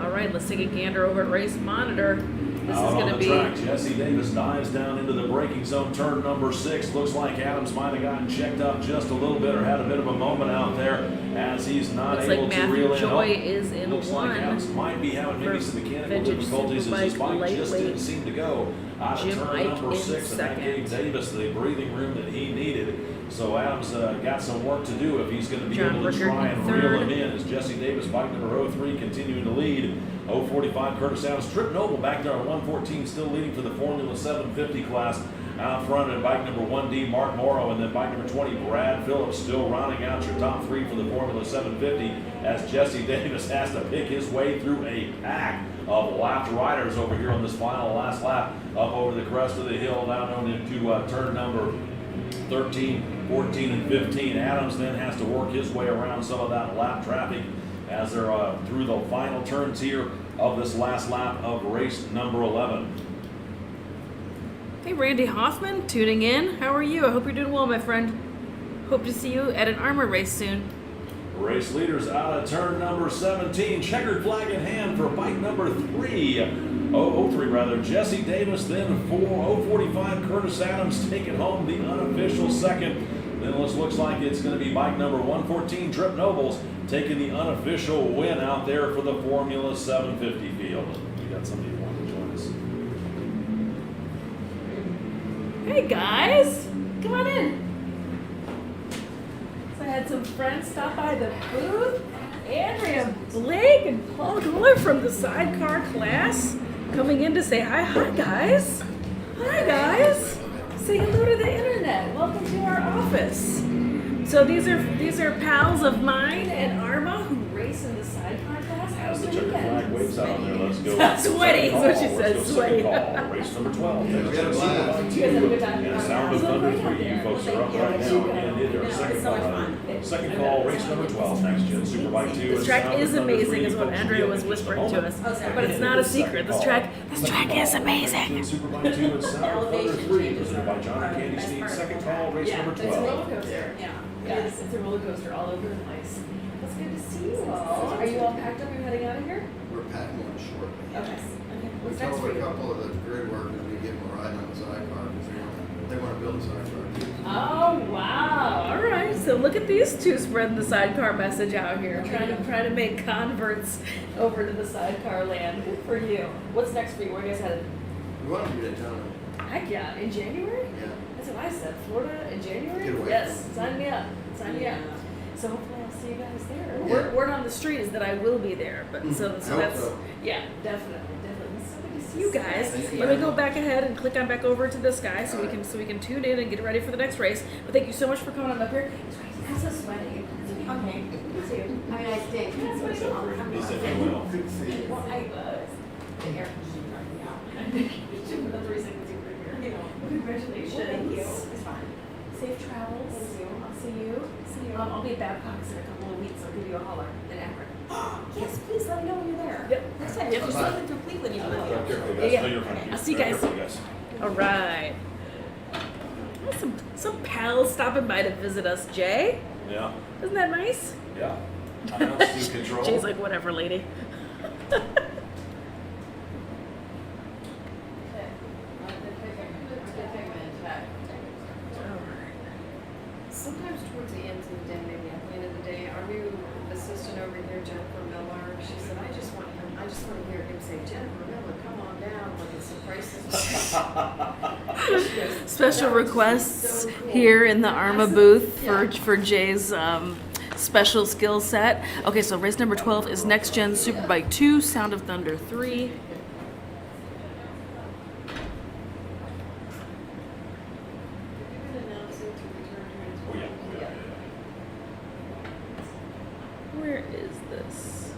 All right, let's take a gander over at Race Monitor. This Out is going on to the be track, Jesse Davis dives down into the braking zone, turn number 6. Looks like Adams might have gotten checked up just a little bit or had a bit of a moment out there as he's not looks able like to Matthew reel in. Joy is in Looks one. like Adams might be having maybe some mechanical Vintage difficulties as his Superbike bike just didn't lightweight. seem to go out of Jim turn Ike number in 6, and that gave second. Davis the breathing room that he needed. So Adams got some work to do if he's going to be John able to Rickard try in and reel third. him in, as Jesse Davis, bike number 03, continuing to lead. 045 Curtis Adams. Trip Noble back there on 114, still leading for the Formula 750 class. Out front at bike number 1D, Mark Morrow, and then bike number 20, Brad Phillips, still rounding out your top 3 for the Formula 750, as Jesse Davis has to pick his way through a pack of lapped riders over here on this final last lap, up over the crest of the hill, down into turn number 13, 14, and 15. Adams then has to work his way around some of that lap traffic as they're through the final turns here of this last lap of race number 11. Hey, Randy Hoffman, tuning in. How are you? I hope you're doing well, my friend. Hope to see you at an AHRMA race soon. Race leaders out of turn number 17. Checkered flag in hand for bike number 03 rather. Jesse Davis, then 045 Curtis Adams taking home the unofficial second. Then it looks like it's going to be bike number 114, Trip Nobles, taking the unofficial win out there for the Formula 750 field. You got somebody who wanted to join us? Hey guys, come on in. So I had some friends stop by the booth. Andrea Blake and Paul Guller from the sidecar class coming in to say hi. Hi guys. Hi guys. Say hello to the internet. Welcome to our office. So these are pals of mine and AHRMA who race in the sidecar class. As the How's checker flag waves out on there, let's go. Sweaty is what she Let's said, go sweaty. second call. Race number 12. Yeah, we had a blast. You guys had a good time? And Sound of So Thunder great out 3, you there. folks are up Well, right thank you. now. And it is second so much call. fun. Second call, race number 12. Next Gen Superbike 2. This and track Sound of is Thunder amazing, 3, is what folks will Andrea be was up in just a whispering to us. moment. But it's not a And it secret. This second track call. is Second amazing. Gen Superbike 2 and Sound of Thunder 3, presented by John and Candy Sneed. Second call, race number It's a 12. roller coaster. Yeah. Yes, it's a roller coaster all over the place. It's good to see you all. Are you all packed up? You're heading out of here? We're packing one short. Okay. Okay. We What's next told for a you? couple of the grid workers we give them a ride on the sidecar because they want to build a sidecar too. Oh wow! All right, so look at these two spreading the sidecar message out here, trying to make converts over to the sidecar land. Good for you. What's next for you? Where are you guys headed? We want to do Daytona. Heck yeah! In January? Yeah. That's what I said. Florida in January? Get away Yes. from it. Sign me up. Sign me up. Yeah. So hopefully I'll see you guys there. Yeah. Word on the street is that I will be there, but so I hope that's so. yeah, definitely. It's so good to see you guys. Thank you Let me very go much. back ahead and click on back over to this guy so we Alright. can tune in and get ready for the next race. But thank you so much for coming on up here. I'm so sweaty. Okay. You too. Have a nice day. That's what I thought. He said he will. Good to see you. Well, I was. The air conditioning right now. The 3 seconds you were here. Well, congratulations. Thank you. It's fine. Safe travels. Thank you. I'll see you. See you. I'll be at Babcock's in a couple of weeks. I'll give you a holler in Akron. Yes, please let me know when you're there. Yep. Next time, if you're something completely new. Drive carefully, Yeah, guys. yeah. Know your front. I'll see you Drive guys. carefully, guys. All right. Some pals stopping by to visit us, Jay. Yeah. Isn't that nice? Yeah. Announce to control. Jay's like, whatever, lady. Sometimes towards the end of the day, maybe at the end of the day, our new assistant over here, Jennifer Miller, she said, I just want to hear him say, Jennifer Miller, come on down, like it's the prices. She goes, Special "That was requests so cool." here in the I AHRMA said, booth yeah. for Jay's special skill set. Okay, so race number 12 is Next Gen Superbike 2, Sound of Thunder 3. You can announce it to return to Oh, yeah. Yeah. Where is this?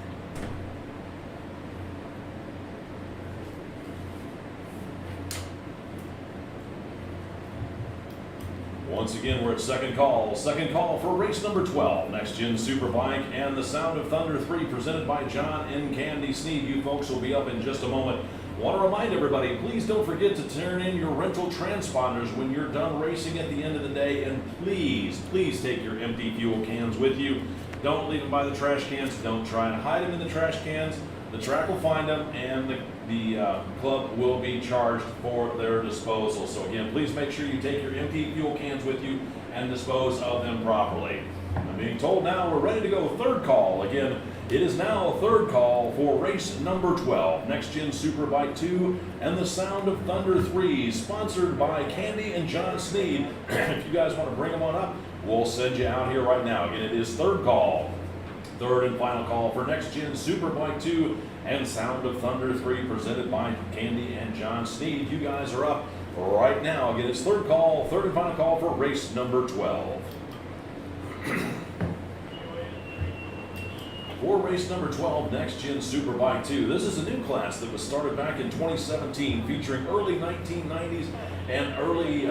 Once again, we're at second call. Second call for race number 12. Next Gen Superbike and the Sound of Thunder 3 presented by John and Candy Sneed. You folks will be up in just a moment. Want to remind everybody, please don't forget to turn in your rental transponders when you're done racing at the end of the day. And please, please take your empty fuel cans with you. Don't leave them by the trash cans. Don't try and hide them in the trash cans. The track will find them, and the club will be charged for their disposal. So again, please make sure you take your empty fuel cans with you and dispose of them properly. I'm being told now we're ready to go third call. Again, it is now third call for race number 12, Next Gen Superbike 2 and the Sound of Thunder 3, sponsored by Candy and John Sneed. If you guys want to bring them on up, we'll send you out here right now. Again, it is third call. Third and final call for Next Gen Superbike 2 and Sound of Thunder 3 presented by Candy and John Sneed. You guys are up right now. Again, it's third call, third and final call for race number 12. For race number 12, Next Gen Superbike 2. This is a new class that was started back in 2017, featuring early 1990s and early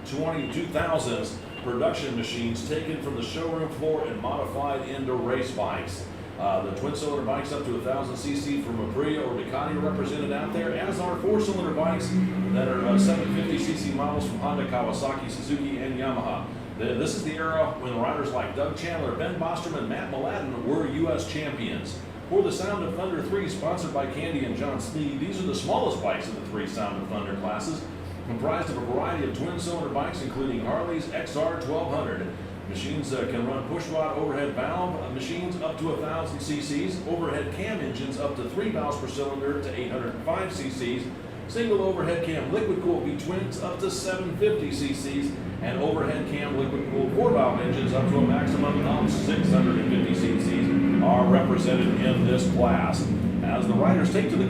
2000s production machines taken from the showroom floor and modified into race bikes. The twin-cylinder bikes up to 1,000 cc from Aprilia or Ducati are represented out there, as are four-cylinder bikes that are 750 cc models from Honda, Kawasaki, Suzuki, and Yamaha. This is the era when riders like Doug Chandler, Ben Bosterman, and Matt Mladen were U.S. champions. For the Sound of Thunder 3, sponsored by Candy and John Sneed, these are the smallest bikes of the three Sound of Thunder classes, comprised of a variety of twin-cylinder bikes, including Harley's XR 1200. Machines can run push-rod overhead valve machines up to 1,000 cc's, overhead cam engines up to 3 valves per cylinder to 805 cc's, Single overhead cam liquid cooled V-twins up to 750 cc's, and overhead cam liquid cooled 4-valve engines up to a maximum of 650 cc's are represented in this class. As the riders take to the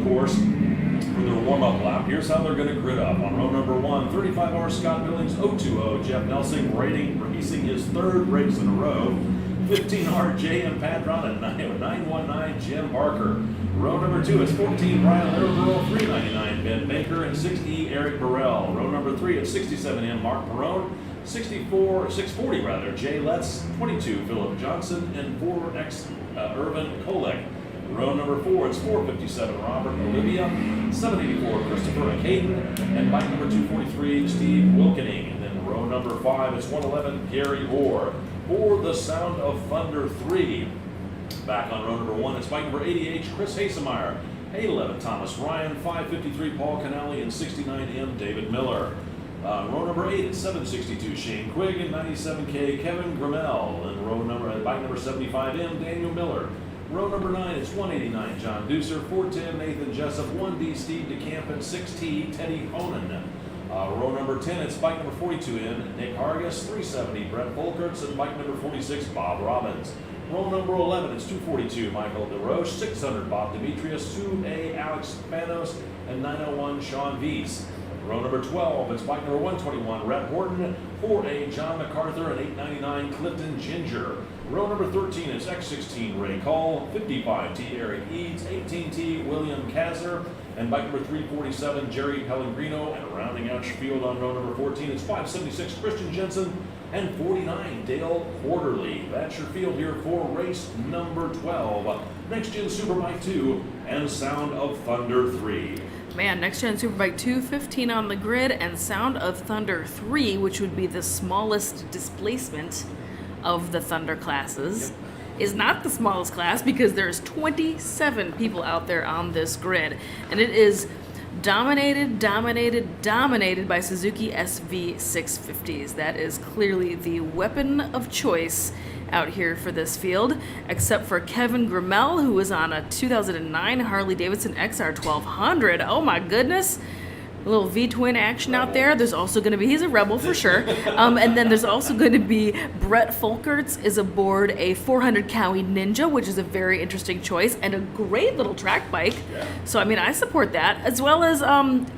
course for their warm-up lap, here's how they're going to grid up. On row number 1, 35R Scott Billings 020, Jeff Nelson racing his 3rd race in a row. 15R J.M. Padron and 919 Jim Barker. Row number 2, it's 14 Brian Larraborough, 399 Ben Baker, and 6E Eric Burrell. Row number 3, it's 67M Mark Perone, 640 Jay Letts, 22 Philip Johnson, and 4X Irvin Kolek. Row number 4, it's 457 Robert Olivia, 784 Christopher Caden, and bike number 243 Steve Wilkening. And then row number 5, it's 111 Gary Orr. For the Sound of Thunder 3. Back on row number 1, it's bike number 80H Chris Hasemeyer, 811 Thomas Ryan, 553 Paul Canali, and 69M David Miller. Row number 8, it's 762 Shane Quigg, and 97K Kevin Grimmel. And bike number 75M Daniel Miller. Row number 9, it's 189 John Deucer, 410 Nathan Jessup, 1D Steve DeCamp, and 6T Teddy Honan. Row number 10, it's bike number 42 in Nick Hargis, 370 Brett Volkerts, and bike number 46 Bob Robbins. Row number 11, it's 242 Michael DeRoche, 600 Bob Demetrius, 2A Alex Spanos, and 901 Sean Vies. Row number 12, it's bike number 121 Rhett Horton, 4A John MacArthur, and 899 Clifton Ginger. Row number 13, it's X16 Ray Call, 55T Eric Eads, 18T William Kazzer, and bike number 347 Jerry Pellegrino. And rounding out your field on row number 14, it's 576 Christian Jensen, and 49 Dale Quarterly. That's your field here for race number 12, Next Gen Superbike 2 and Sound of Thunder 3. Man, Next Gen Superbike 2, 15 on the grid, and Sound of Thunder 3, which would be the smallest displacement of the Thunder classes, is not the smallest class because there's 27 people out there on this grid. And it is dominated by Suzuki SV650s. That is clearly the weapon of choice out here for this field, except for Kevin Grimmel, who is on a 2009 Harley-Davidson XR 1200. Oh my goodness. A little V-twin action out there. There's also going to be, he's a rebel for sure. And then there's also going to be Brett Folkerts is aboard a 400 Cowie Ninja, which is a very interesting choice and a great little track bike. Yeah. So, I mean, I support that. As well as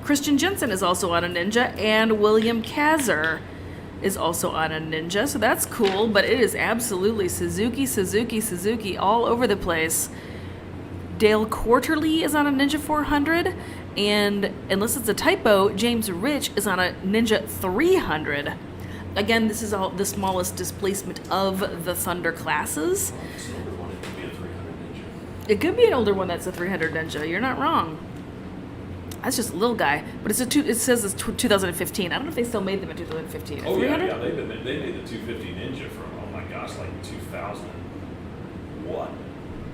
Christian Jensen is also on a Ninja, and William Kazzer is also on a Ninja. So that's cool, but it is absolutely Suzuki all over the place. Dale Quarterly is on a Ninja 400. And unless it's a typo, James Rich is on a Ninja 300. Again, this is all the smallest displacement of the Thunder classes. It's an older one, it could be a 300 Ninja. It could be an older one that's a 300 Ninja. You're not wrong. That's just a little guy, but it says it's 2015. I don't know if they still made them in 2015. Oh, 300? yeah, they made the 250 Ninja from, oh my gosh, like 2000, what?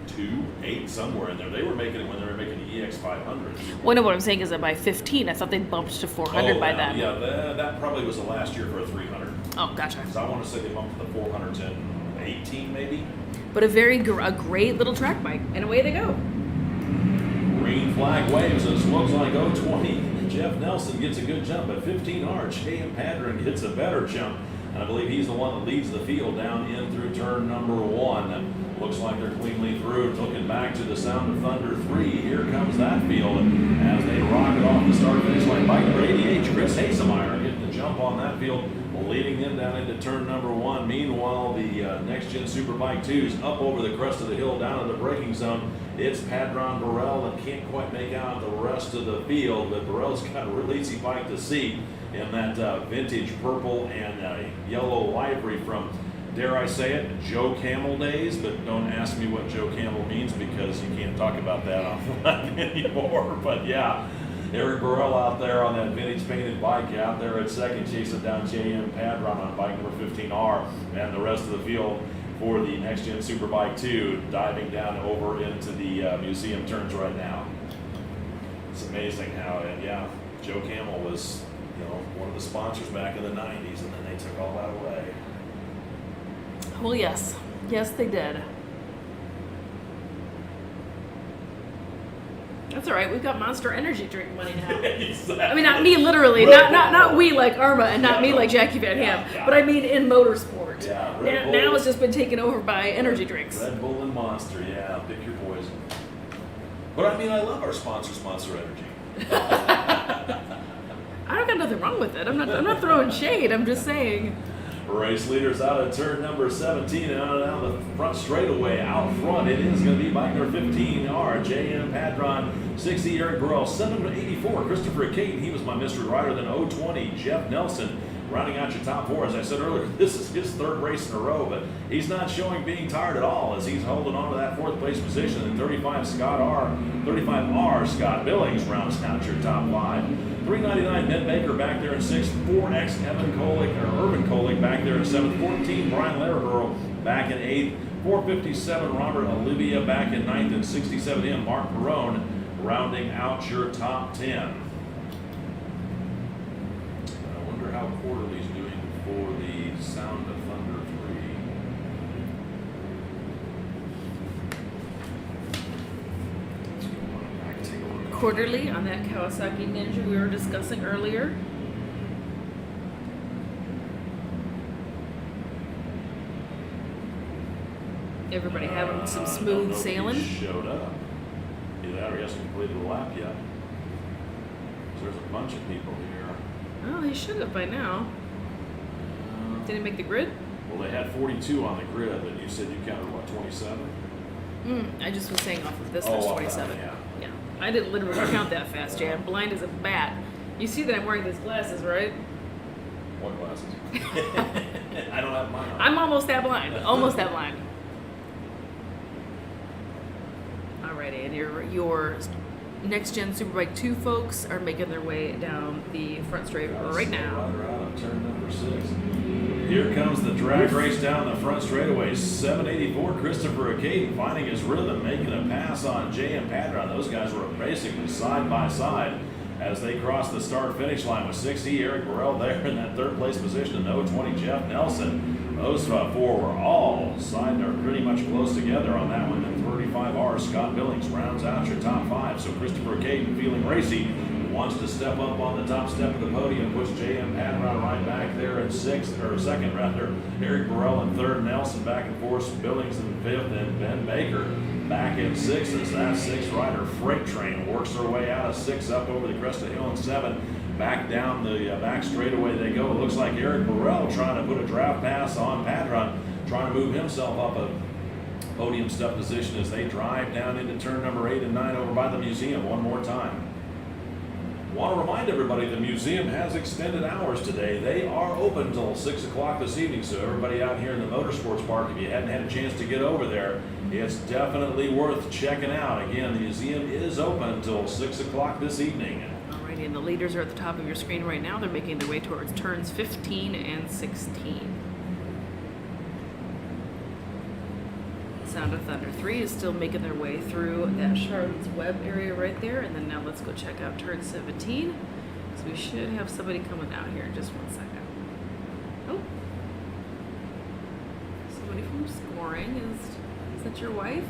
2, 8, somewhere in there. They were making it when they were making the EX500. Well, no, what I'm saying is that by 15, I thought they bumped to 400 by then. Yeah, that probably was the last year for a 300. Oh, gotcha. So I want to say they bumped to the 400s in 18, maybe. But a great little track bike, and away they go. Green flag waves as looks like 020. Jeff Nelson gets a good jump at 15R. J.M. Padron gets a better jump. And I believe he's the one that leads the field down in through turn number 1. Looks like they're cleanly through. Looking back to the Sound of Thunder 3. Here comes that field. And as they rocket off the start-finish line, bike number 88, Chris Hasemeyer getting the jump on that field, leading them down into turn number 1. Meanwhile, the Next Gen Superbike 2's up over the crest of the hill down in the braking zone. It's Padron Burrell that can't quite make out the rest of the field, but Burrell's got a real easy bike to see in that vintage purple and yellow livery from, dare I say it, Joe Camel days, but don't ask me what Joe Camel means because you can't talk about that online anymore. But yeah, Eric Burrell out there on that vintage painted bike out there at second, chasing down J.M. Padron on bike number 15R, and the rest of the field for the Next Gen Superbike 2 diving down over into the museum turns right now. It's amazing how, and yeah, Joe Camel was, one of the sponsors back in the 90s, and then they took all that away. Well, yes. Yes, they did. That's all right. We've got Monster Energy drink money now. Exactly. I mean, not me literally, Red not Bull. we like AHRMA, and not Yeah, me no. like Jackie Van Yeah, Ham, yeah. but I mean in motorsport. Yeah, Red Now Bull. it's just been taken over by energy drinks. Red Bull and Monster, yeah, pick your poison. But I mean, I love our sponsors, Monster Energy. I don't got nothing wrong with it. I'm not throwing shade. I'm just saying. Race leaders out of turn number 17 and on down the front straightaway. Out front, it is going to be bike number 15, JM Padron, 60, Eric Burrell, 784, Christopher Caton, he was my mystery rider, then 020, Jeff Nelson. Rounding out your top four, as I said earlier, this is his third race in a row, but he's not showing being tired at all as he's holding on to that fourth place position. And 35R Scott Billings rounds out your top five. 399 Ben Baker back there in sixth. 4X Irvin Kolick back there in seventh. 14 Brian Laraburl back in eighth. 457 Robert Olivia back in ninth, and 67M Mark Perrone rounding out your top 10. How Quarterly's doing for the Sound of Thunder 3. Quarterly on that Kawasaki Ninja we were discussing earlier. Everybody having some smooth sailing. Showed up. Either that or he hasn't completed the lap yet. So there's a bunch of people here. Oh, he should have by now. Did he make the grid? Well, they had 42 on the grid, but you said you counted, what, 27? I just was saying off of this, Oh, there's off that, 27. yeah. I didn't literally count that fast, Jay. I'm blind as a bat. You see that I'm wearing these glasses, right? What glasses? I don't have mine on. I'm almost that blind. Almost that blind. Alrighty, and your Next Gen Superbike 2 folks are making their way down the front straight right now. Rider out of turn number 6. Here comes the drag race down the front straightaway. 784 Christopher Caton finding his rhythm, making a pass on JM Padron. Those guys were basically side by side as they crossed the start-finish line with 60 Eric Burrell there in that third place position, and 020 Jeff Nelson. Those four were all side or pretty much close together on that one. And 35R Scott Billings rounds out your top 5. So Christopher Caton, feeling racy, wants to step up on the top step of the podium, push JM Padron right back there in second rather. Eric Burrell in third, Nelson back and forth, Billings in fifth, and Ben Baker back in sixth as that sixth rider freight train works their way out of 6 up over the crest of hill in 7. Back down the back straightaway they go. It looks like Eric Burrell trying to put a draft pass on Padron, trying to move himself up a podium step position as they drive down into turn number 8 and 9 over by the museum one more time. Want to remind everybody the museum has extended hours today. They are open until 6 o'clock this evening, so everybody out here in the Motorsports Park, if you hadn't had a chance to get over there, it's definitely worth checking out. Again, the museum is open until 6 o'clock this evening. Alrighty, and the leaders are at the top of your screen right now. They're making their way towards turns 15 and 16. Sound of Thunder 3 is still making their way through that Charlotte's Web area right there. And then now let's go check out turn 17. So we should have somebody coming out here in just 1 second. Oh. Somebody from scoring. Is that your wife?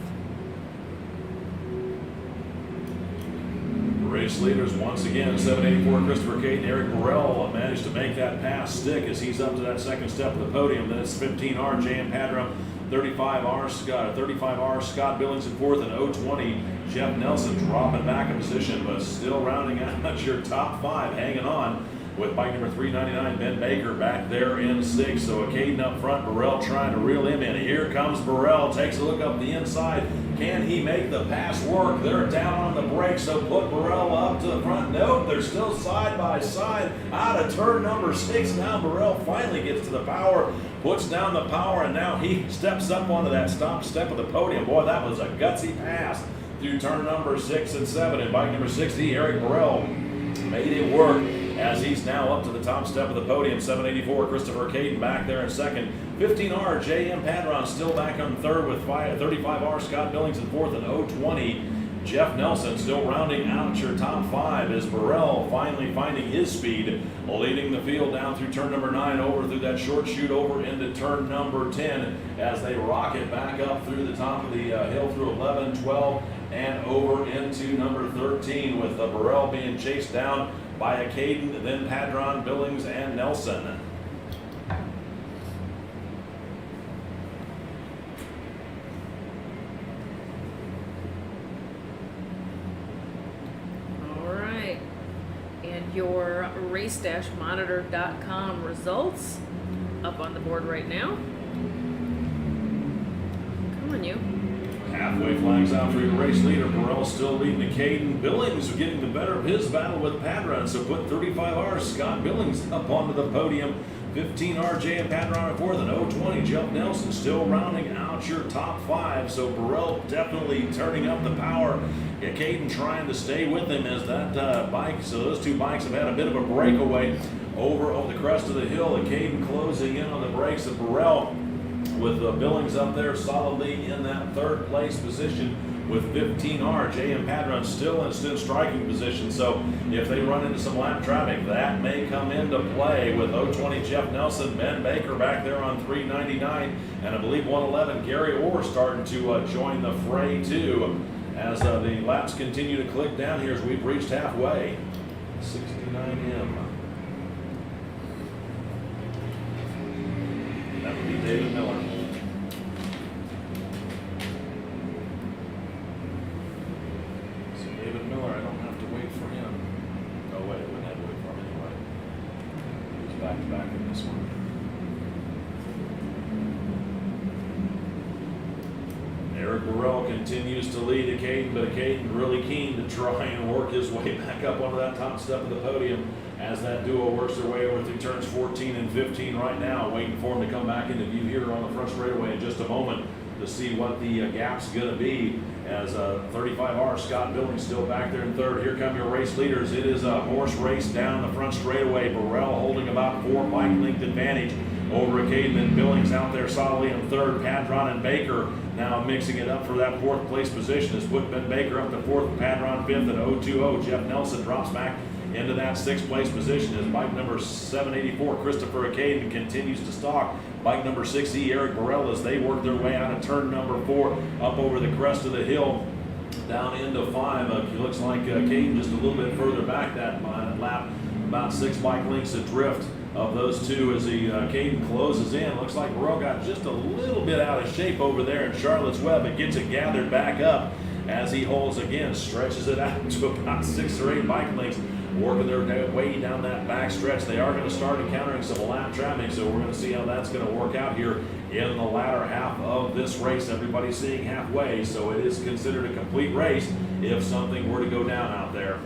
Race leaders once again, 784 Christopher Caton, Eric Burrell managed to make that pass stick as he's up to that second step of the podium. Then it's 15R JM Padron, 35R Scott Billings in fourth, and 020 Jeff Nelson dropping back a position, but still rounding out your top 5, hanging on with bike number 399 Ben Baker back there in 6. So a Caden up front, Burrell trying to reel him in. Here comes Burrell, takes a look up the inside. Can he make the pass work? They're down on the brakes, so put Burrell up to the front. Nope, they're still side by side out of turn number 6. Now Burrell finally gets to the power, puts down the power, and now he steps up onto that top step of the podium. Boy, that was a gutsy pass through turn number 6 and 7. And bike number 60, Eric Burrell, made it work as he's now up to the top step of the podium. 784 Christopher Caton back there in second. 15R JM Padron still back on third with 35R Scott Billings in fourth, and 020 Jeff Nelson still rounding out your top 5 as Burrell finally finding his speed, leading the field down through turn number 9 over through that short chute over into turn number 10 as they rocket back up through the top of the hill through 11, 12, and over into number 13 with Burrell being chased down by Caden, then Padron, Billings, and Nelson. All right. And your race-monitor.com results up on the board right now. Come on, you. Halfway flags out for your race leader. Burrell still leading to Caden. Billings getting the better of his battle with Padron. So put 35R Scott Billings up onto the podium. 15R J.M. Padron at fourth, and 020 Jeff Nelson still rounding out your top five. So Burrell definitely turning up the power. Caden trying to stay with him as that bike. So those two bikes have had a bit of a breakaway over the crest of the hill. And Caden closing in on the brakes of Burrell, with Billings up there solidly in that third place position with 15R. J.M. Padron still in striking position. So if they run into some lap traffic, that may come into play with 020 Jeff Nelson, Ben Baker back there on 399, and I believe 111 Gary Orr starting to join the fray too as the laps continue to click down here as we've reached halfway. 69M. That would be David Miller. So David Miller, I don't have to wait for him. Oh wait, I wouldn't have to wait for him anyway. He was back to back in this one. Eric Burrell continues to lead Caden, but Caden really keen to try and work his way back up onto that top step of the podium as that duo works their way over through turns 14 and 15 right now, waiting for him to come back into view here on the front straightaway in just a moment to see what the gap's going to be as 35R Scott Billings still back there in third. Here come your race leaders. It is a horse race down the front straightaway. Burrell holding about 4 bike length advantage over Caden, and Billings out there solidly in third. Padron and Baker now mixing it up for that fourth place position has put Ben Baker up to fourth, Padron fifth, and 020 Jeff Nelson drops back into that sixth place position as bike number 784 Christopher Caden continues to stalk bike number 6E Eric Burrell as they work their way out of turn number 4 up over the crest of the hill down into 5. It looks like Caden just a little bit further back that lap, about 6 bike lengths adrift of those two as Caden closes in. Looks like Burrell got just a little bit out of shape over there in Charlotte's Web. It gets it gathered back up as he holds again, stretches it out to about 6 or 8 bike lengths, working their way down that back stretch. They are going to start encountering some lap traffic, so we're going to see how that's going to work out here in the latter half of this race. Everybody's seeing halfway, so it is considered a complete race if something were to go down out there.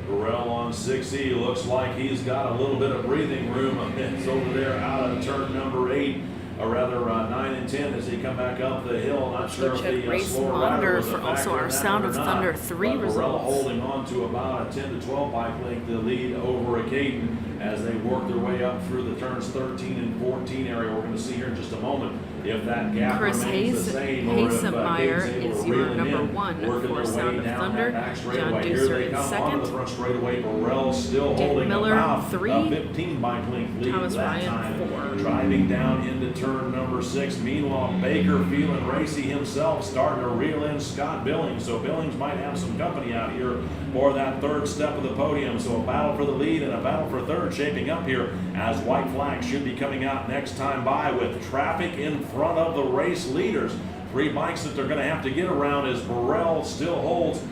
Burrell on 6E looks like he's got a little bit of breathing room. It's over there out of turn number 8, or rather 9 and 10 as he come back up the hill. Not sure if Check the race slower monitor rider was a for also factor in our that Sound or of not. Thunder 3 But Burrell results. holding on to about a 10 to 12 bike length to lead over a Caden as they work their way up through the turns 13 and 14 area. We're going to see here in just a moment if that gap Chris remains the same or if Hasemeyer Caden's able is to your reel it number in, 1 working for their way Sound of down Thunder. that back John straightaway. Here Deucer they in come onto second. the front straightaway. Burrell still Dick holding Miller, about 3. a 15 bike length lead Thomas that Ryan, time. 4. Driving down into turn number 6. Meanwhile, Baker feeling racy himself, starting to reel in Scott Billings. So Billings might have some company out here for that third step of the podium. So a battle for the lead and a battle for third shaping up here as white flag should be coming out next time by with traffic in front of the race leaders. 3 bikes that they're going to have to get around as Burrell still holds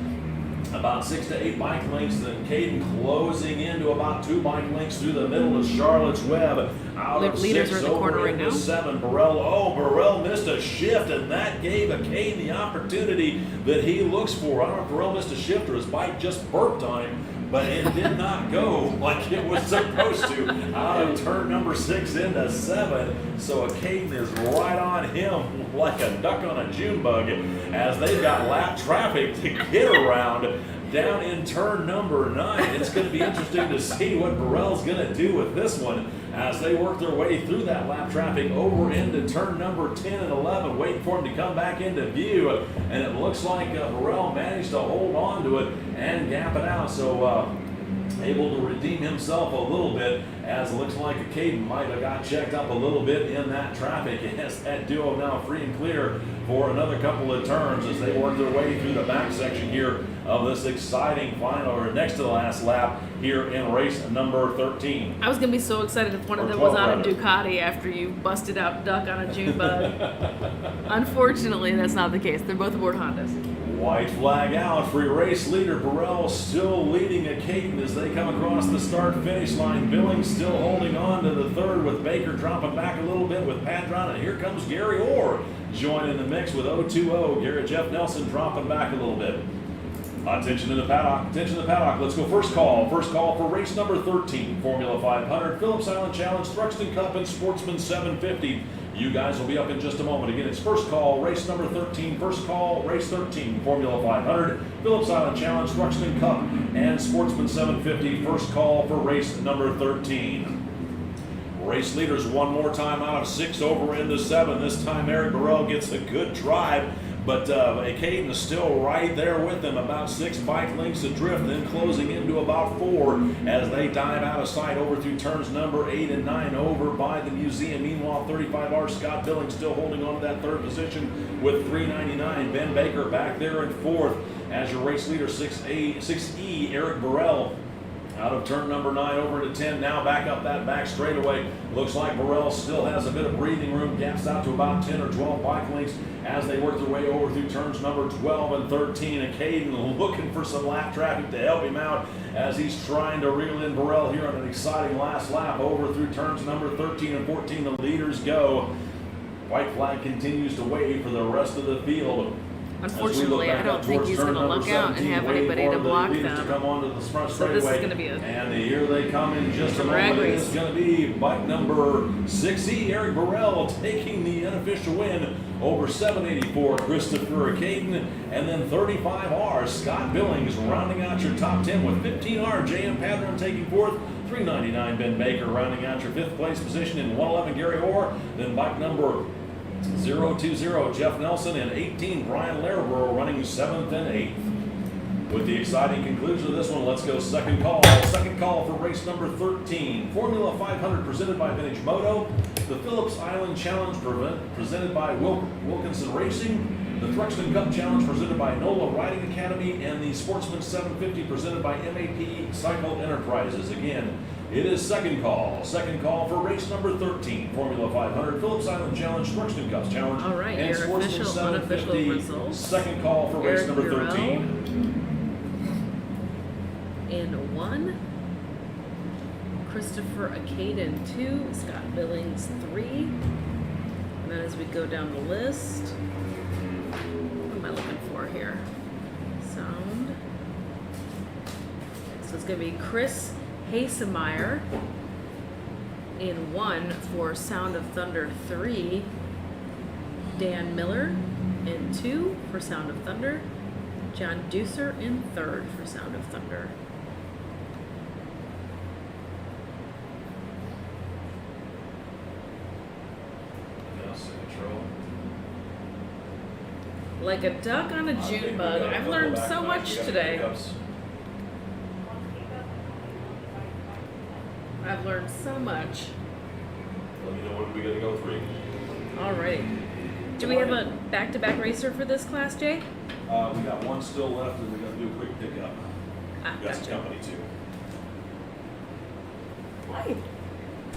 about 6 to 8 bike lengths, then Caden closing into about 2 bike lengths through the middle of Charlotte's Web. Out of Leaders 6 are in the corner over right into now. 7. Burrell missed a shift, and that gave a Caden the opportunity that he looks for. I don't know if Burrell missed a shift or his bike just burped on him, but it did not go like it was supposed to. Out of turn number 6 into 7. So a Caden is right on him like a duck on a June bug as they've got lap traffic to get around down in turn number 9. It's going to be interesting to see what Burrell's going to do with this one as they work their way through that lap traffic over into turn number 10 and 11, waiting for him to come back into view. And it looks like Burrell managed to hold on to it and gap it out. So able to redeem himself a little bit, as it looks like Caden might have got checked up a little bit in that traffic. Yes, that duo now free and clear for another couple of turns as they work their way through the back section here of this exciting final, or next to the last lap here in race number 13. I was gonna be so excited if one of Or them was 12 on a rather. Ducati after you busted out Duck on a June bug. Unfortunately, that's not the case. They're both aboard Hondas. White flag out for race leader Burrell, still leading a Caden as they come across the start-finish line. Billings still holding on to the third, with Baker dropping back a little bit with Padron, and here comes Gary Orr joining the mix with 020. Gary Jeff Nelson dropping back a little bit. Attention in the paddock, attention in the paddock. Let's go first call for race number 13, Formula 500, Phillips Island Challenge, Thruxton Cup, and Sportsman 750. You guys will be up in just a moment. Again, it's first call, race number 13, first call, race 13, Formula 500, Phillips Island Challenge, Thruxton Cup, and Sportsman 750. First call for race number 13. Race leaders one more time out of 6 over into 7. This time Eric Burrell gets a good drive, but Caden is still right there with them, about 6 bike lengths adrift, then closing into about 4 as they dive out of sight over through turns number 8 and 9 over by the museum. Meanwhile, 35R Scott Billings still holding on to that third position with 399. Ben Baker back there in 4th as your race leader 6E Eric Burrell out of turn number 9 over to 10, now back up that back straightaway. Looks like Burrell still has a bit of breathing room, gaps out to about 10 or 12 bike lengths as they work their way over through turns number 12 and 13. And Caden looking for some lap traffic to help him out as he's trying to reel in Burrell here on an exciting last lap over through turns number 13 and 14. The leaders go. White flag continues to wave for the rest of the field. Unfortunately, I don't think he's going to luck out and have anybody to block them. So this is going to be And here they come in just a drag moment. race. It's going to be bike number 6E, Eric Burrell, taking the unofficial win over 784, Christopher Caden, and then 35R, Scott Billings, rounding out your top 10 with 15R, JM Padron taking 4th, 399, Ben Baker rounding out your 5th place position in 111, Gary Orr, then bike number 020, Jeff Nelson, and 18, Brian Larabro running 7th and 8th. With the exciting conclusion of this one, let's go second call. Second call for race number 13, Formula 500 presented by Vintage Moto, the Phillips Island Challenge presented by Wilkinson Racing, the Thruxton Cup Challenge presented by NOLA Riding Academy, and the Sportsman 750 presented by MAP Cycle Enterprises. Again, it is second call for race number 13, Formula 500, Phillips Island Challenge, Thruxton Cups Challenge, All right, and your Sportsman official, unofficial 750. results. Second call for race Eric number Burrell 13. in 1, Christopher Acaden 2, Scott Billings 3. And then as we go down the list, what am I looking for here? Sound. So it's going to be Chris Hasemeyer in 1 for Sound of Thunder 3, Dan Miller in 2 for Sound of Thunder, John Deucer in 3rd for Sound of Thunder. Like a duck on a June bug. I've learned so much today. I've learned so much. Let me know when we got to go 3. All right. Do we have a back-to-back racer for this class, Jay? We got one still left, and we're going to do a quick pickup. We got some Gotcha. company too.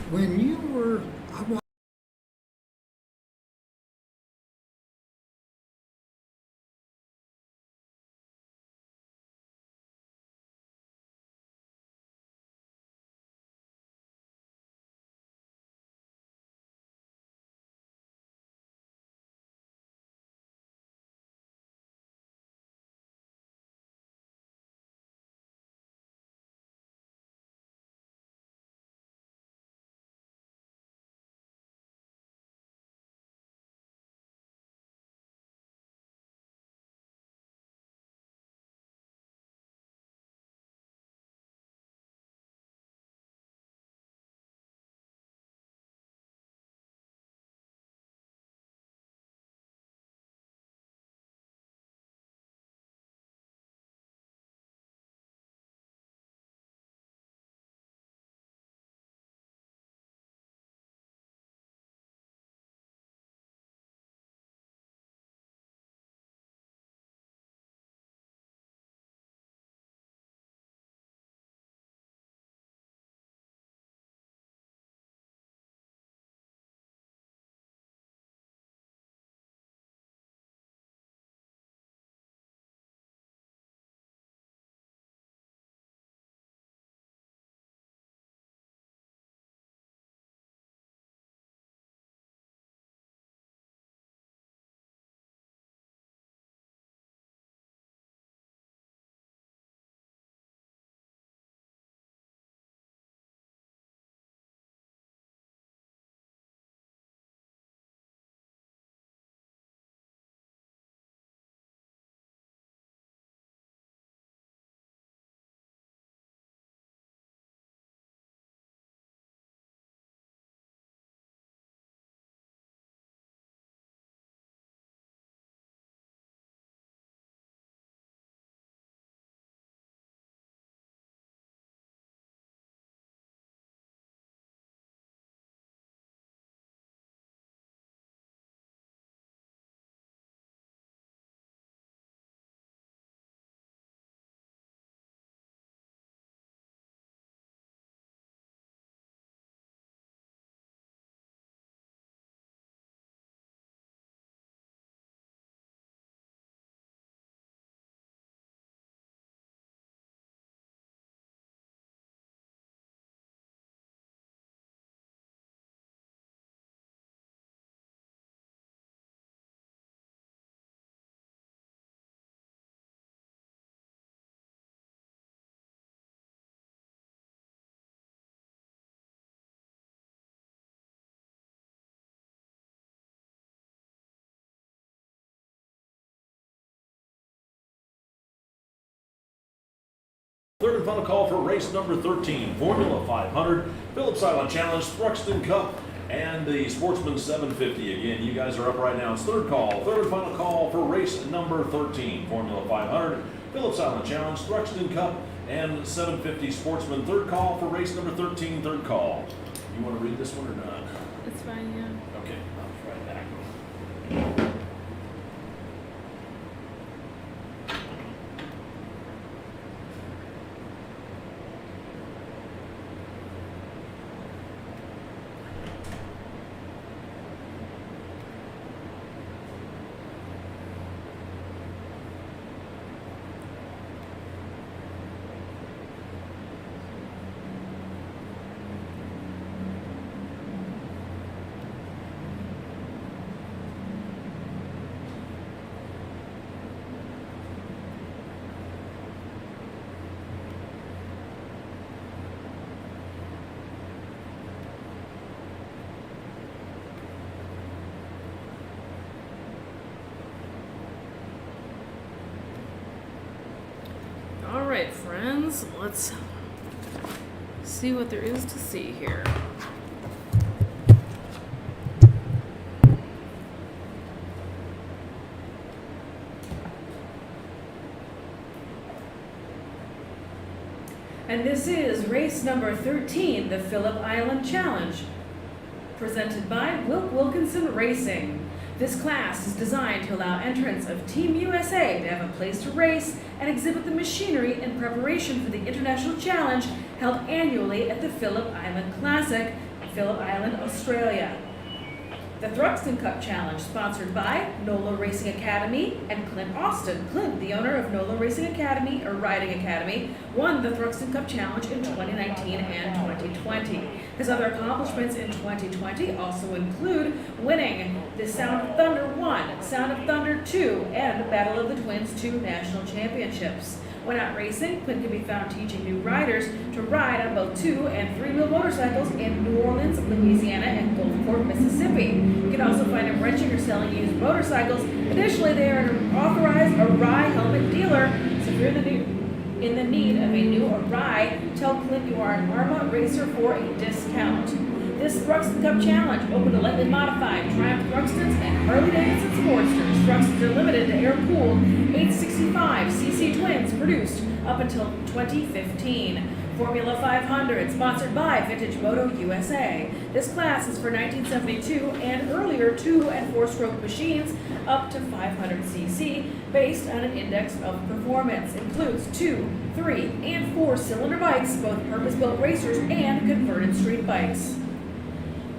When you were, I Third and final call for race number 13, Formula 500, Phillips Island Challenge, Thruxton Cup, and the Sportsman 750. Again, you guys are up right now. It's third and final call for race number 13, Formula 500, Phillips Island Challenge, Thruxton Cup, and 750 Sportsman. Third call for race number 13, third call. You want to read this one or not? It's fine, yeah. Okay, I'll try back. All right, friends, let's see what there is to see here. And this is race number 13, the Phillip Island Challenge, presented by Wilk Wilkinson Racing. This class is designed to allow entrants of Team USA to have a place to race and exhibit the machinery in preparation for the International Challenge held annually at the Phillip Island Classic, Phillip Island, Australia. The Thruxton Cup Challenge, sponsored by NOLA Racing Academy and Clint Austin. Clint, the owner of NOLA Racing Academy, or Riding Academy, won the Thruxton Cup Challenge in 2019 and 2020. His other accomplishments in 2020 also include winning the Sound of Thunder 1, Sound of Thunder 2, and Battle of the Twins 2 national championships. When out racing, Clint can be found teaching new riders to ride on both 2- and 3-wheel motorcycles in New Orleans, Louisiana, and Gulfport, Mississippi. You can also find him wrenching or selling used motorcycles. Additionally, they are an authorized AHRMA helmet dealer, so if you're in the need of a new AHRMA, tell Clint you are an AHRMA racer for a discount. This Thruxton Cup Challenge, open to lightly modified Triumph Thruxtons and Harley-Davidson Sportsters. Thruxtons are limited to air-cooled 865cc twins produced up until 2015. Formula 500, sponsored by Vintage Moto USA. This class is for 1972 and earlier 2- and 4-stroke machines up to 500cc, based on an index of performance. Includes 2-, 3-, and 4-cylinder bikes, both purpose-built racers and converted street bikes.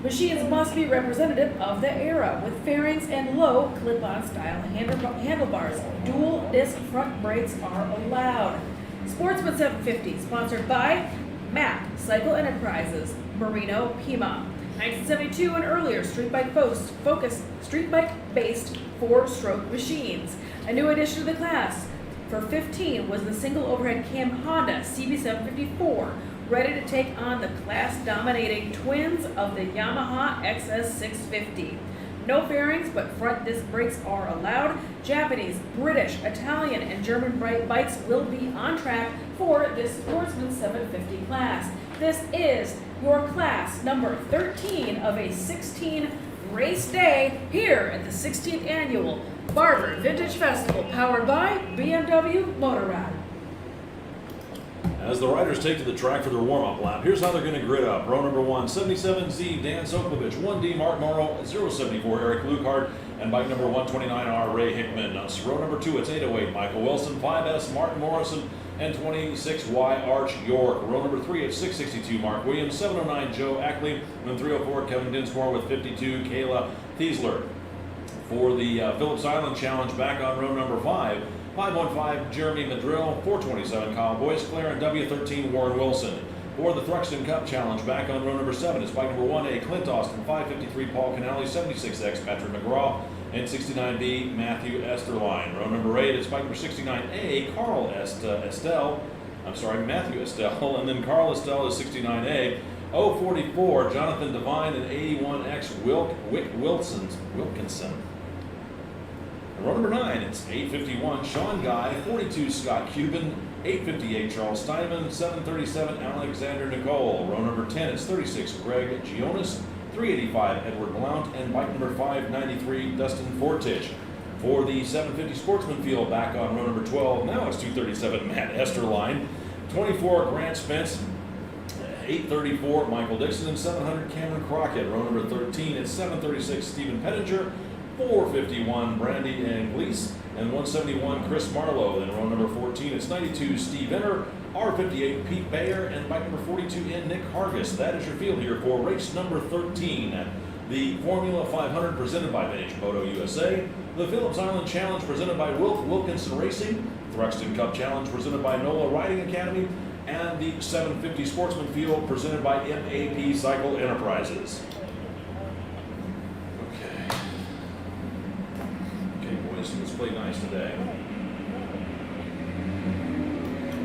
Machines must be representative of the era, with fairings and low clip-on style handlebars. Dual disc front brakes are allowed. Sportsman 750, sponsored by MAP, Cycle Enterprises, Merino, Pima. 1972 and earlier, street bike focused street bike-based 4-stroke machines. A new addition to the class for 15 was the single overhead cam Honda CB754, ready to take on the class-dominating twins of the Yamaha XS650. No fairings, but front disc brakes are allowed. Japanese, British, Italian, and German bikes will be on track for this Sportsman 750 class. This is your class number 13 of a 16-race day here at the 16th Annual Barber Vintage Festival, powered by BMW Motorrad. As the riders take to the track for their warm-up lap, here's how they're going to grid up. Row number 1, 77Z, Dan Sokovich. 1D, Mark Morrow. 074, Eric Lukard. And bike number 129R, Ray Hickman. Row number 2, it's 808, Michael Wilson. 5S, Martin Morrison. And 26Y, Arch York. Row number 3, it's 662, Mark Williams. 709, Joe Ackley. And then 304, Kevin Dinsmore with 52, Kayla Thiesler. For the Phillips Island Challenge, back on row number 5. 515, Jeremy Madrill. 427, Kyle Boyce Clare. And W13, Warren Wilson. For the Thruxton Cup Challenge, back on row number 7 is bike number 1A, Clint Austin. 553, Paul Canali. 76X, Patrick McGraw. And 69B, Matthew Esterline. Row number 8 is bike number 69A, Matthew Estelle. And then Carl Estelle is 69A. 044, Jonathan Devine. And 81X, Wilkinson. And row number 9, it's 851 Sean Guy, 42 Scott Cuban, 858 Charles Steinman, 737 Alexander Nicole. Row number 10, it's 36 Greg Gionis, 385 Edward Blount, and bike number 593 Dustin Fortich. For the 750 Sportsman field, back on row number 12, now it's 237 Matt Esterline, 24 Grant Spence, 834 Michael Dixon, and 700 Cameron Crockett. Row number 13, it's 736 Stephen Pettinger, 451 Brandy Anglese, and 171 Chris Marlowe. Then row number 14, it's 92 Steve Enner, R58 Pete Bayer, and bike number 42 in Nick Hargis. That is your field here for race number 13. The Formula 500 presented by Vintage Moto USA, the Phillips Island Challenge presented by Wilk Wilkinson Racing, Thruxton Cup Challenge presented by NOLA Riding Academy, and the 750 Sportsman Field presented by MAP Cycle Enterprises. Okay, boys, let's play nice today.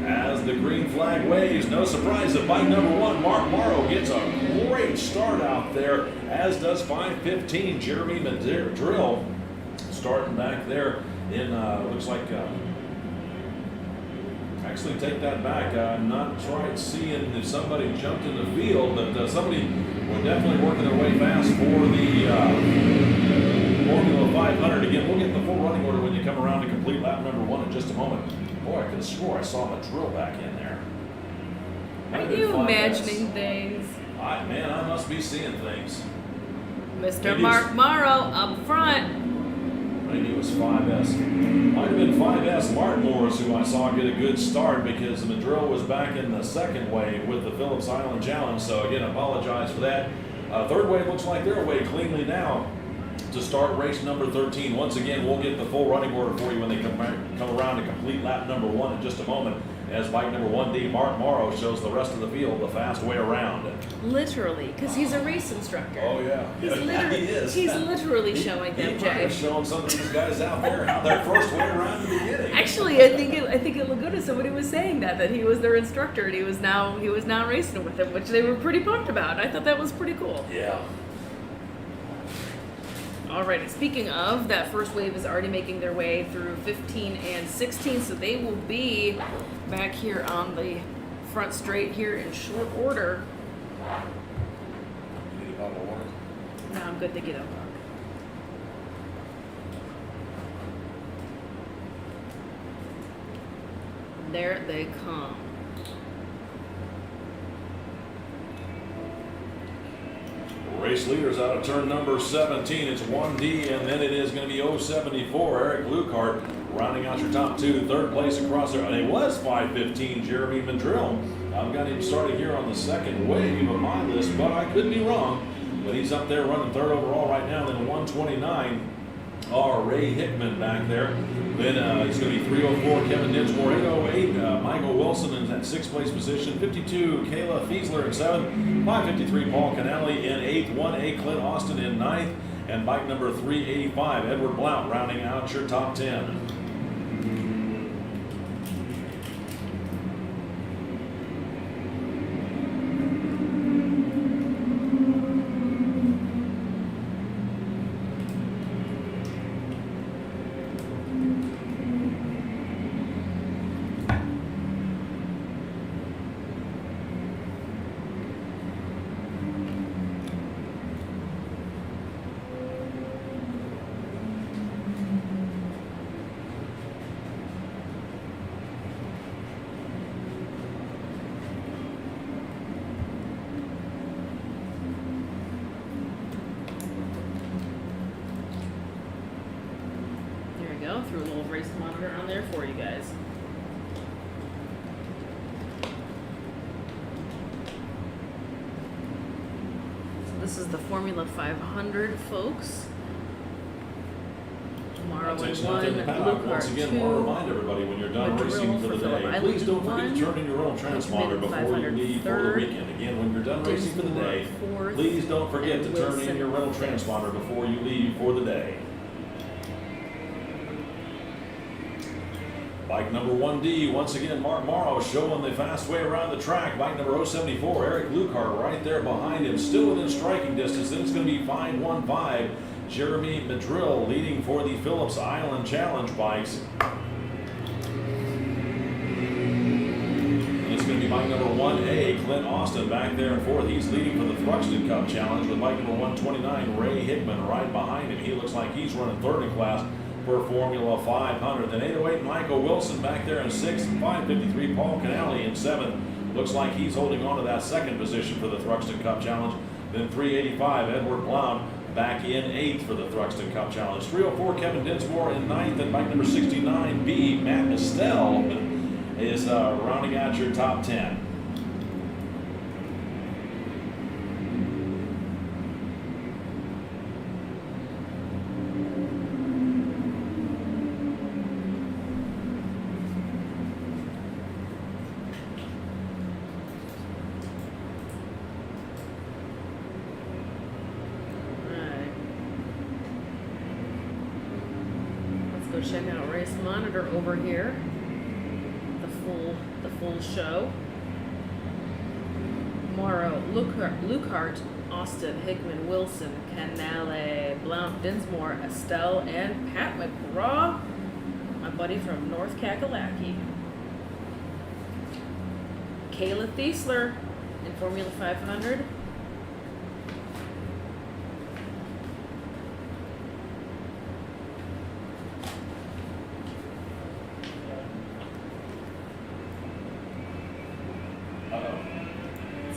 As the green flag waves, no surprise that bike number 1, Mark Morrow, gets a great start out there, as does 515 Jeremy Madrill, starting back there in, looks like, actually take that back. I'm not quite seeing if somebody jumped in the field, but somebody was definitely working their way fast for the Formula 500. Again, we'll get the full running order when you come around to complete lap number 1 in just a moment. Boy, I could have swore I saw a drill back in there. Are you imagining things? Man, I must be seeing things. Mr. Mark Morrow up front. Maybe it was 5S. Might have been 5S Martin Morris who I saw get a good start, because the Madrill was back in the second wave with the Phillips Island Challenge. So again, apologize for that. Third wave looks like they're away cleanly now to start race number 13. Once again, we'll get the full running order for you when they come around to complete lap number 1 in just a moment, as bike number 1D, Mark Morrow, shows the rest of the field the fast way around. Literally, because he's a race instructor. Oh, yeah. He's Yeah, he is. He's literally showing them, Jay. He's showing some of these guys out there how their first way around the beginning. Actually, I think at Laguna somebody was saying that he was their instructor and he was now racing with them, which they were pretty pumped about. I thought that was pretty cool. Yeah. Alrighty, speaking of, that first wave is already making their way through 15 and 16, so they will be back here on the front straight here in short order. Need a bottle of water? No, I'm good to get up. There they come. Race leaders out of turn number 17. It's 1D, and then it is going to be 074 Eric Lucart rounding out your top 2. Third place across there, and it was 515 Jeremy Madrill. I've got him starting here on the second wave of my list, but I could be wrong. But he's up there running third overall right now. Then 129 Ray Hickman back there. Then it's going to be 304 Kevin Dinsmore, 808 Michael Wilson in that 6th place position, 52 Kayla Fiesler in 7th, 553 Paul Canale in 8th, 1A Clint Austin in 9th, and bike number 385 Edward Blount rounding out your top 10. Threw a little race monitor on there for you guys. So this is the Formula 500, folks. Tomorrow in Attention out one, there in the paddock. Once Lucart again, 2. want to remind everybody when you're done Madrill racing for the Phillip day, Island please don't forget to 1, turn in your own transponder before you 500 leave for the third, weekend. Again, when you're done racing for the day, Fourth, please don't forget to and turn in Wilson your rental fifth. transponder before you leave for the day. Bike number 1D, once again, Mark Morrow showing the fast way around the track. Bike number 074, Eric Lucart right there behind him, still within striking distance. Then it's going to be 515 Jeremy Madrill leading for the Phillips Island Challenge bikes. And it's going to be bike number 1A, Clint Austin back there in fourth. He's leading for the Thruxton Cup Challenge with bike number 129, Ray Hickman, right behind him. He looks like he's running third in class for Formula 500. Then 808, Michael Wilson back there in sixth. 553, Paul Canale in seventh. Looks like he's holding on to that second position for the Thruxton Cup Challenge. Then 385, Edward Blount back in eighth for the Thruxton Cup Challenge. 304, Kevin Dinsmore in ninth. And bike number 69B, Matt Estelle, is rounding out your top 10. Check out Race Monitor over here. The full show. Morrow, Lukehart, Austin, Hickman, Wilson, Canale, Blount, Dinsmore, Estelle, and Pat McGraw, my buddy from North Kakalaki. Kayla Thiesler in Formula 500.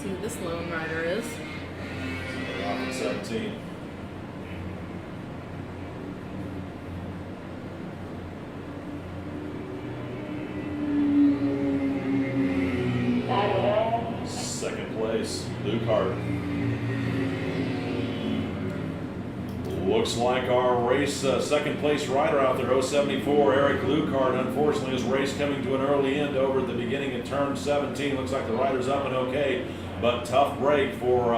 See who this lone rider is. Off at 17. Second place, Lukehart. Looks like our race second place rider out there, 074, Eric Lukehart. Unfortunately, his race coming to an early end over at the beginning of turn 17. Looks like the rider's up and okay, but tough break for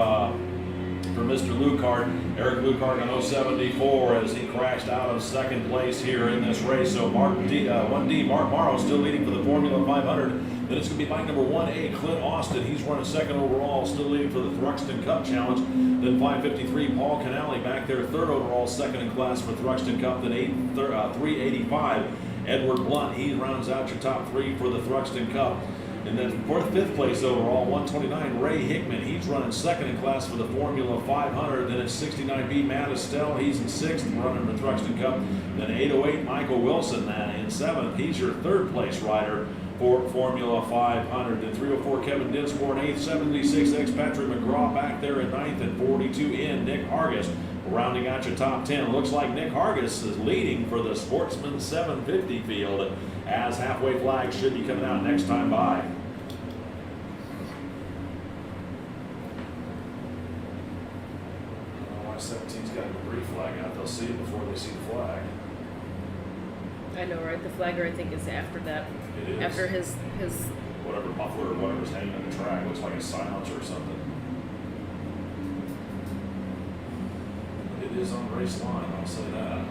Mr. Lukehart. Eric Lukehart on 074 as he crashed out of second place here in this race. So 1D, Mark Morrow still leading for the Formula 500. Then it's going to be bike number 1A, Clint Austin. He's running second overall, still leading for the Thruxton Cup Challenge. Then 553, Paul Canale back there, third overall, second in class for Thruxton Cup. Then 385, Edward Blount. He rounds out your top three for the Thruxton Cup. And then fifth place overall, 129, Ray Hickman. He's running second in class for the Formula 500. Then it's 69B, Matt Estelle. He's in sixth, running the Thruxton Cup. Then 808, Michael Wilson in seventh. He's your third place rider for Formula 500. Then 304, Kevin Dinsmore in eighth. 76, Patrick McGraw back there in ninth. And 42 in, Nick Hargis. Rounding out your top 10. Looks like Nick Hargis is leading for the Sportsman 750 field, as halfway flags should be coming out next time by. Why 17's got a debris flag out. They'll see it before they see the flag. I know, right? The flagger, I think, is after that. It is. After his Whatever muffler or whatever's hanging on the track. Looks like a silencer or something. It is on race line, I'll say that.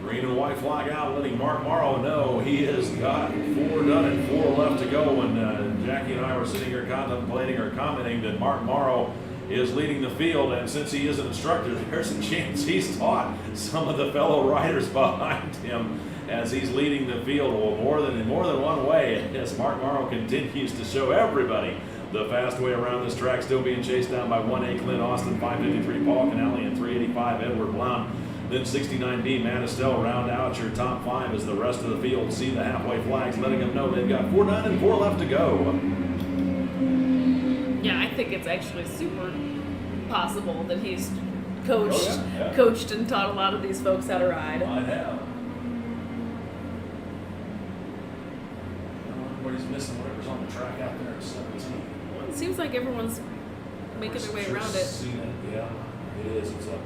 Green and white flag out, letting Mark Morrow know he has got 4 done and 4 left to go. And Jackie and I were sitting here contemplating or commenting that Mark Morrow is leading the field, and since he is an instructor, there's a chance he's taught some of the fellow riders behind him as he's leading the field more than one way, as Mark Morrow continues to show everybody the fast way around this track, still being chased down by 1A Clint Austin, 553 Paul Canale, and 385 Edward Blount. Then 69B Matt Estelle round out your top 5 as the rest of the field see the halfway flags, letting them know they've got 4 done and 4 left to go. Yeah, I think it's actually super possible that he's coached, Oh, yeah. coached and taught a lot of these folks how to ride. I have. Everybody's missing whatever's on the track out there at 17. Well, it seems like everyone's making their way around it. Seen it. Yeah, it is. It's the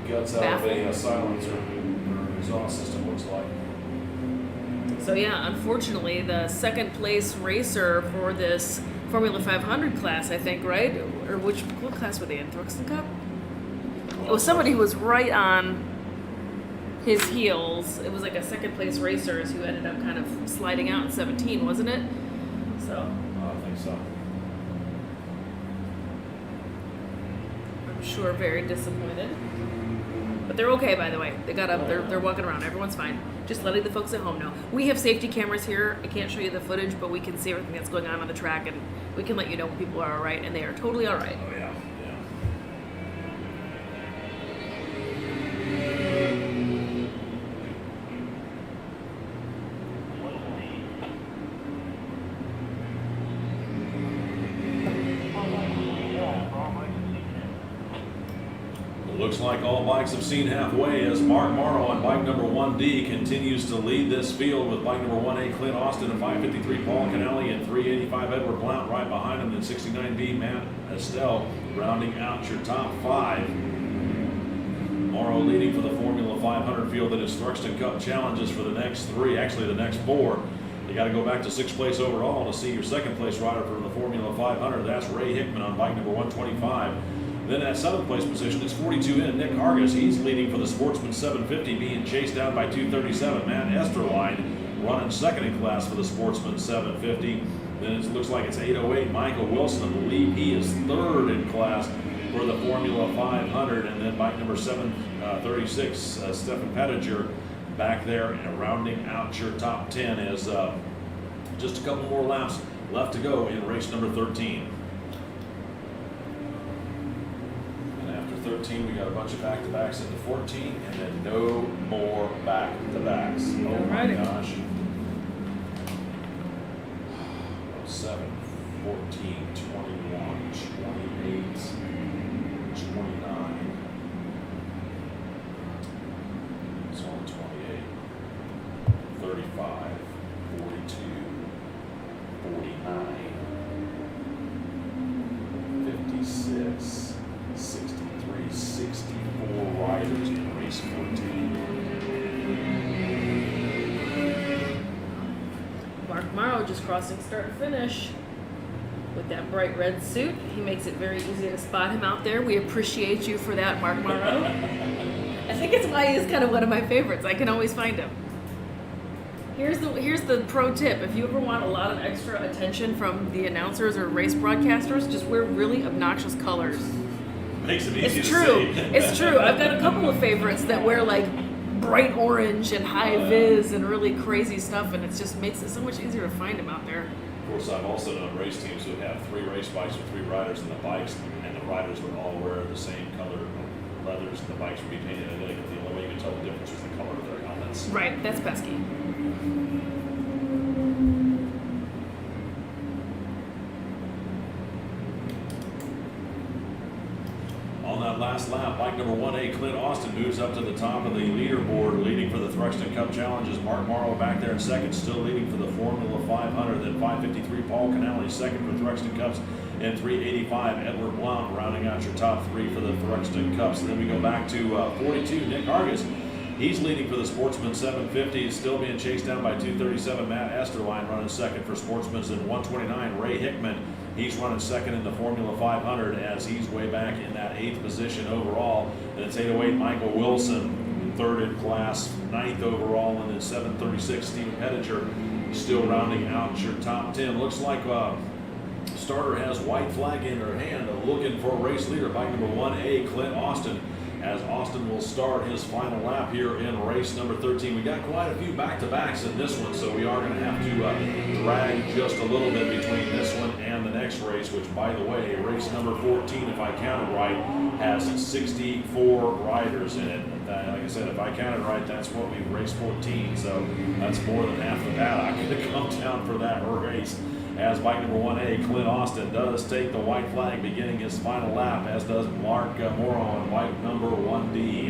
guts out of a silencer or exhaust system, looks like. So yeah, unfortunately, the second place racer for this Formula 500 class, I think, right? Or what class were they in? Thruxton Cup? It was somebody who was right on his heels. It was like a second place racers who ended up kind of sliding out in 17, wasn't it? So I think so. I'm sure very disappointed. But they're okay, by the way. They got up, they're walking around, everyone's fine. Just letting the folks at home know. We have safety cameras here. I can't show you the footage, but we can see everything that's going on the track, and we can let you know when people are all right, and they are totally all right. Oh, yeah. Looks like all bikes have seen halfway as Mark Morrow on bike number 1D continues to lead this field with bike number 1A Clint Austin and 553 Paul Canale and 385 Edward Blount right behind him, and 69B Matt Estelle rounding out your top 5. Morrow leading for the Formula 500 field in his Thruxton Cup challenges for the next 3, actually the next 4. You got to go back to 6th place overall to see your 2nd place rider for the Formula 500. That's Ray Hickman on bike number 125. Then at 7th place position, it's 42 in Nick Hargis. He's leading for the Sportsman 750, being chased down by 237. Matt Esterline running 2nd in class for the Sportsman 750. Then it looks like it's 808 Michael Wilson. I believe he is 3rd in class for the Formula 500. And then bike number 736, Stefan Pettinger back there and rounding out your top 10 as just a couple more laps left to go in race number 13. 13, we got a bunch of back-to-backs into 14, and then no more back-to-backs. Oh my gosh. 7, 14, 21, 28, 29. It's on 28. 35, 42, 49, 56, 63. 64 riders in race 14. Mark Morrow just crossing start and finish with that bright red suit. He makes it very easy to spot him out there. We appreciate you for that, Mark Morrow. I think it's why he's kind of one of my favorites. I can always find him. Here's the pro tip. If you ever want a lot of extra attention from the announcers or race broadcasters, just wear really obnoxious colors. Makes it easy It's to true. see. It's true. I've got a couple of favorites that wear like bright orange and high vis and really crazy stuff, and it just makes it so much easier to find them out there. Of course, I've also done race teams who have 3 race bikes with 3 riders in the bikes, and the riders would all wear the same color leathers, and the bikes would be painted identical. The only way you can tell the difference is the color of their helmets. Right. That's pesky. On that last lap, bike number 1A, Clint Austin moves up to the top of the leaderboard, leading for the Thruxton Cup Challenges. Mark Morrow back there in 2nd, still leading for the Formula 500. Then 553 Paul Canale 2nd for Thruxton Cups, and 385 Edward Blount rounding out your top 3 for the Thruxton Cups. And then we go back to 42 Nick Hargis. He's leading for the Sportsman 750. He's still being chased down by 237 Matt Esterline running 2nd for Sportsman's, and 129 Ray Hickman. He's running 2nd in the Formula 500 as he's way back in that 8th position overall. And it's 808 Michael Wilson, 3rd in class, 9th overall, and then 736 Stephen Pettinger still rounding out your top 10. Looks like starter has white flag in her hand, looking for race leader, bike number 1A, Clint Austin, as Austin will start his final lap here in race number 13. We got quite a few back-to-backs in this one, so we are going to have to drag just a little bit between this one and the next race, which, by the way, race number 14, if I counted right, has 64 riders in it. Like I said, if I counted right, that's what we race 14, so that's more than half the paddock to come down for that race. As bike number 1A, Clint Austin, does take the white flag beginning his final lap, as does Mark Morrow on bike number 1D.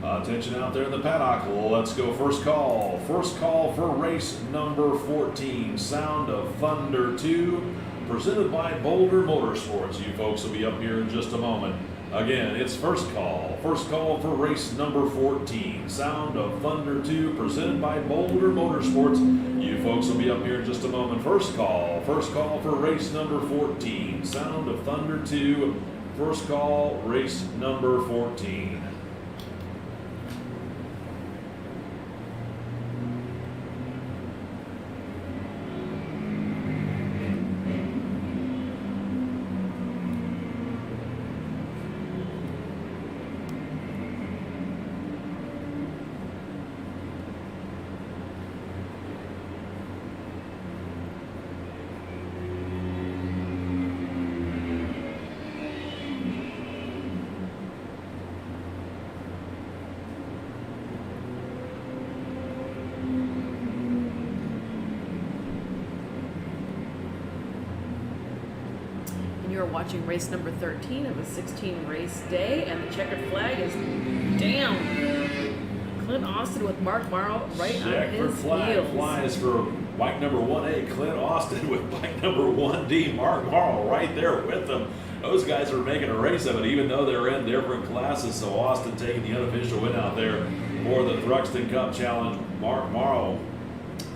Attention out there in the paddock. Let's go first call. First call for race number 14, Sound of Thunder 2, presented by Barber Motorsports. You folks will be up here in just a moment. Again, it's first call. First call for race number 14. Sound of Thunder 2, presented by Barber Motorsports. You folks will be up here in just a moment. First call for race number 14. Sound of Thunder 2, first call, race number 14. You're watching race number 13 of a 16 race day, and the checkered flag is down. Clint Austin with Mark Morrow right on Checkered his flag heels. flies for bike number 1A, Clint Austin, with bike number 1D, Mark Morrow, right there with them. Those guys are making a race of it, even though they're in different classes. So Austin taking the unofficial win out there for the Thruxton Cup Challenge. Mark Morrow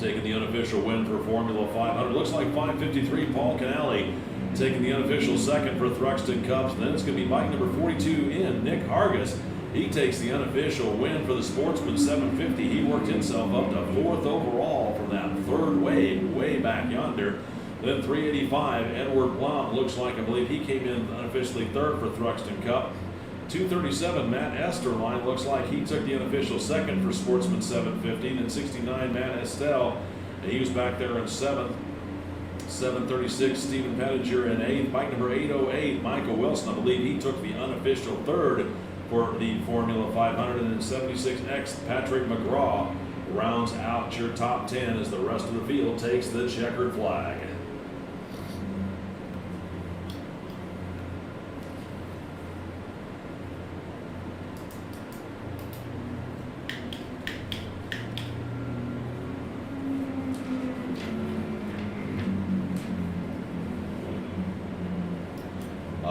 taking the unofficial win for Formula 500. Looks like 553, Paul Canale taking the unofficial second for Thruxton Cups. And then it's going to be bike number 42 in, Nick Hargis. He takes the unofficial win for the Sportsman 750. He worked himself up to fourth overall from that third wave way back yonder. Then 385, Edward Blom, looks like, I believe he came in unofficially third for Thruxton Cup. 237, Matt Esterline, looks like he took the unofficial second for Sportsman 750. Then 69, Matt Estelle, he was back there in seventh. 736, Stephen Pettinger in eighth. Bike number 808, Michael Wilson, I believe he took the unofficial third for the Formula 500. And then 76X, Patrick McGraw rounds out your top 10 as the rest of the field takes the checkered flag.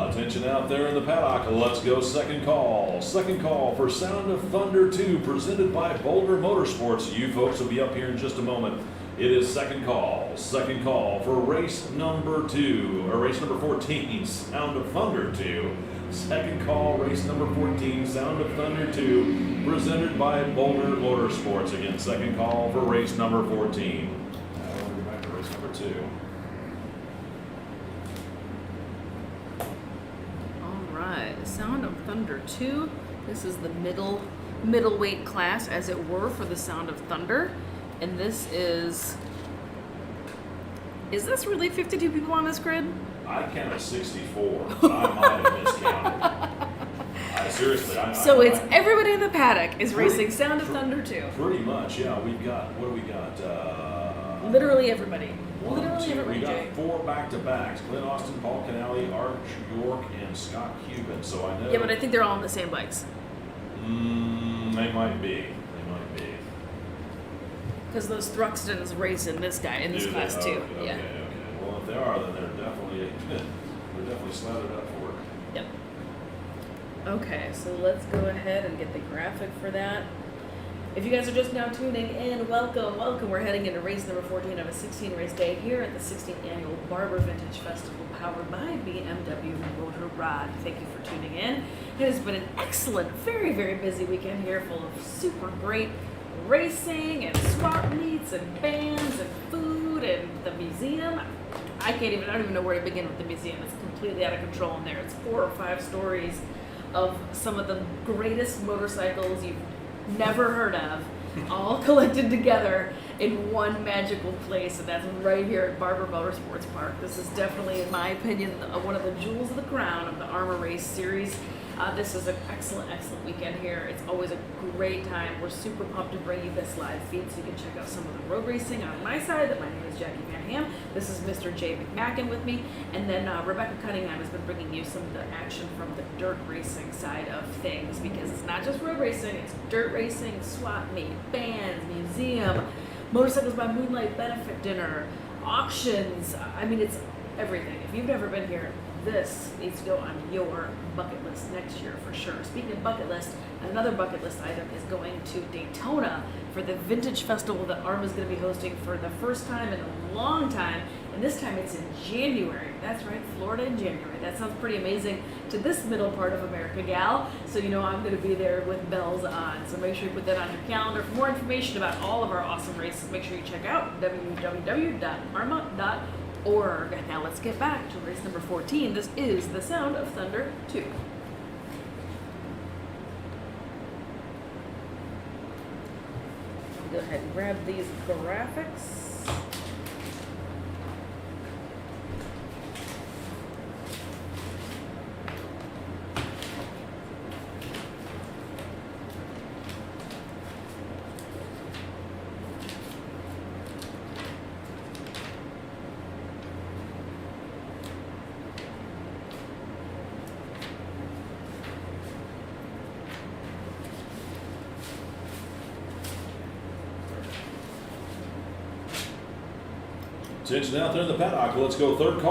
Attention out there in the paddock. Let's go second call. Second call for Sound of Thunder 2, presented by Barber Motorsports. You folks will be up here in just a moment. It is second call. Second call for race number 2, or race number 14, Sound of Thunder 2. Second call, race number 14, Sound of Thunder 2, presented by Barber Motorsports. Again, second call for race number 14. Now we'll go back to race number 2. Sound of Thunder 2. This is the middleweight class, as it were, for the Sound of Thunder. And this is this really 52 people on this grid? I counted 64, but I might have miscounted. Seriously, So it's everybody in the paddock is racing Sound of Thunder 2. Pretty much, yeah. We've got, what do we got? Literally everybody. One, Literally two, everybody, we got Jay. 4 back-to-backs. Clint Austin, Paul Canale, Arch York, and Scott Cuban. So I know. Yeah, but I think they're all on the same bikes. They might be. They might be. Because those Thruxtons racing this guy in this Do class they? too. Okay, Yeah. okay. Well, if they are, then they're definitely slathered up for it. Yep. Okay, so let's go ahead and get the graphic for that. If you guys are just now tuning in, welcome, welcome. We're heading into race number 14 of a 16 race day here at the 16th annual Barber Vintage Festival, powered by BMW Motor Rod. Thank you for tuning in. It has been an excellent, very, very busy weekend here, full of super great racing and swap meets and bands and food and the museum. I don't even know where to begin with the museum. It's completely out of control in there. It's 4 or 5 stories of some of the greatest motorcycles you've never heard of, all collected together in one magical place, and that's right here at Barber Motorsports Park. This is definitely, in my opinion, one of the jewels of the crown of the AHRMA race series. This is an excellent, excellent weekend here. It's always a great time. We're super pumped to bring you this live feed so you can check out some of the road racing on my side. My name is Jackie Van Ham. This is Mr. Jay McMacken with me. And then Rebecca Cunningham has been bringing you some of the action from the dirt racing side of things, because it's not just road racing, it's dirt racing, swap meet, bands, museum, Motorcycles by Moonlight benefit dinner, auctions. I mean, it's everything. If you've never been here, this needs to go on your bucket list list next year for sure. Speaking of bucket list, another bucket list item is going to Daytona for the Vintage Festival that AHRMA is going to be hosting for the first time in a long time. And this time it's in January. That's right, Florida in January. That sounds pretty amazing to this middle part of America gal. So you know I'm going to be there with bells on. So make sure you put that on your calendar. For more information about all of our awesome races, make sure you check out www.arma.org. Now let's get back to race number 14. This is the Sound of Thunder 2. Go ahead and grab these graphics. Attention out there in the paddock. Let's go third and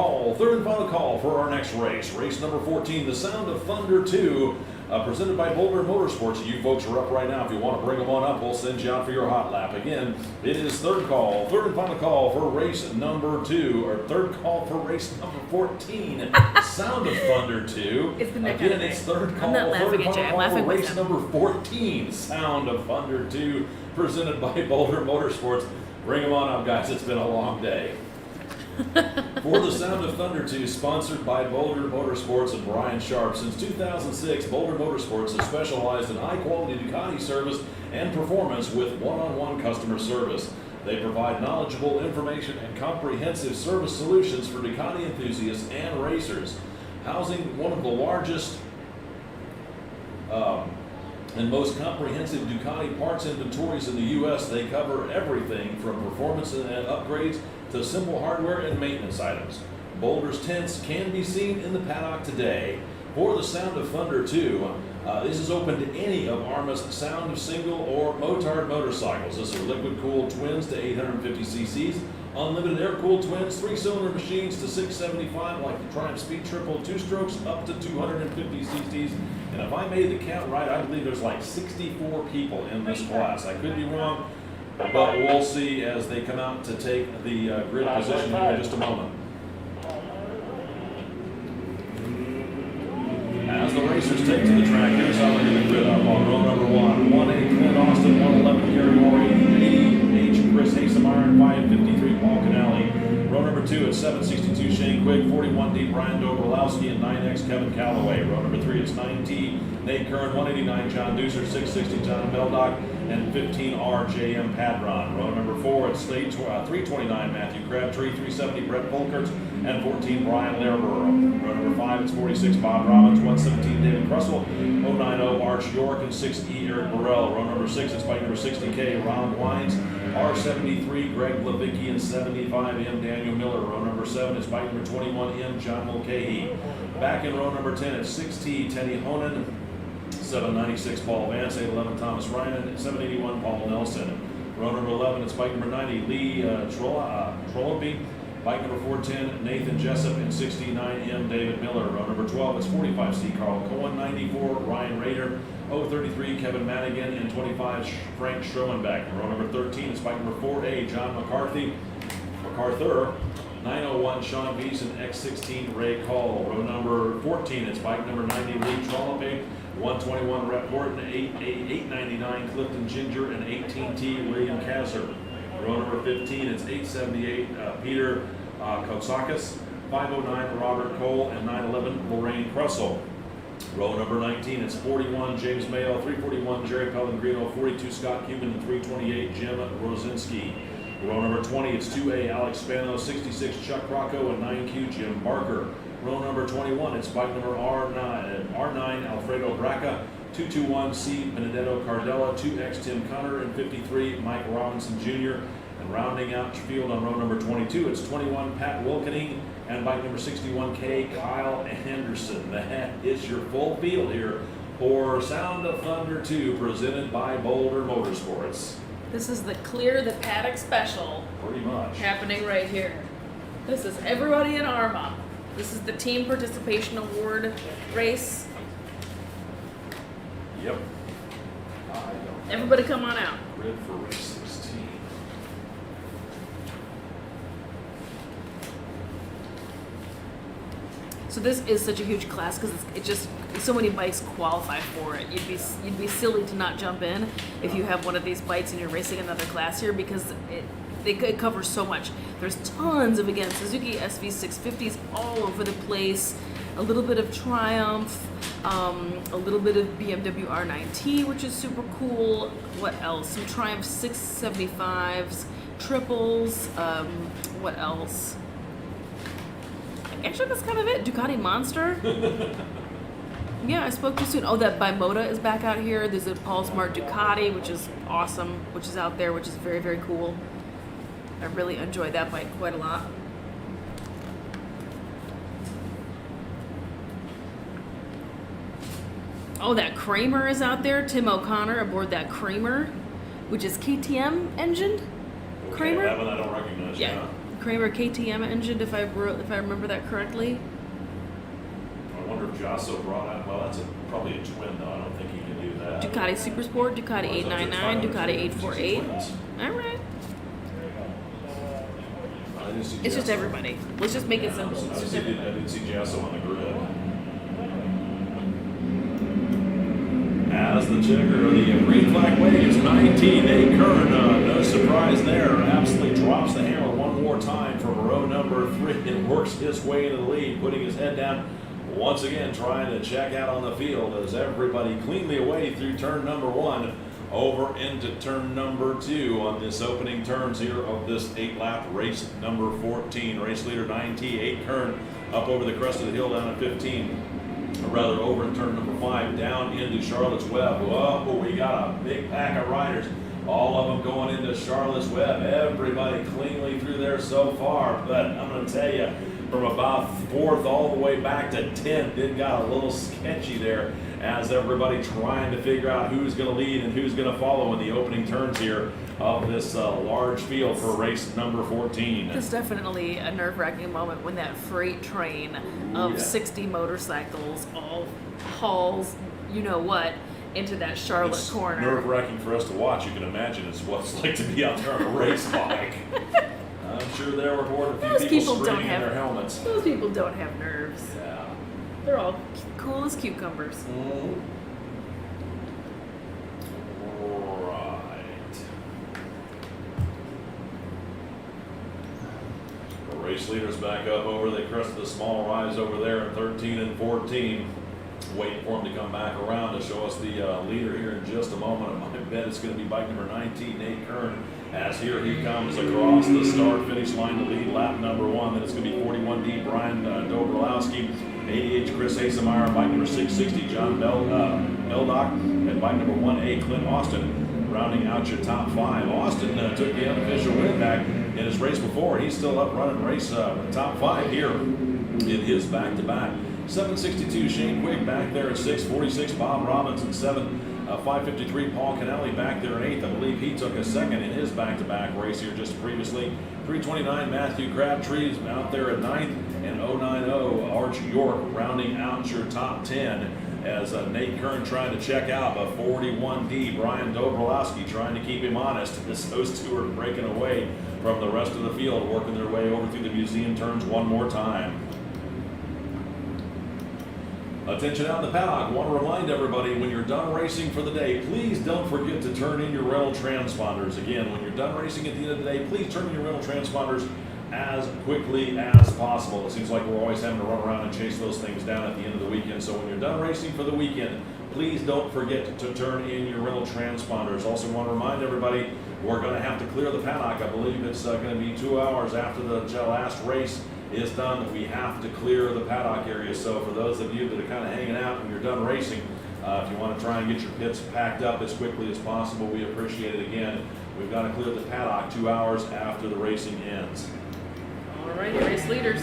final call for our next race. Race number 14, the Sound of Thunder 2, presented by Barber Motorsports. You folks are up right now. If you want to bring them on up, we'll send you out for your hot lap. Again, it is third and final call for race number 2, or third call for race number 14, Sound of Thunder 2. It's been that Again, kind of it's thing. third I'm call, not laughing third at you. and I'm final call laughing for with race them. number 14, Sound of Thunder 2, presented by Barber Motorsports. Bring them on up, guys. It's been a long day. For the Sound of Thunder 2, sponsored by Barber Motorsports and Brian Sharp. Since 2006, Barber Motorsports has specialized in high-quality Ducati service and performance with one-on-one customer service. They provide knowledgeable information and comprehensive service solutions for Ducati enthusiasts and racers. Housing one of the largest and most comprehensive Ducati parts inventories in the U.S., they cover everything from performance and upgrades to simple hardware and maintenance items. Boulder's tents can be seen in the paddock today. For the Sound of Thunder 2, this is open to any of AHRMA's Sound of single or motard motorcycles. This are liquid-cooled twins to 850 cc's, unlimited air-cooled twins, 3-cylinder machines to 675, like the Triumph Speed Triple 2-strokes, up to 250 cc's. And if I made the count right, I believe there's like 64 people in this class. I could be wrong, but we'll see as they come out to take the grid position here in just a moment. As the racers take to the track, here's how they're going to grid up on row number 1. 1-8 Clint Austin, 111 Gary Moore, 80H Chris Hasemeyer, and 553 Paul Canale. Row number 2 at 762 Shane Quigg, 41D Brian Dobrowski, and 9X Kevin Calloway. Row number 3 it's 9T Nate Kern, 189 John Deucer, 660 John Beldock, and 15R JM Padron. Row number 4 it's 329 Matthew Crabtree, 370 Brett Folkerts, and 14 Brian Lairborough. Row number 5 it's 46 Bob Robbins, 117 David Russell, 090 Arch York, and 6E Eric Burrell. Row number 6 it's bike number 60K Ron Wines, R73 Greg Levicki, and 75M Daniel Miller. Row number 7 is bike number 21M John Mulcahy. Back in row number 10 it's 6T Teddy Honan, 796 Paul Vance, 811 Thomas Ryan, 781 Paul Nelson. Row number 11 it's bike number 90 Lee Trollope. Bike number 410, Nathan Jessup, and 69M, David Miller. Row number 12, it's 45C, Carl Cohen, 94, Ryan Rader, 033, Kevin Madigan, and 25, Frank Schroenbeck. Row number 13, it's bike number 4A, John MacArthur, 901, Sean Peace, and X16, Ray Call. Row number 14, it's bike number 90, Lee Trollope, 121, Rhett Horton, 899, Clifton Ginger, and 18T, William Kasser. Row number 15, it's 878, Peter Kotsakis, 509, Robert Cole, and 911, Lorraine Kressel. Row number 19, it's 41, James Mayo, 341, Jerry Pellegrino, 42, Scott Cuban, and 328, Jim Rosinski. Row number 20, it's 2A, Alex Spano, 66, Chuck Rocco, and 9Q, Jim Barker. Row number 21, it's bike number R9, Alfredo Braca, 221, C. Benedetto Cardella, 2X, Tim Connor, and 53, Mike Robinson Jr. And rounding out the field on row number 22, it's 21, Pat Wilkening, and bike number 61K, Kyle Anderson. That is your full field here for Sound of Thunder 2, presented by Barber Motorsports. This is the Clear the Paddock special. Pretty much. Happening right here. This is everybody in AHRMA. This is the Team Participation Award race. Yep. Everybody come on out. Grid for race 16. So this is such a huge class because it just so many bikes qualify for it. You'd be silly to not jump in if you have one of these bikes and you're racing another class here because it covers so much. There's tons of, again, Suzuki SV650s all over the place. A little bit of Triumph, a little bit of BMW R9T, which is super cool. What else? Some Triumph 675s, triples. What else? Actually, that's kind of it. Ducati Monster. Yeah, I spoke too soon. Oh, that Bimota is back out here. There's a Paul Smart Ducati, which is awesome, which is out there, which is very, very cool. I really enjoyed that bike quite a lot. Oh, that Kramer is out there. Tim O'Connor aboard that Kramer, which is KTM engined. Kramer? Okay, that one I don't recognize. Yeah. Kramer KTM engined, if I remember that correctly. I wonder if Jasso brought out. Well, that's probably a twin, though. I don't think he can do that. Ducati Supersport, Ducati 899, Ducati 848. All right. I didn't see It's just Jasso. everybody. Let's just make it simple. I It's just didn't everybody. see Jasso on the grid. As the checker of the green flag waves, 19, Nate Kern, no surprise there, absolutely drops the hammer one more time from row number 3 and works his way into the lead, putting his head down once again, trying to check out on the field as everybody cleanly away through turn number 1 over into turn number 2 on this opening turns here of this 8-lap race number 14. Race leader 9T, 8 Kern up over the crest of the hill down at 15. Or rather over in turn number 5 down into Charlotte's Web. Whoa, we got a big pack of riders, all of them going into Charlotte's Web. Everybody cleanly through there so far, but I'm going to tell you, from about 4th all the way back to 10th, it got a little sketchy there as everybody trying to figure out who's going to lead and who's going to follow in the opening turns here of this large field for race number 14. It's definitely a nerve-wracking moment when that freight train of 60 motorcycles all hauls, you know what, into that Charlotte It's corner. nerve-wracking for us to watch. You can imagine it's what it's like to be out there on a race bike. I'm sure there were more than a Those few people people don't screaming in have their helmets. Those people don't have nerves. Yeah. They're all cool as cucumbers. Right. The race leaders back up over the crest of the small rise over there in 13 and 14. Waiting for him to come back around to show us the leader here in just a moment. I bet it's going to be bike number 19, Nate Kern, as here he comes across the start-finish line to lead lap number 1. Then it's going to be 41D Brian Dobrowski, 88 Chris Hasemeyer, bike number 660 John Beldock, and bike number 1A Clint Austin, rounding out your top 5. Austin took the unofficial win back in his race before. He's still up running race top 5 here in his back-to-back. 762 Shane Quigg back there at 646. Bob Robinson 553. Paul Canelli back there in 8th. I believe he took a second in his back-to-back race here just previously. 329 Matthew Crabtree's out there at 9th, and 090 Arch York rounding out your top 10 as Nate Kern trying to check out, but 41D Brian Dobrowski trying to keep him honest as those two are breaking away from the rest of the field, working their way over through the museum turns one more time. Attention out in the paddock. I want to remind everybody, when you're done racing for the day, please don't forget to turn in your rental transponders. Again, when you're done racing at the end of the day, please turn in your rental transponders as quickly as possible. It seems like we're always having to run around and chase those things down at the end of the weekend. So when you're done racing for the weekend, please don't forget to turn in your rental transponders. Also want to remind everybody, we're going to have to clear the paddock. I believe it's going to be 2 hours after the last race is done that we have to clear the paddock area. So for those of you that are kind of hanging out when you're done racing, if you want to try and get your pits packed up as quickly as possible, we appreciate it. Again, we've got to clear the paddock 2 hours after the racing ends. All right, race leaders.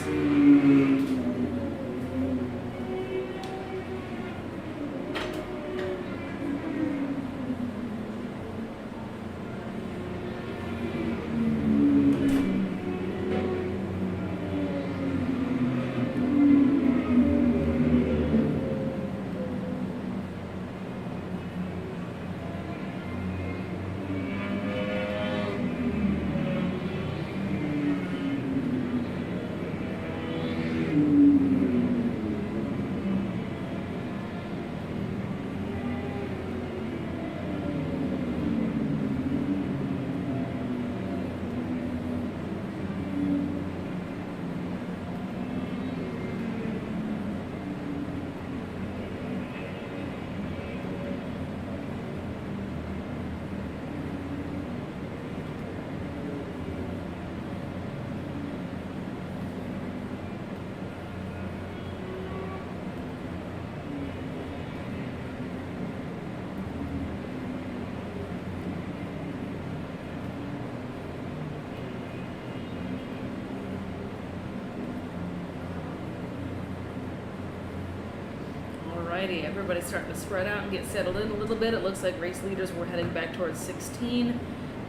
Alrighty, everybody's starting to spread out and get settled in a little bit. It looks like race leaders were heading back towards 16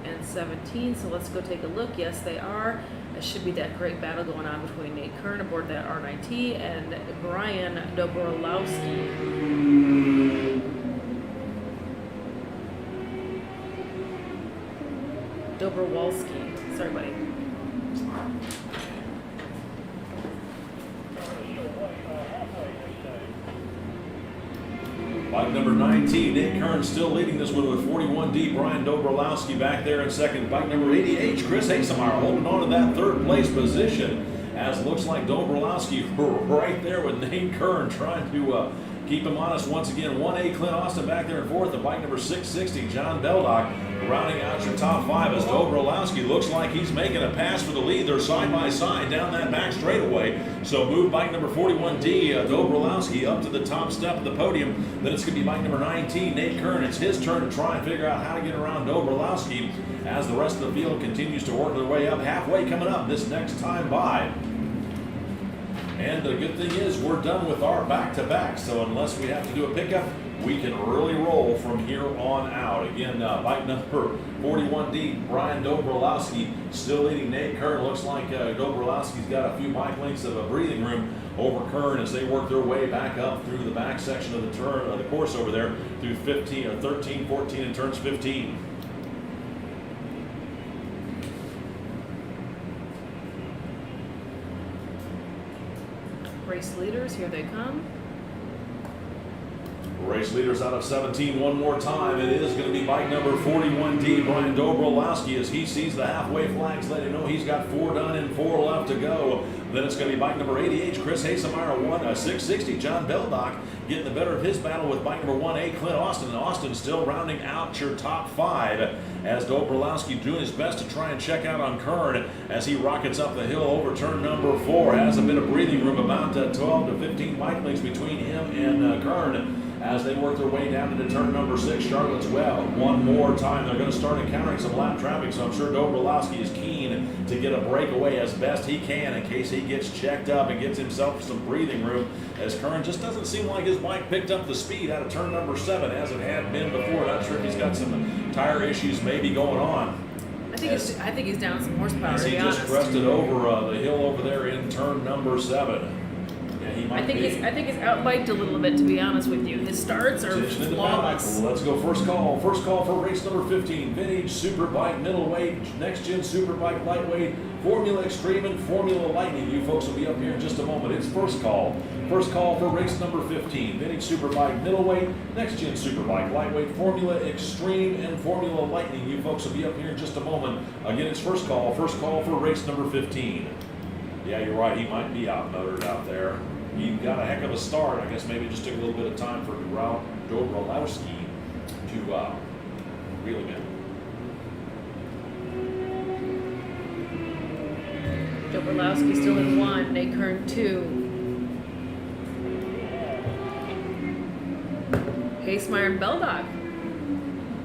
and 17, so let's go take a look. Yes, they are. It should be that great battle going on between Nate Kern aboard that R9T and Brian Dobrolowski. Dobrowolski. Sorry, buddy. Bike number 19, Nate Kern still leading this one with 41D. Brian Dobrolowski back there in second. Bike number 80H, Chris Hasemeyer holding on to that third place position, as looks like Dobrolowski right there with Nate Kern trying to keep him honest once again. 1A Clint Austin back there in fourth, and bike number 660, John Beldock, rounding out your top five as Dobrolowski looks like he's making a pass for the lead. They're side by side down that back straightaway. So move bike number 41D, Dobrolowski, up to the top step of the podium. Then it's going to be bike number 19, Nate Kern. It's his turn to try and figure out how to get around Dobrolowski as the rest of the field continues to work their way up. Halfway coming up this next time by. And the good thing is we're done with our back-to-back, so unless we have to do a pickup, we can really roll from here on out. Again, bike number 41D, Brian Dobrolowski, still leading Nate Kern. Looks like Dobrolowski's got a few bike lengths of a breathing room over Kern as they work their way back up through the back section of the turn of the course over there through 15 or 13, 14, and turns 15. Race leaders, here they come. Race leaders out of 17 one more time. It is going to be bike number 41D, Brian Dobrolowski, as he sees the halfway flags letting him know he's got 4 done and 4 left to go. Then it's going to be bike number 88, Chris Hasemeyer, 660, John Beldock getting the better of his battle with bike number 1A, Clint Austin. And Austin still rounding out your top 5 as Dobrolowski doing his best to try and check out on Kern as he rockets up the hill over turn number 4. Has a bit of breathing room, about 12 to 15 bike lengths between him and Kern, as they work their way down into turn number 6, Charlotte's Web. One more time, they're going to start encountering some lap traffic, so I'm sure Dobrolowski is keen to get a breakaway as best he can in case he gets checked up and gets himself some breathing room, as Kern just doesn't seem like his bike picked up the speed out of turn number 7 as it had been before. Not sure if he's got some tire issues maybe going on. I think he's down some horsepower, As to he be just honest. crested over the hill over there in turn number 7. Yeah, he might I think be. he's outbiked a little bit, to be honest with you. His starts are Position in the flawless. paddock. Let's go first call. First call for race number 15. Vintage Superbike Middleweight, Next Gen Superbike Lightweight, Formula Extreme, and Formula Lightning. You folks will be up here in just a moment. It's first call. First call for race number 15. Vintage Superbike Middleweight, Next Gen Superbike Lightweight, Formula Extreme, and Formula Lightning. You folks will be up here in just a moment. Again, it's first call. First call for race number 15. Yeah, you're right. He might be outmotored out there. He got a heck of a start. I guess maybe it just took a little bit of time for Dobrolowski to reel him in. Dobrolowski still in 1, Nate Kern 2. Hasemeyer and Beldock,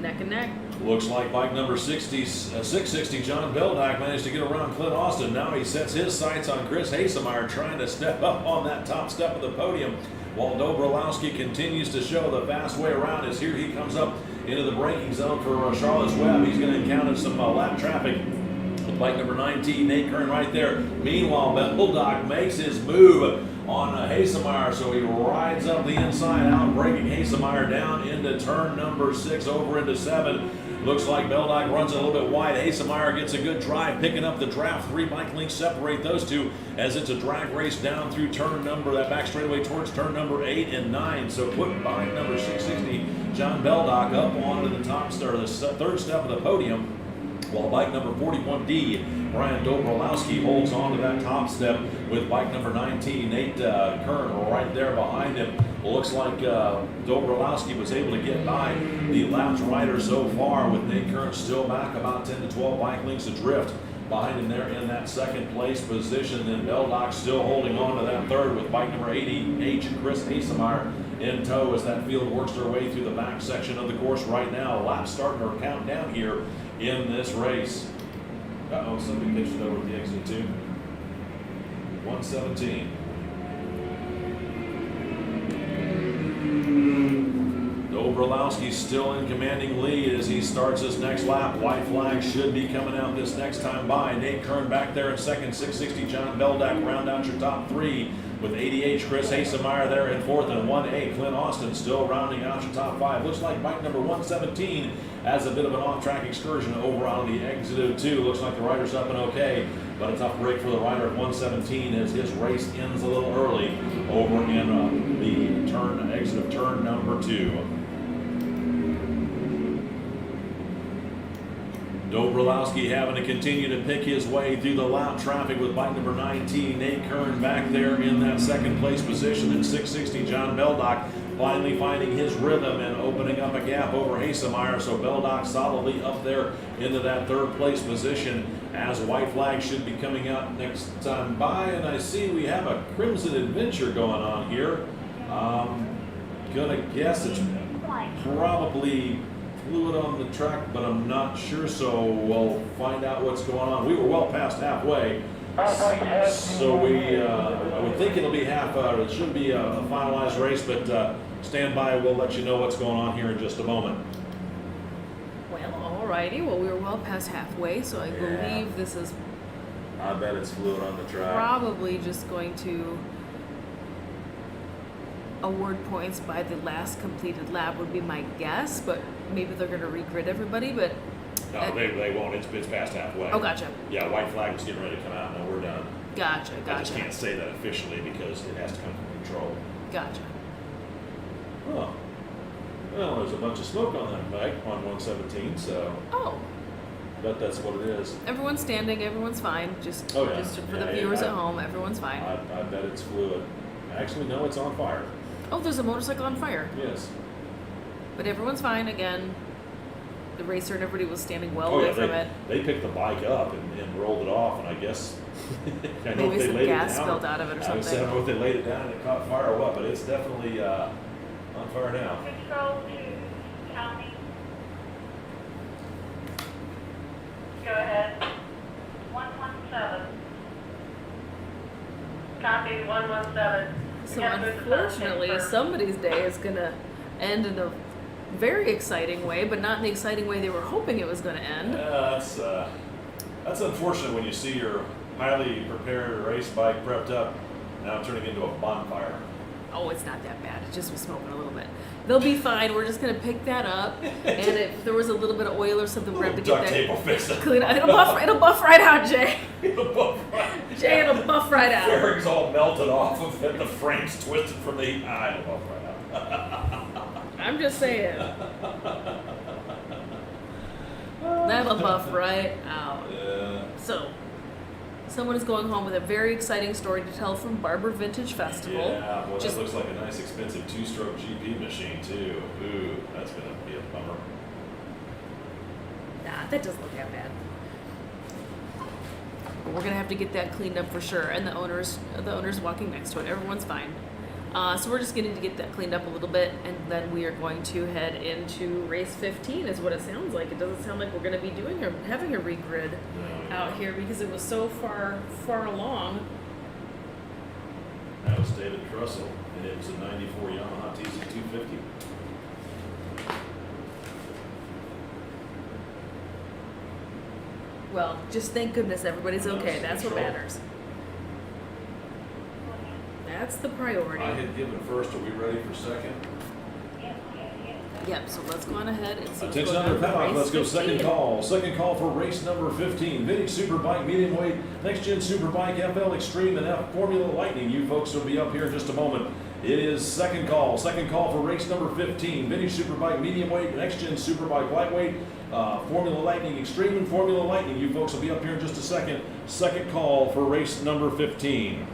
neck and neck. Looks like bike number 660, John Beldock, managed to get around Clint Austin. Now he sets his sights on Chris Hasemeyer, trying to step up on that top step of the podium, while Dobrolowski continues to show the fast way around as here he comes up into the braking zone for Charlotte's Web. He's going to encounter some lap traffic with bike number 19, Nate Kern right there. Meanwhile, Beldock makes his move on Hasemeyer, so he rides up the inside out, breaking Hasemeyer down into turn number 6, over into 7. Looks like Beldock runs a little bit wide. Hasemeyer gets a good drive, picking up the draft. 3 bike lengths separate those two as it's a drag race down through that back straightaway towards turn number 8 and 9. So put bike number 660, John Beldock, up onto the top star, the third step of the podium, while bike number 41D, Brian Dobrolowski, holds on to that top step with bike number 19, Nate Kern, right there behind him. Looks like Dobrolowski was able to get by the lapped rider so far, with Nate Kern still back about 10 to 12 bike lengths adrift behind him there in that second place position. Then Beldock still holding on to that third with bike number 80H, Chris Hasemeyer, in tow as that field works their way through the back section of the course right now. Laps starting to count down here in this race. Uh-oh, somebody pitched it over the exit too. 117. Dobrolowski still in commanding lead as he starts his next lap. White flag should be coming out this next time by. Nate Kern back there in second, 660 John Beldak round out your top three with 80H Chris Hasemeyer there in fourth, and 1A Clint Austin still rounding out your top five. Looks like bike number 117 has a bit of an off-track excursion over on the exit of 2. Looks like the rider's up and okay, but a tough break for the rider at 117 as his race ends a little early over in the exit of turn number 2. Dobrolowski having to continue to pick his way through the lap traffic with bike number 19, Nate Kern back there in that second place position, and 660 John Beldak finally finding his rhythm and opening up a gap over Hasemeyer. So Beldak solidly up there into that third place position as white flag should be coming out next time by. And I see we have a Crimson Adventure going on here. Gonna guess it's probably fluid on the track, but I'm not sure, so we'll find out what's going on. We were well past halfway, so I would think it'll be it should be a finalized race, but stand by, we'll let you know what's going on here in just a moment. Well, alrighty. Well, we were well past halfway, so I believe this is I bet it's fluid on the track. probably just going to award points by the last completed lap would be my guess, but maybe they're going to regrid everybody, but... No, they won't. It's past halfway. Oh, gotcha. Yeah, white flag was getting ready to come out. No, we're done. Gotcha. I just can't say that officially because it has to come from control. Gotcha. Oh. Well, there's a bunch of smoke on that bike on 117, so Oh, bet that's what it is. everyone's standing, everyone's fine. Just for the Yeah, viewers yeah, at home, everyone's fine. I bet it's fluid. Actually, no, it's on fire. Oh, there's a motorcycle on fire. Yes. But everyone's fine again. The racer and everybody was standing well away from it. They picked the bike up and rolled it off, and I guess I know Maybe if they some laid gas it down. spilled out of it or I would say, I something. don't know if they laid it down and it caught fire or what, but it's definitely on fire now. Control to county. Go ahead. 117. Copy 117. So Yeah, there's a sign unfortunately, for- somebody's day is gonna end in a very exciting way, but not in the exciting way they were hoping it was gonna end. Yeah, that's unfortunate when you see your highly prepared race bike prepped up now turning into a bonfire. Oh, it's not that bad. It just was smoking a little bit. They'll be fine. We're just gonna pick that up, and if there was a little bit of oil or something, we're gonna have to Duct get tape will that fix it. clean out. It'll buff right out, Jay. It'll buff right. Jay, it'll buff right out. Fairings all melted off of it. The frame's twisted from the heat. It'll buff right out. I'm just saying. That'll buff right out. Yeah. So, someone is going home with a very exciting story to tell from Barber Vintage Festival. Yeah, well, Just- that looks like a nice expensive two-stroke GP machine too. Ooh, that's gonna be a bummer. Nah, that doesn't look that bad. But we're gonna have to get that cleaned up for sure. And the owner's walking next to it. Everyone's fine. So we're just getting to get that cleaned up a little bit, and then we are going to head into race 15. Is what it sounds like. It doesn't sound like we're gonna be having a regrid No, out here because it was so far along. That was David Trussell, and it was a '94 Yamaha TZ250. Well, just thank goodness everybody's No, okay. it's That's what control. matters. That's the priority. I had given first. Are we ready for second? Yep, so let's go on ahead and see what's Attention going under on for paddock, race let's go 15. second call. Second call for race number 15. Vintage Superbike Medium Weight Next Gen Superbike FL Extreme and F Formula Lightning. You folks will be up here in just a moment. It is second call. Second call for race number 15. Vintage Superbike Medium Weight Next Gen Superbike Lightweight Formula Lightning Extreme and Formula Lightning. You folks will be up here in just a second. Second call for race number 15.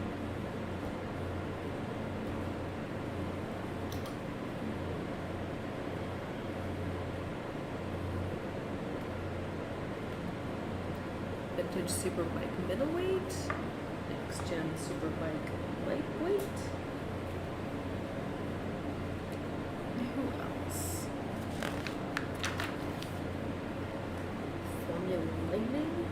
Vintage Superbike Middleweight, Next Gen Superbike Lightweight. Who else? Formula Lightning.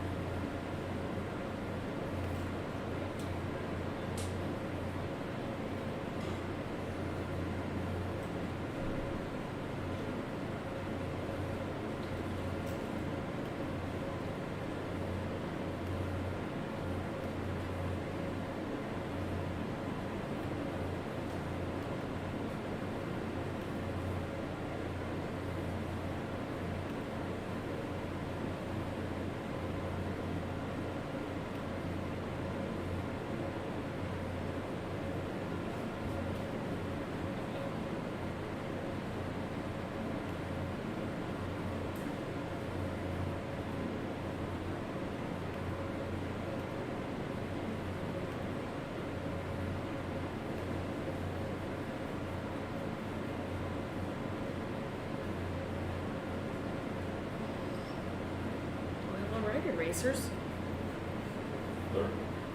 United racers. They're-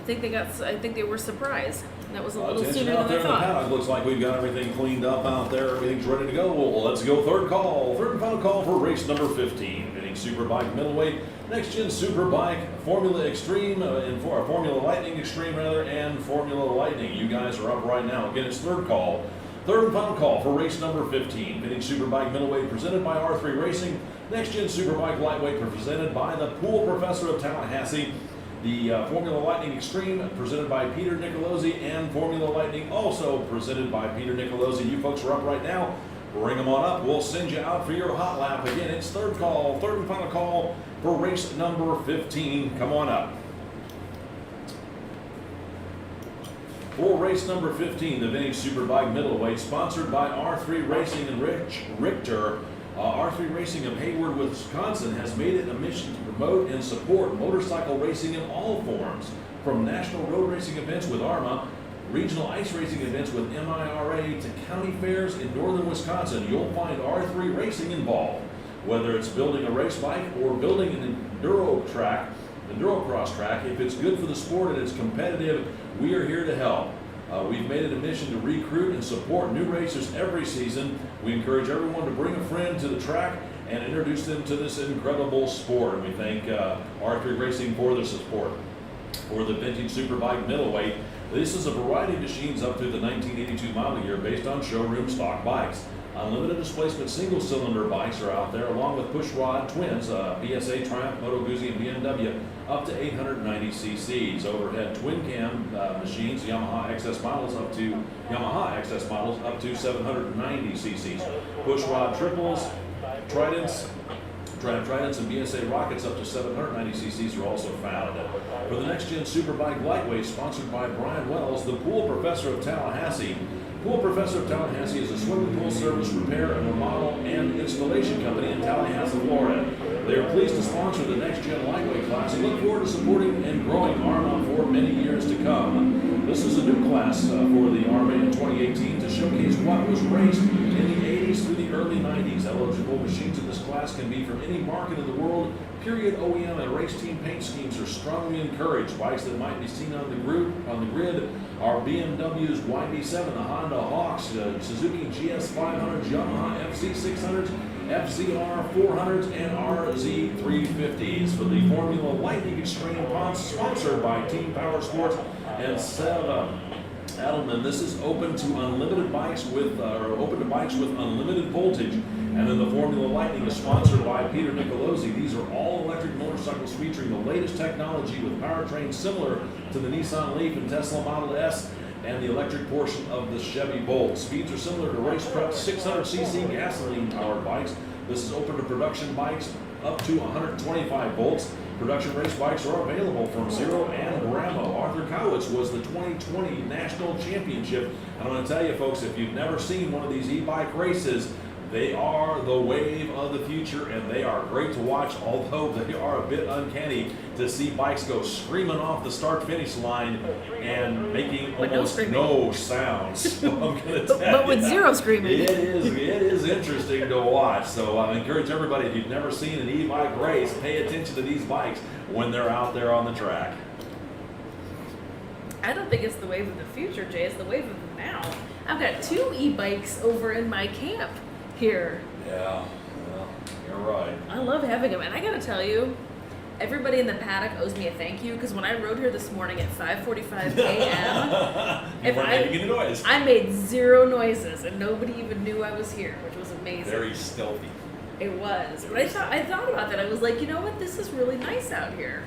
I think they were surprised. That was a little Attention sooner out than there I in the thought. paddock. Looks like we've got everything cleaned up out there. Everything's ready to go. Well, let's go. Third and final call for race number 15. Pitting Superbike middleweight, next gen Superbike, Formula Extreme, for Formula Lightning Extreme rather, and Formula Lightning. You guys are up right now. Again, it's third and final call for race number 15. Pitting Superbike middleweight presented by R3 Racing, next gen Superbike lightweight presented by the Pool Professor of Tallahassee. The Formula Lightning Extreme presented by Peter Nicolosi, and Formula Lightning also presented by Peter Nicolosi. You folks are up right now. Bring them on up. We'll send you out for your hot lap. Again, it's third and final call for race number 15. Come on up. For race number 15, the Vintage Superbike middleweight, sponsored by R3 Racing and Rich Richter. R3 Racing of Hayward, Wisconsin has made it a mission to promote and support motorcycle racing in all forms, from national road racing events with AHRMA, regional ice racing events with MIRA, to county fairs in northern Wisconsin. You'll find R3 Racing involved. Whether it's building a race bike or building an endurocross track, if it's good for the sport and it's competitive, we are here to help. We've made it a mission to recruit and support new racers every season. We encourage everyone to bring a friend to the track and introduce them to this incredible sport. And we thank R3 Racing for their support. For the Vintage Superbike middleweight, this is a variety of machines up through the 1982 model year based on showroom stock bikes. Unlimited displacement single-cylinder bikes are out there, along with pushrod twins, PSA, Triumph, Moto Guzzi, and BMW, up to 890 cc's. Overhead twin cam machines, Yamaha XS models up to 790 cc's. Pushrod triples, Tridents, and BSA rockets up to 790 cc's are also found. For the next gen Superbike lightweight, sponsored by Brian Wells, the Pool Professor of Tallahassee. Pool Professor of Tallahassee is a swimming pool service, repair, and remodel and installation company in Tallahassee, Florida. They are pleased to sponsor the next gen lightweight class and look forward to supporting and growing AHRMA for many years to come. This is a new class for the AHRMA in 2018 to showcase what was raced in the 80s through the early 90s. Eligible machines in this class can be from any market in the world. Period. OEM and race team paint schemes are strongly encouraged. Bikes that might be seen on the grid are BMW's YB7, the Honda Hawks, Suzuki GS500s, Yamaha FC600s, FZR 400s, and RZ350s. For the Formula Lightning Extreme, sponsored by Team Power Sports and Seb Adelman, this is open to bikes with unlimited voltage. And then the Formula Lightning is sponsored by Peter Nicolosi. These are all electric motorcycles featuring the latest technology with powertrains similar to the Nissan Leaf and Tesla Model S and the electric portion of the Chevy Bolt. Speeds are similar to race prep 600cc gasoline-powered bikes. This is open to production bikes up to 125 volts. Production race bikes are available from Zero and Bramo. Arthur Kowitz was the 2020 National Championship. And I'm going to tell you, folks, if you've never seen one of these e-bike races, they are the wave of the future, and they are great to watch, although they are a bit uncanny to see bikes go screaming off the start-finish line and making almost no sounds. So I'm gonna tell But with zero screaming. It is interesting to watch. So I encourage everybody, if you've never seen an e-bike race, pay attention to these bikes when they're out there on the track. I don't think it's the wave of the future, Jay. It's the wave of the now. I've got 2 e-bikes over in my camp here. Yeah, well, you're right. I love having them, and I gotta tell you, everybody in the paddock owes me a thank you, because when I rode here this morning at 5:45 a.m., You weren't making any noise. I made 0 noises, and nobody even knew I was here, which was amazing. Very stealthy. It was. But I thought about that. I was like, you know what? This is really nice out here.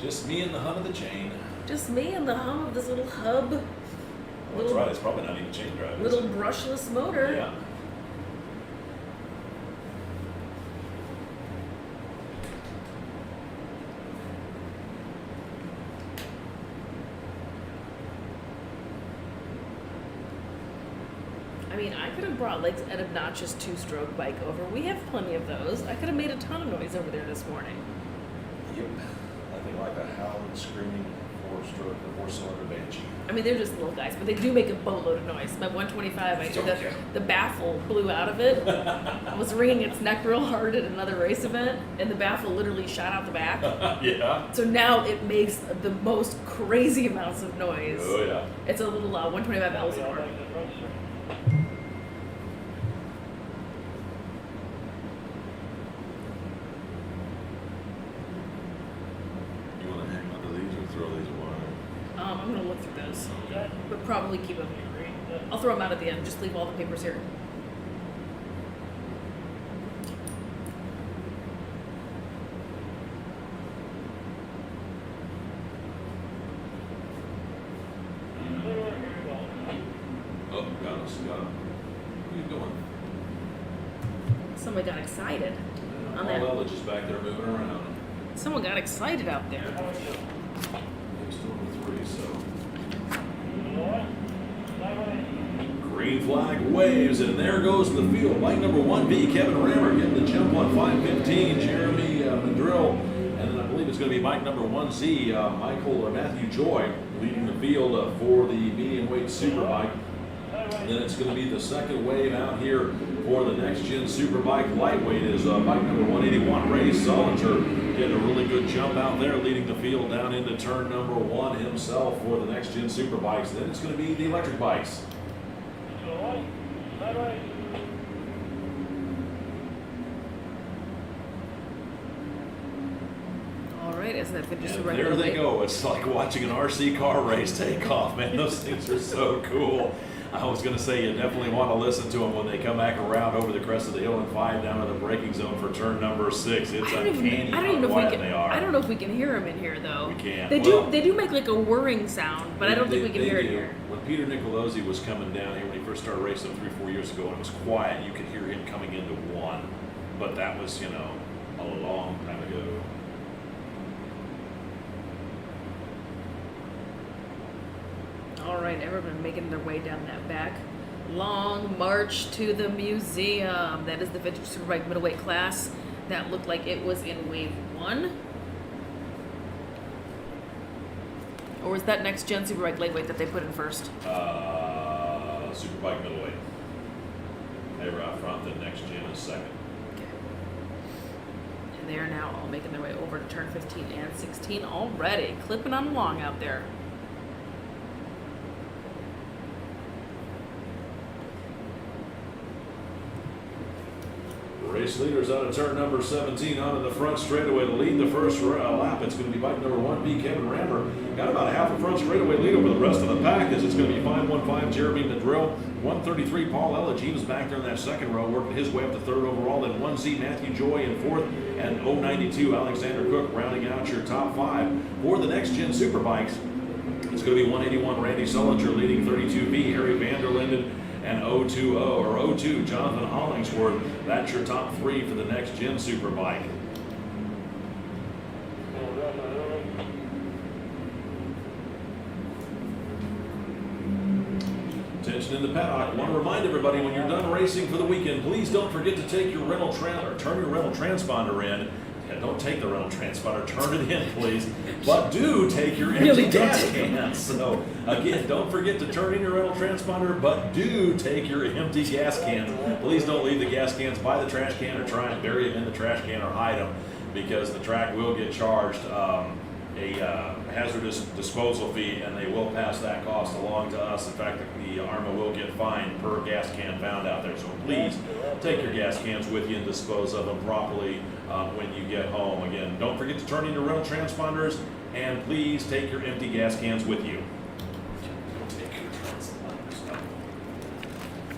Just me and the hum of the chain. Just me and the hum of this little hub. Well, that's right. It's probably not even chain drive. Little brushless motor. Yeah. I mean, I could have brought like an obnoxious 2-stroke bike over. We have plenty of those. I could have made a ton of noise over there this morning. Yep. Nothing like a howling, screaming four-cylinder Banshee. I mean, they're just little guys, but they do make a boatload of noise. My 125, I hear Okay. the baffle blew out of it. I was wringing its neck real hard at another race event, and the baffle literally shot out the back. Yeah. So now it makes the most crazy amounts of noise. Oh yeah. It's a little 125 Elsinore. You want to hang on to these or throw these away? I'm gonna look through those, but probably keep them. I'll throw them out at the end. Just leave all the papers here. Oh, got us. Got him. What are you doing? Someone got excited on Paul that. Elledge is back there moving around. Someone got excited out there. He's still number 3, so. Green flag waves, and there goes the field. Bike number 1B, Kevin Rammer getting the jump on 5:15. Jeremy Madrill, and then I believe it's going to be bike number 1Z, Michael or Matthew Joy, leading the field for the medium weight superbike. And then it's going to be the second wave out here for the next gen superbike lightweight is bike number 181, Ray Solinger, getting a really good jump out there, leading the field down into turn number 1 himself for the next gen superbikes. Then it's going to be the electric bikes. All right, isn't that just And right there they away? go. It's like watching an RC car race take off, man. Those things are so cool. I was going to say you definitely want to listen to them when they come back around over the crest of the hill and 5 down to the braking zone for turn number 6. It's uncanny I don't even know how if we quiet can. they are. I don't know if we can hear them in here though. We can't. They Well, do. They do make like a whirring sound, but I don't think we can They hear it do. here. When Peter Nicolosi was coming down here when he first started racing 3-4 years ago, and it was quiet, you could hear him coming into 1. But that was, a long time ago. All right, everyone making their way down that back long march to the museum. That is the vintage superbike middleweight class. That looked like it was in wave 1. Or was that next gen superbike lightweight that they put in first? Superbike middleweight. They were out front. The next gen is second. Okay. And they are now all making their way over to turn 15 and 16 already, clipping on along out there. Race leaders out of turn number 17 onto the front straightaway to lead the first lap. It's going to be bike number 1B, Kevin Rammer. Got about half a front straightaway lead over the rest of the pack as it's going to be 515, Jeremy Madrill. 133, Paul Elledge. He was back there in that second row, working his way up to third overall. Then 1Z, Matthew Joy in fourth. And 092, Alexander Cook rounding out your top 5. For the next gen superbikes, it's going to be 181, Randy Sullinger leading 32B, Harry Vanderlinden. And 020 or 02, Jonathan Hollingsworth. That's your top 3 for the next gen superbike. Attention in the paddock. I want to remind everybody when you're done racing for the weekend, please don't forget to take your rental turn your rental transponder in. Yeah, don't take the rental transponder, turn it in, please. But do take your empty gas cans. So again, don't forget to turn in your rental transponder, but do take your empty gas cans. Please don't leave the gas cans by the trash can or try and bury them in the trash can or hide them, because the track will get charged a hazardous disposal fee, and they will pass that cost along to us. In fact, the AHRMA will get fined per gas can found out there. So please take your gas cans with you and dispose of them properly when you get home. Again, don't forget to turn in your rental transponders, and please take your empty gas cans with you. Don't take your transponders.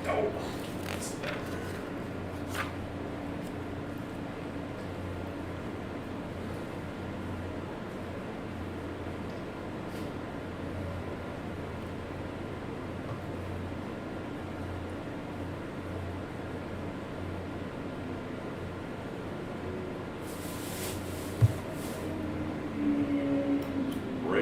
No. That's better.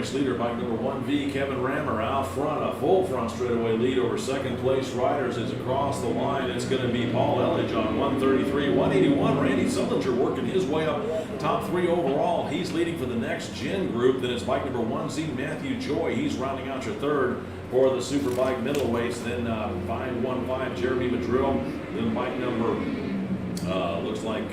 race leader, bike number 1V, Kevin Rammer out front. A full front straightaway lead over second place riders is across the line. It's going to be Paul Elledge on 133, 181. Randy Sullinger working his way up top 3 overall. He's leading for the next gen group. Then it's bike number 1Z, Matthew Joy. He's rounding out your third for the Superbike middleweights. Then 515, Jeremy Madrill. Then bike number, looks like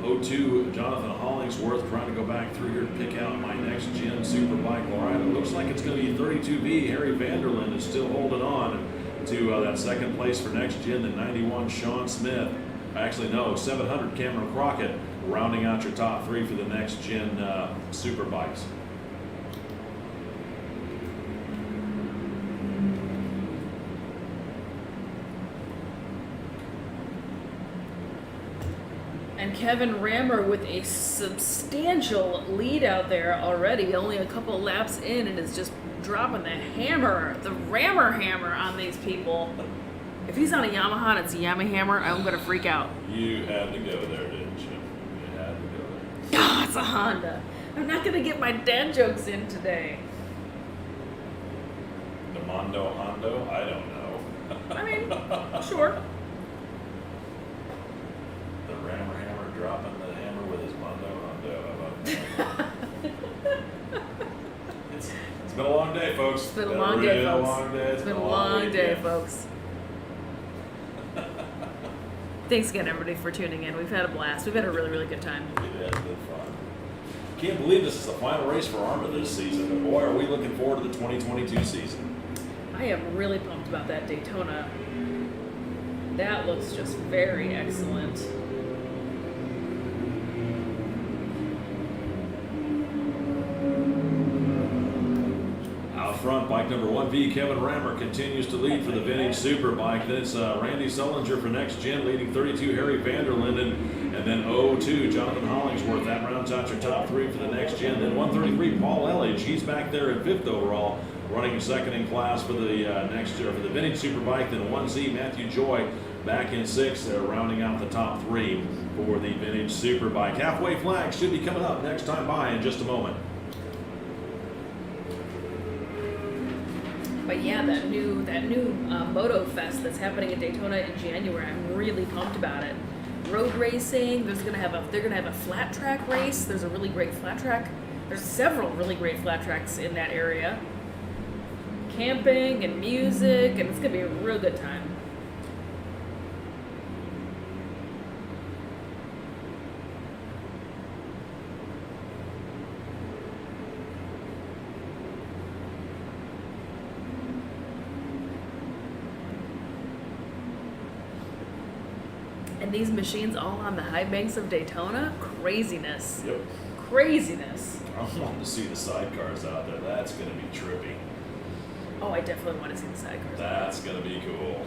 02, Jonathan Hollingsworth, trying to go back through here to pick out my next gen Superbike rider. It looks like it's going to be 32B. Harry Vanderlyn is still holding on to that second place for next gen. The 91, Sean Smith. Actually, no, 700, Cameron Crockett, rounding out your top 3 for the next gen Superbikes. And Kevin Rammer with a substantial lead out there already, only a couple laps in, and is just dropping the hammer, the Rammer hammer on these people. If he's on a Yamaha and it's a Yamaha hammer, I'm going to freak out. You had to go there, didn't you? You had to go there. Ah, it's a Honda. I'm not going to get my dad jokes in today. The Mondo Hondo? I don't know. I mean, sure. The Rammer hammer dropping the hammer with his Mondo Hondo. It's been a long day, folks. It's been a long day, real folks. long day. It's been a long day, weekend. folks. Thanks again, everybody, for tuning in. We've had a blast. We've had a really, really good time. It has been fun. Can't believe this is the final race for AHRMA this season, but boy, are we looking forward to the 2022 season. I am really pumped about that Daytona. That looks just very excellent. Out front, bike number 1V, Kevin Rammer continues to lead for the Vintage Superbike. Then it's Randy Sullinger for next gen, leading 32, Harry Vanderlinden, and then 02, Jonathan Hollingsworth. That rounds out your top 3 for the next gen. Then 133, Paul Elledge. He's back there at 5th overall, running second in class for the next year for the Vintage Superbike. Then 1Z, Matthew Joy, back in 6th, rounding out the top 3 for the Vintage Superbike. Halfway flag should be coming up next time by in just a moment. But yeah, that new Moto Fest that's happening in Daytona in January, I'm really pumped about it. Road racing. They're gonna have a flat track race. There's a really great flat track. There's several really great flat tracks in that area. Camping and music, and it's gonna be a real good time. And these machines all on the high banks of Daytona? Craziness. Yep. Craziness. I'm wanting to see the sidecars out there. That's going to be trippy. Oh, I definitely want to see the sidecars. That's going to be cool.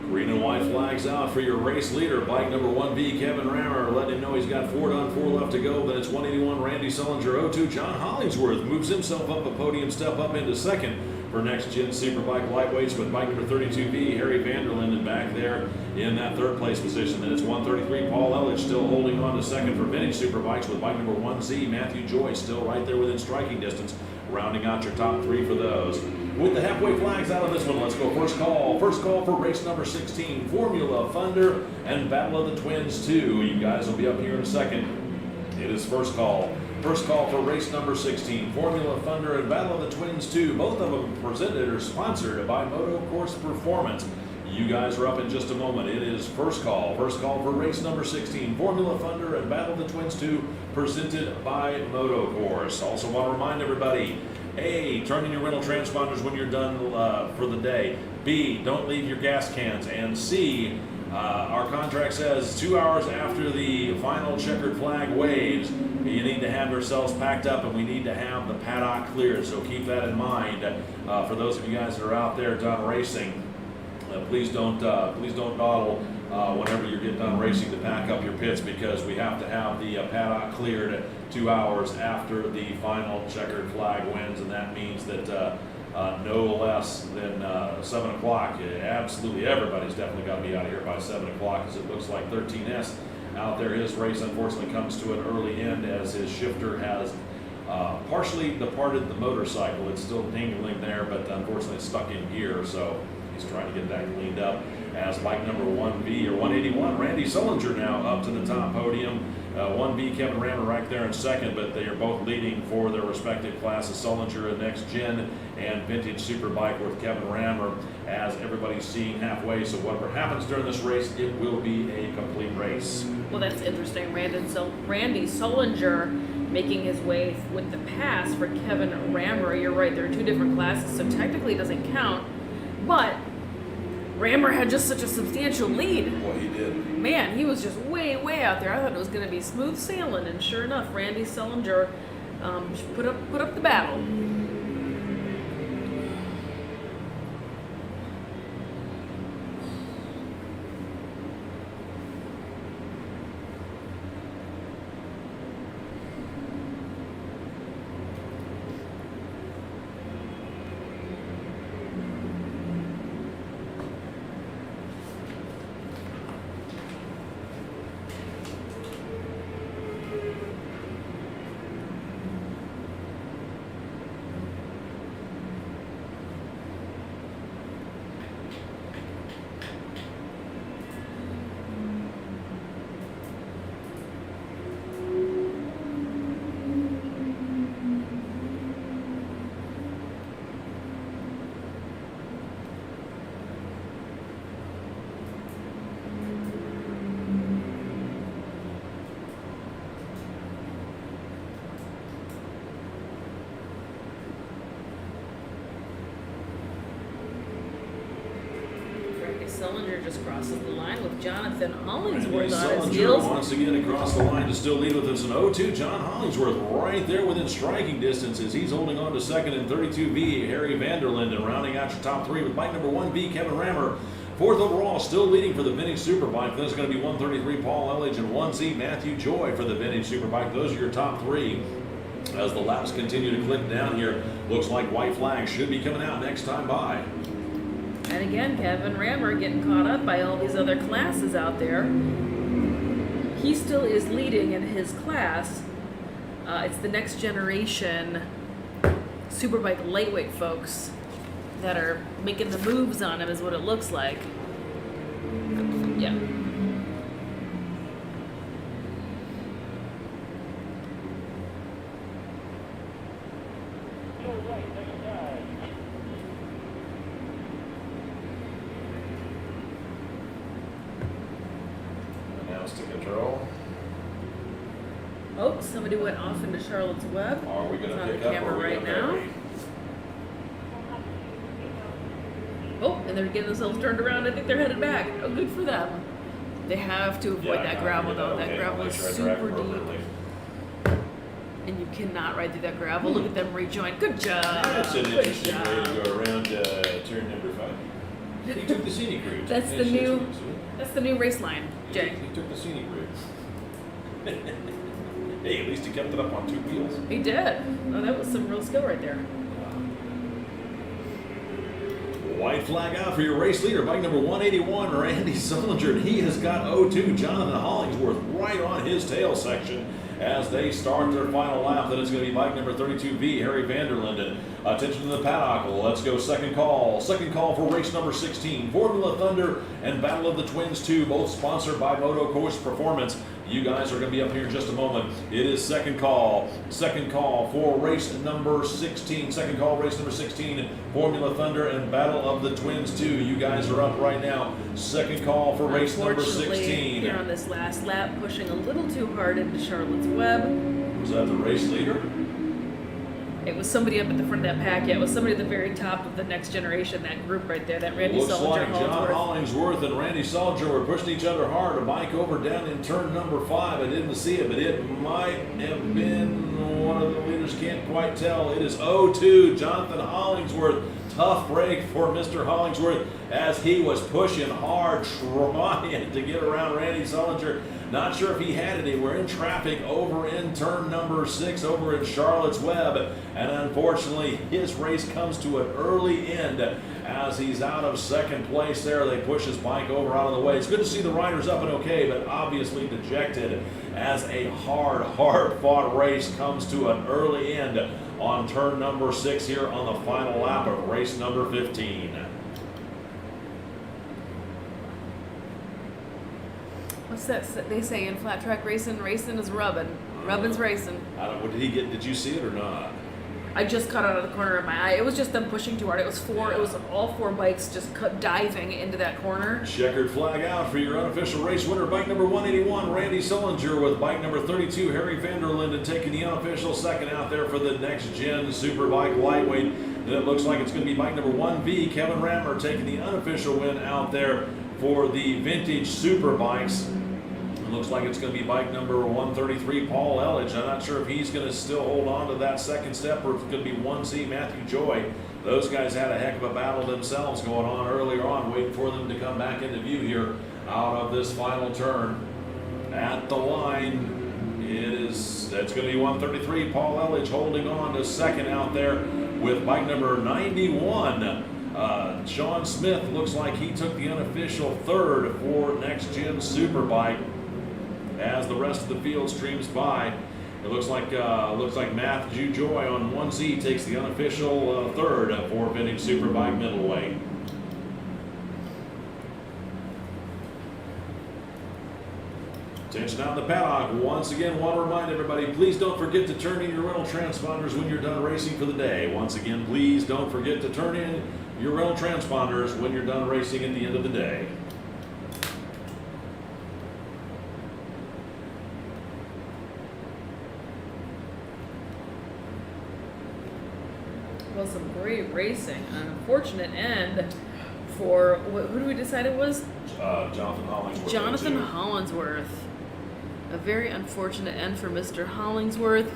Green and white flags out for your race leader. Bike number 1B, Kevin Rammer, letting him know he's got 4 done, 4 left to go. Then it's 181, Randy Sullinger. 02, John Hollingsworth moves himself up a podium step up into second for next gen Superbike lightweights with bike number 32B, Harry Vanderlinden, back there in that 3rd place position. Then it's 133, Paul Elledge still holding on to second for Vintage Superbikes with bike number 1Z, Matthew Joy still right there within striking distance, rounding out your top 3 for those. With the halfway flags out of this one, let's go first call. First call for race number 16, Formula Thunder and Battle of the Twins 2. You guys will be up here in a second. It is first call. First call for race number 16, Formula Thunder and Battle of the Twins 2. Both of them presented or sponsored by Moto Course Performance. You guys are up in just a moment. It is first call. First call for race number 16, Formula Thunder and Battle of the Twins 2, presented by Moto Course. Also want to remind everybody, A, turn in your rental transponders when you're done for the day. B, don't leave your gas cans. And C, our contract says 2 hours after the final checkered flag waves, you need to have yourselves packed up and we need to have the paddock cleared. So keep that in mind. For those of you guys that are out there done racing, please don't dawdle whenever you get done racing to pack up your pits, because we have to have the paddock cleared 2 hours after the final checkered flag wins, and that means that no less than 7 o'clock. Absolutely everybody's definitely got to be out of here by 7 o'clock, as it looks like 13S out there. His race unfortunately comes to an early end as his shifter has partially departed the motorcycle. It's still dingling there, but unfortunately it's stuck in gear, so he's trying to get that cleaned up. As bike number 1B or 181, Randy Sullinger now up to the top podium. 1B, Kevin Rammer right there in second, but they are both leading for their respective classes. Sullinger in next gen and vintage superbike with Kevin Rammer, as everybody's seeing halfway. So whatever happens during this race, it will be a complete race. Well, that's interesting. Randy Sullinger making his way with the pass for Kevin Rammer. You're right, there are two different classes, so technically it doesn't count. But Rammer had just such a substantial lead. Boy, he did. Man, he was just way, way out there. I thought it was going to be smooth sailing, and sure enough, Randy Sullinger put up the battle. Sullinger just crosses the line with Jonathan Hollingsworth on his Sullinger heels. once again across the line to still lead with us in 02. John Hollingsworth right there within striking distance as he's holding on to second in 32B. Harry Vanderlinden and rounding out your top three with bike number 1B, Kevin Rammer. Fourth overall, still leading for the Vintage Superbike. Then it's going to be 133, Paul Elledge, and 1Z, Matthew Joy for the Vintage Superbike. Those are your top three. As the laps continue to click down here, looks like white flag should be coming out next time by. And again, Kevin Rammer getting caught up by all these other classes out there. He still is leading in his class. It's the next generation Superbike lightweight folks that are making the moves on him, is what it looks like. Yeah. Announced to control. Oh, somebody went off into Charlotte's Web. Are we going It's to on the pick up or camera are we right going to now. bury? Oh, and they're getting themselves turned around. I think they're headed back. Oh, good for them. They have to avoid that gravel, though. That gravel is super deep, and you cannot ride through that gravel. Look at them rejoin. Good job. That's an Good interesting way job. to go around turn number 5. He took the scenic route. That's the Yes, new- yes, yes. That's the new race line, Jay. He took the scenic route. Hey, at least he kept it up on two wheels. He did. Oh, that was some real skill right there. White flag out for your race leader, bike number 181, Randy Sullinger, and he has got 02, Jonathan Hollingsworth, right on his tail section as they start their final lap. Then it's going to be bike number 32B, Harry Vanderlinden. Attention to the paddock. Let's go second call. Second call for race number 16, Formula Thunder and Battle of the Twins 2, both sponsored by Moto Coast Performance. You guys are going to be up here in just a moment. It is second call. Second call for race number 16. Second call, race number 16, Formula Thunder and Battle of the Twins 2. You guys are up right now. Second call for race number Unfortunately, 16. here on this last lap, pushing a little too hard into Charlotte's Web. Was that the race leader? It was somebody up at the front of that pack. Yeah, it was somebody at the very top of the next generation, that group right there, that Randy Looks Sullinger, like John Hollingsworth. Hollingsworth and Randy Sullinger were pushing each other hard. A bike over down in turn number 5. I didn't see it, but it might have been one of the leaders. Can't quite tell. It is 02, Jonathan Hollingsworth. Tough break for Mr. Hollingsworth as he was pushing hard, trying to get around Randy Sullinger. Not sure if he had any. We're in traffic over in turn number 6 over in Charlotte's Web. And unfortunately, his race comes to an early end as he's out of second place there. They push his bike over out of the way. It's good to see the riders up and okay, but obviously dejected as a hard fought race comes to an early end on turn number 6 here on the final lap of race number 15. What's that they say in flat track racing? Racing is rubbing. Rubbing's racing. I don't. What did he get? Did you see it or not? I just caught it out of the corner of my eye. It was just them pushing too hard. It was all 4 bikes just diving into that corner. Checkered flag out for your unofficial race winner. Bike number 181, Randy Sullinger, with bike number 32, Harry Vanderlinden, taking the unofficial second out there for the next gen Superbike lightweight. And it looks like it's going to be bike number 1V, Kevin Rammer, taking the unofficial win out there for the vintage Superbikes. It looks like it's going to be bike number 133, Paul Elledge. I'm not sure if he's going to still hold on to that second step or if it's going to be 1Z, Matthew Joy. Those guys had a heck of a battle themselves going on earlier on, waiting for them to come back into view here out of this final turn. At the line, it's going to be 133, Paul Elledge holding on to second out there with bike number 91. Sean Smith looks like he took the unofficial third for Next Gen Superbike. As the rest of the field streams by, it looks like Matthew Joy on 1Z takes the unofficial third for vintage Superbike middleweight. Attention out in the paddock. Once again, want to remind everybody, please don't forget to turn in your rental transponders when you're done racing for the day. Once again, please don't forget to turn in your rental transponders when you're done racing at the end of the day. Well, some great racing. An unfortunate end for who do we decide it was? Jonathan Hollingsworth. Jonathan Hollingsworth. A very unfortunate end for Mr. Hollingsworth.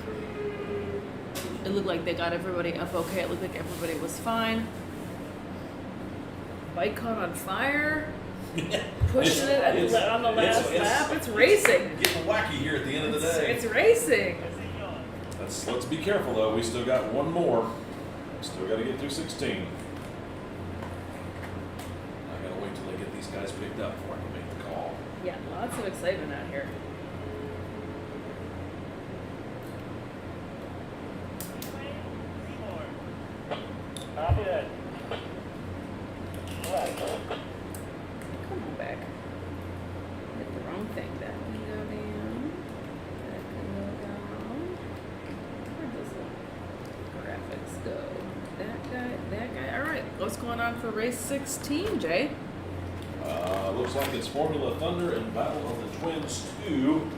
It looked like they got everybody up okay. It looked like everybody was fine. Bike caught on fire. Pushing it on the last lap. It's racing. Getting wacky here at the end of the day. It's racing. Let's be careful though. We still got one more. Still got to get through 16. I gotta wait till they get these guys picked up before I can make the call. Yeah, lots of excitement out here. Copy that. Come on back. Hit the wrong thing. That can go down. That can go down. Where does the graphics go? That guy. All right. What's going on for race 16, Jay? Looks like it's Formula Thunder and Battle of the Twins 2.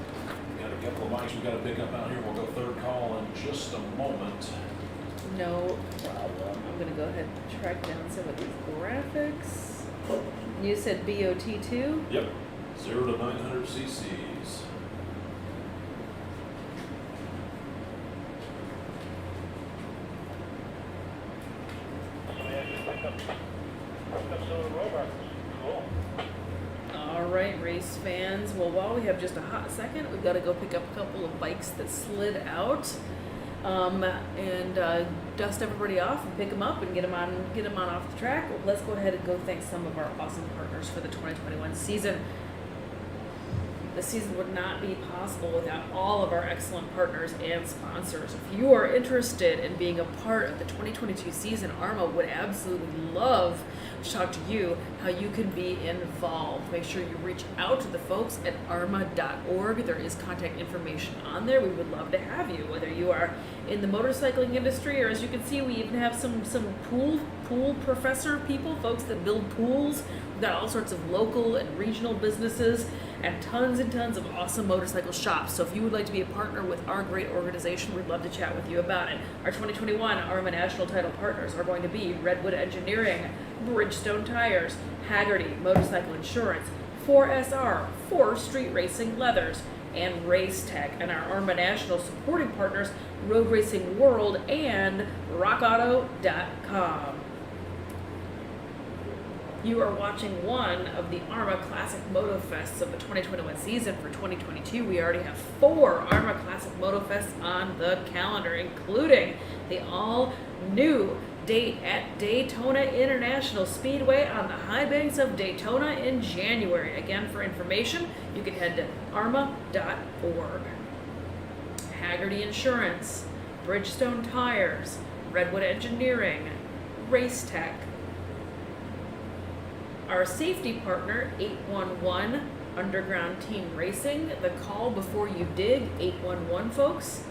We got a couple of bikes we got to pick up out here. We'll go third call in just a moment. No problem. I'm going to go ahead and track down some of these graphics. You said BOT2? Yep. 0 to 900 cc's. All right, race fans. Well, while we have just a hot second, we've got to go pick up a couple of bikes that slid out, and dust everybody off and pick them up and get them on off the track. Well, let's go ahead and go thank some of our awesome partners for the 2021 season. The season would not be possible without all of our excellent partners and sponsors. If you are interested in being a part of the 2022 season, AHRMA would absolutely love to talk to you how you can be involved. Make sure you reach out to the folks at AHRMA.org. There is contact information on there. We would love to have you, whether you are in the motorcycling industry, or as you can see, we even have some pool professor people, folks that build pools. We've got all sorts of local and regional businesses and tons of awesome motorcycle shops. So if you would like to be a partner with our great organization, we'd love to chat with you about it. Our 2021 AHRMA National Title partners are going to be Redwood Engineering, Bridgestone Tires, Haggerty Motorcycle Insurance, 4SR, 4 Street Racing Leathers, and Race Tech. And our AHRMA National supporting partners, Road Racing World and RockAuto.com. You are watching one of the AHRMA Classic Moto Fests of the 2021 season. For 2022, we already have 4 AHRMA Classic Moto Fests on the calendar, including the all-new date at Daytona International Speedway on the high banks of Daytona in January. Again, for information, you can head to arma.org. Haggerty Insurance, Bridgestone Tires, Redwood Engineering, Race Tech. Our safety partner, 811 Underground Team Racing, the call before you dig, 811 folks.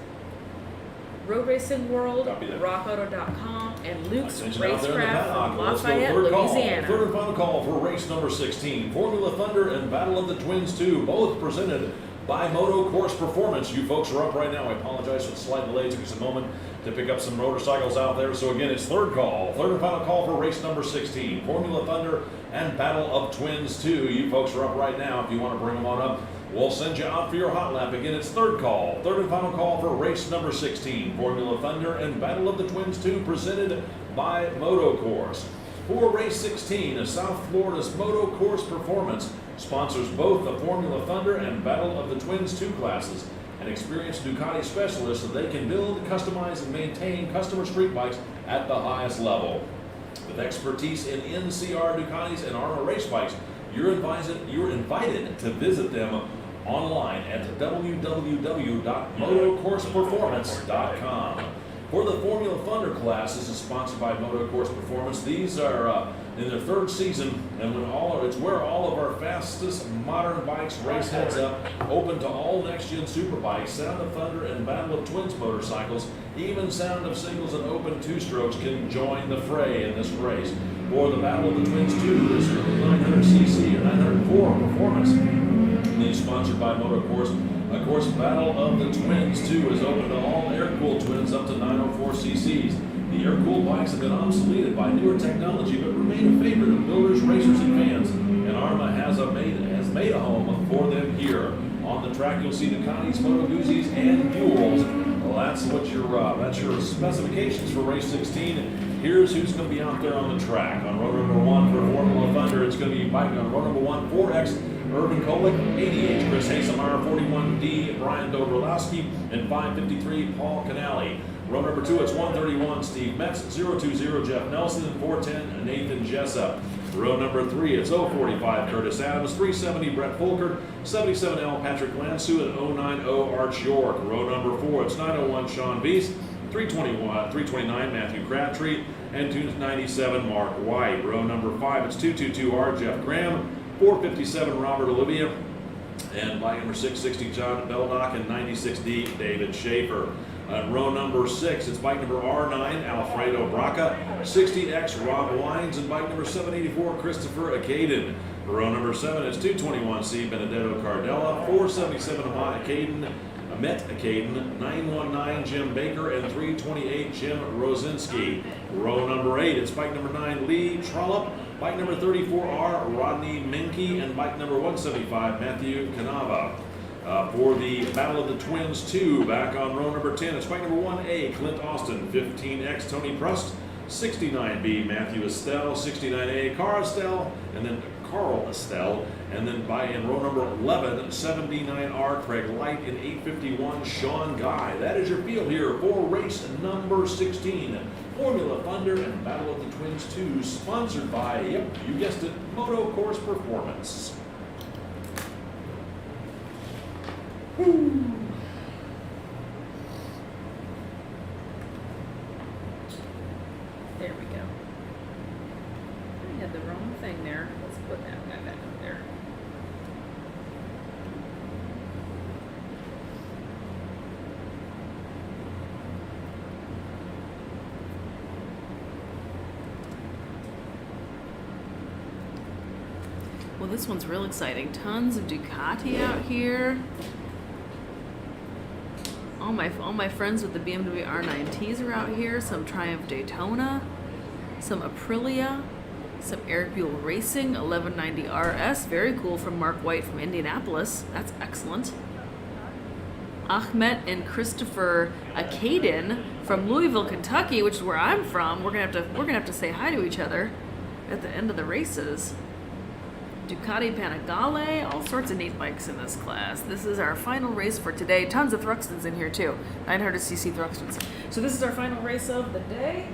Road Racing World, Copy that. rockauto.com, and Luke's Attention out there in the Racecraft paddock. from Let's go Lafayette, third call. Louisiana. Third and final call for race number 16. Formula Thunder and Battle of the Twins 2, both presented by Moto Course Performance. You folks are up right now. I apologize for the slight delay. It took us a moment to pick up some motorcycles out there. So again, it's third and final call for race number 16. Formula Thunder and Battle of Twins 2. You folks are up right now. If you want to bring them on up, we'll send you out for your hot lap. Again, it's third and final call for race number 16. Formula Thunder and Battle of the Twins 2, presented by Moto Course. For race 16, South Florida's Moto Course Performance sponsors both the Formula Thunder and Battle of the Twins 2 classes. An experienced Ducati specialist so they can build, customize, and maintain customer street bikes at the highest level. With expertise in NCR Ducatis and AHRMA race bikes, you're invited to visit them online at www.motocourseperformance.com. For the Formula Thunder class, this is sponsored by Moto Course Performance. These are in their third season, and it's where all of our fastest modern bikes race heads up, open to all next-gen superbikes, Sound of Thunder and Battle of Twins motorcycles, even Sound of Singles and Open Two-Strokes can join the fray in this race. For the Battle of the Twins 2, this 900cc or 904 performance, these sponsored by Moto Course. Of course, Battle of the Twins 2 is open to all air-cooled twins up to 904 cc's. The air-cooled bikes have been obsoleted by newer technology, but remain a favorite of builders, racers, and fans. And AHRMA has made a home for them here. On the track, you'll see Ducatis, Moto Guzzi's, and Buells. Well, that's your specifications for race 16. Here's who's going to be out there on the track. On row number 1 for Formula Thunder, it's going to be bike on row number 1, 4X. Urban Kolick, 88, Chris Hasemeyer, 41D, Brian Dobrowski, and 553, Paul Canali. Row number 2, it's 131, Steve Metz, 020, Jeff Nelson, and 410, Nathan Jessup. Row number 3, it's 045, Curtis Adams, 370, Brett Folkert, 77L, Patrick Lansu, and 090, Arch York. Row number 4, it's 901, Sean Beast, 329, Matthew Crabtree, and 297, Mark White. Row number 5, it's 222R, Jeff Graham, 457, Robert Olivia, and bike number 660, John Beldock, and 96D, David Schaefer. Row number 6, it's bike number R9, Alfredo Braca, 60X, Rob Wines, and bike number 784, Christopher Acaden. Row number 7 is 221C, Benedetto Cardella, 477, Met Acaden, 919, Jim Baker, and 328, Jim Rosinski. Row number 8, it's bike number 9, Lee Trollope, bike number 34R, Rodney Menke, and bike number 175, Matthew Canava. For the Battle of the Twins 2, back on row number 10, it's bike number 1A, Clint Austin, 15X, Tony Prust, 69B, Matthew Estelle, 69A, Carl Estelle, and then Carl Estelle, and then in row number 11, 79R, Craig Light, and 851, Sean Guy. That is your field here for race number 16. Formula Thunder and Battle of the Twins 2, sponsored by, yep, you guessed it, Moto Course Performance. There we go. I had the wrong thing there. Let's put that guy back up there. Well, this one's real exciting. Tons of Ducati out here. All my friends with the BMW R9Ts are out here. Some Triumph Daytona, some Aprilia, some Eric Buell Racing 1190 RS. Very cool, from Mark White from Indianapolis. That's excellent. Ahmet and Christopher Acaden from Louisville, Kentucky, which is where I'm from. We're gonna have to say hi to each other. at the end of the races. Ducati Panigale, all sorts of neat bikes in this class. This is our final race for today. Tons of Thruxtons in here too. 900cc Thruxtons. So this is our final race of the day.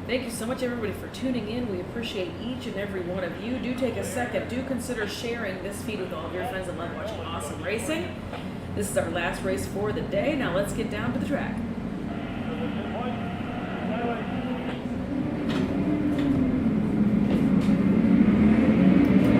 Thank you so much everybody for tuning in. We appreciate each and every one of you. Do take a second. Do consider sharing this feed with all of your friends that love watching awesome racing. This is our last race for the day. Now let's get down to the track.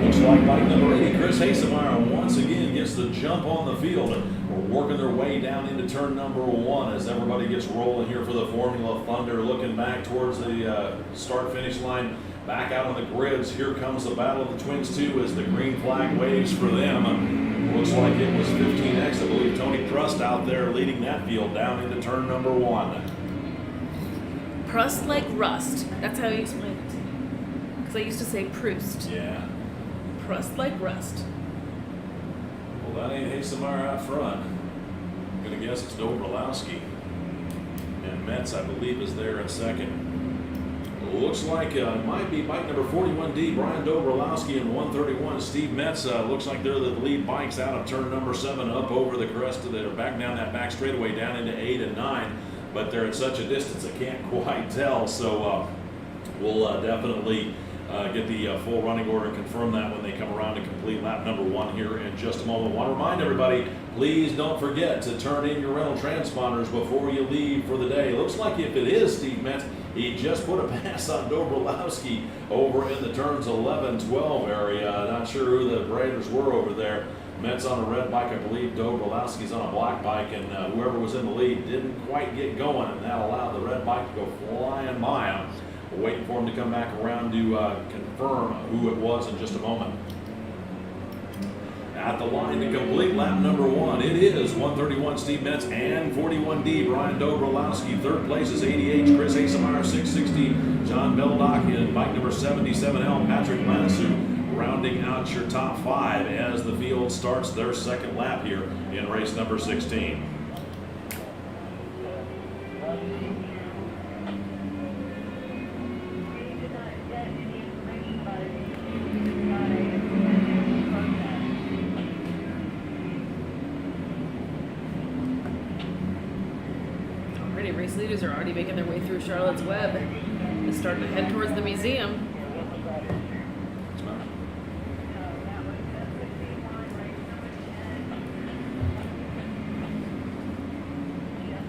Looks like bike number 80, Chris Hasemeyer, once again gets the jump on the field. And we're working their way down into turn number 1 as everybody gets rolling here for the Formula Thunder. Looking back towards the start-finish line, back out on the grids. Here comes the battle of the Twins 2 as the green flag waves for them. Looks like it was 15X, I believe Tony Prust out there leading that field down into turn number 1. Prust like rust. That's how you explain it. Because I used to say Proust. Yeah. Prust like rust. Well, that ain't Hasemeyer out front. I'm gonna guess it's Dobrolowski. And Metz, I believe, is there in second. Looks like it might be bike number 41D, Brian Dobrolowski, and 131, Steve Metz. Looks like they're the lead bikes out of turn number 7 up over the crest of the, back down that back straightaway down into 8 and 9. But they're at such a distance I can't quite tell. So we'll definitely get the full running order and confirm that when they come around to complete lap number 1 here in just a moment. I want to remind everybody, please don't forget to turn in your rental transponders before you leave for the day. Looks like if it is Steve Metz, he just put a pass on Dobrolowski over in the turns 11-12 area. Not sure who the riders were over there. Metz on a red bike, I believe Dobrolowski's on a black bike, and whoever was in the lead didn't quite get going, and that allowed the red bike to go flying by him. We're waiting for him to come back around to confirm who it was in just a moment. At the line to complete lap number 1, it is 131 Steve Metz and 41D Brian Dobrolowski. Third place is 88 Chris Hasemeyer, 660 John Beldock, and bike number 77L Patrick Lanssu, rounding out your top 5 as the field starts their second lap here in race number 16. Already, race leaders are already making their way through Charlotte's Web. They're starting to head towards the museum.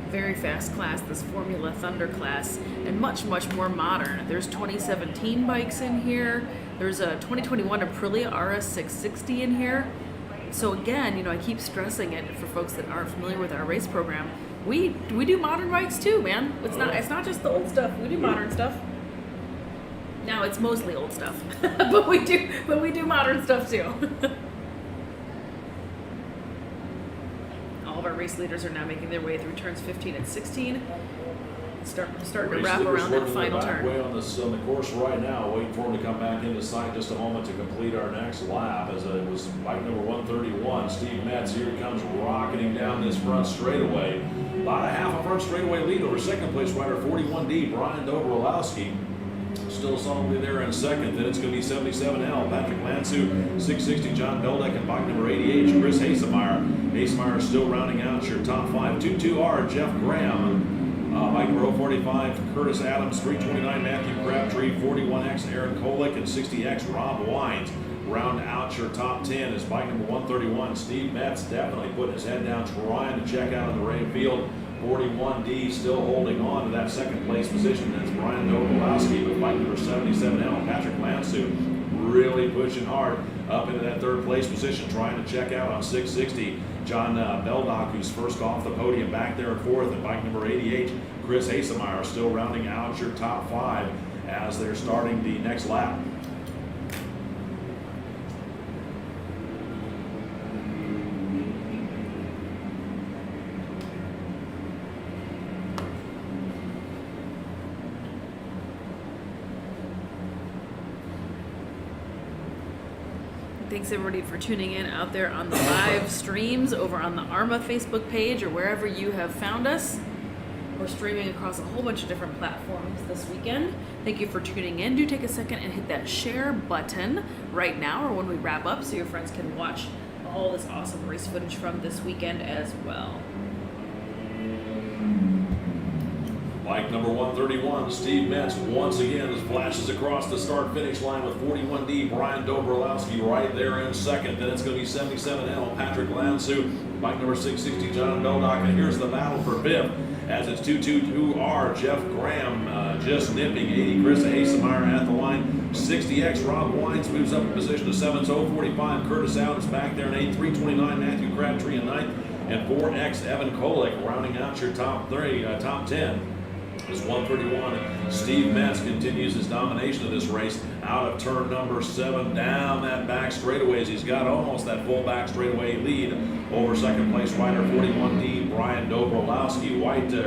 Very fast class, this Formula Thunder class, and much, much more modern. There's 2017 bikes in here. There's a 2021 Aprilia RS660 in here. So again, you know, I keep stressing it for folks that aren't familiar with our race program. We do modern bikes too, man. It's not just the old stuff. We do modern stuff. Now it's mostly old stuff, but we do modern stuff too. All of our race leaders are now making their way through turns 15 and 16. Starting to wrap around that final turn. Way on the course right now, waiting for him to come back into sight just a moment to complete our next lap. As it was bike number 131, Steve Metz. Here he comes rocketing down this front straightaway. About a half a front straightaway lead over second place rider 41D Brian Dobrolowski. Still solidly there in second. Then it's going to be 77L Patrick Lanssu, 660 John Beldeck, and bike number 88 Chris Hasemeyer. Hasemeyer is still rounding out your top 5. 22R Jeff Graham. Bike number 045 Curtis Adams, 329 Matthew Crabtree, 41X Aaron Kolick, and 60X Rob Wines. Round out your top 10 is bike number 131 Steve Metz, definitely putting his head down, trying to check out on the rain field. 41D still holding on to that second place position. That's Brian Dobrolowski with bike number 77L Patrick Lanssu, really pushing hard up into that third place position, trying to check out on 660 John Beldock, who's first off the podium, back there in fourth, and bike number 88 Chris Hasemeyer still rounding out your top 5 as they're starting the next lap. Thanks everybody for tuning in out there on the live streams over on the AHRMA Facebook page or wherever you have found us. We're streaming across a whole bunch of different platforms this weekend. Thank you for tuning in. Do take a second and hit that share button right now or when we wrap up so your friends can watch all this awesome race footage from this weekend as well. Bike number 131, Steve Metz once again flashes across the start-finish line with 41D Brian Dobrolowski right there in second. Then it's going to be 77L Patrick Lansu, bike number 660 John Beldock, and here's the battle for fifth as it's 222R Jeff Graham just nipping 80 Chris Hasemeyer at the line. 60X Rob Wines moves up in position to 7th. 045 Curtis Adams back there in 8th. 329 Matthew Crabtree in 9th, and 4X Evan Kolek rounding out your top 10. As 131, Steve Metz continues his domination of this race out of turn number 7 down that back straightaways. He's got almost that full back straightaway lead over second place rider 41D Brian Dobrolowski.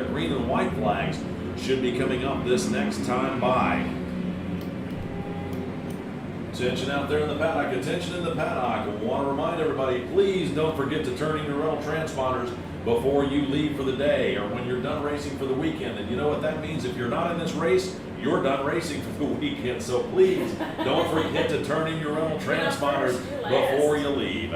Green and white flags should be coming up this next time by. Attention out there in the paddock, attention in the paddock. I want to remind everybody, please don't forget to turn in your rental transponders before you leave for the day or when you're done racing for the weekend. And you know what that means? If you're not in this race, you're done racing for the weekend. So please don't forget to turn in your rental transponders before you leave.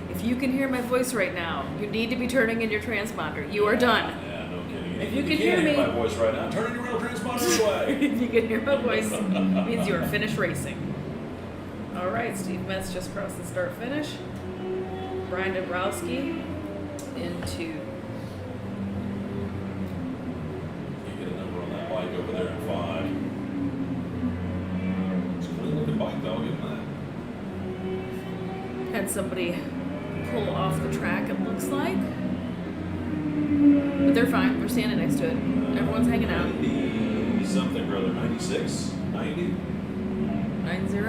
If you can hear my voice right now, you need to be turning in your transponder. You are done. Yeah, no kidding. If you can can't hear me, my voice right now, turn in your rental transponders away. if you can hear my voice, it means you are finished racing. All right, Steve Metz just crossed the start finish. Brian Dabrowski into. You get a number on that bike over there at 5. It's a clean looking bike though, I'll give him that. Had somebody pull off the track, it looks like. But they're fine. They're standing next to it. Everyone's hanging out. 90 something, brother. 96? 90? 90.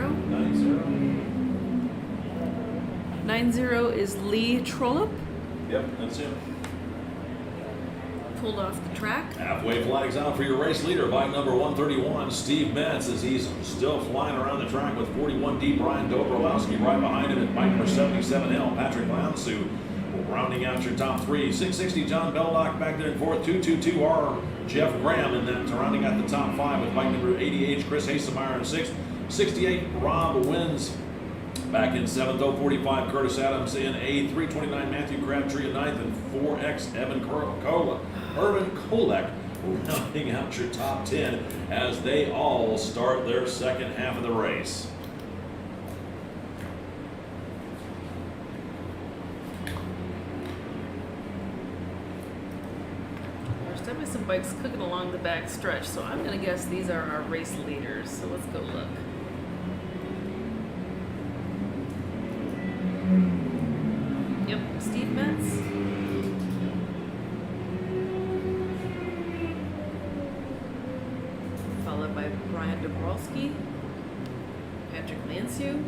90? 90 is Lee Trollope. Yep, that's him. Pulled off the track. Halfway flags out for your race leader, bike number 131, Steve Metz, as he's still flying around the track with 41D Brian Dobrolowski right behind him at bike number 77L Patrick Lansu. Rounding out your top 3, 660 John Beldock back there in 4th, 222R Jeff Graham in that, rounding out the top 5 with bike number 80H Chris Hasemeyer in 6th, 68 Rob Wins back in 7th, 045 Curtis Adams in 8th, 329 Matthew Crabtree in 9th, and 4X Evan Kolek rounding out your top 10 as they all start their second half of the race. There's definitely some bikes cooking along the back stretch, so I'm going to guess these are our race leaders. So let's go look. Yep, Steve Metz. Followed by Brian Dabrowski, Patrick Lansu,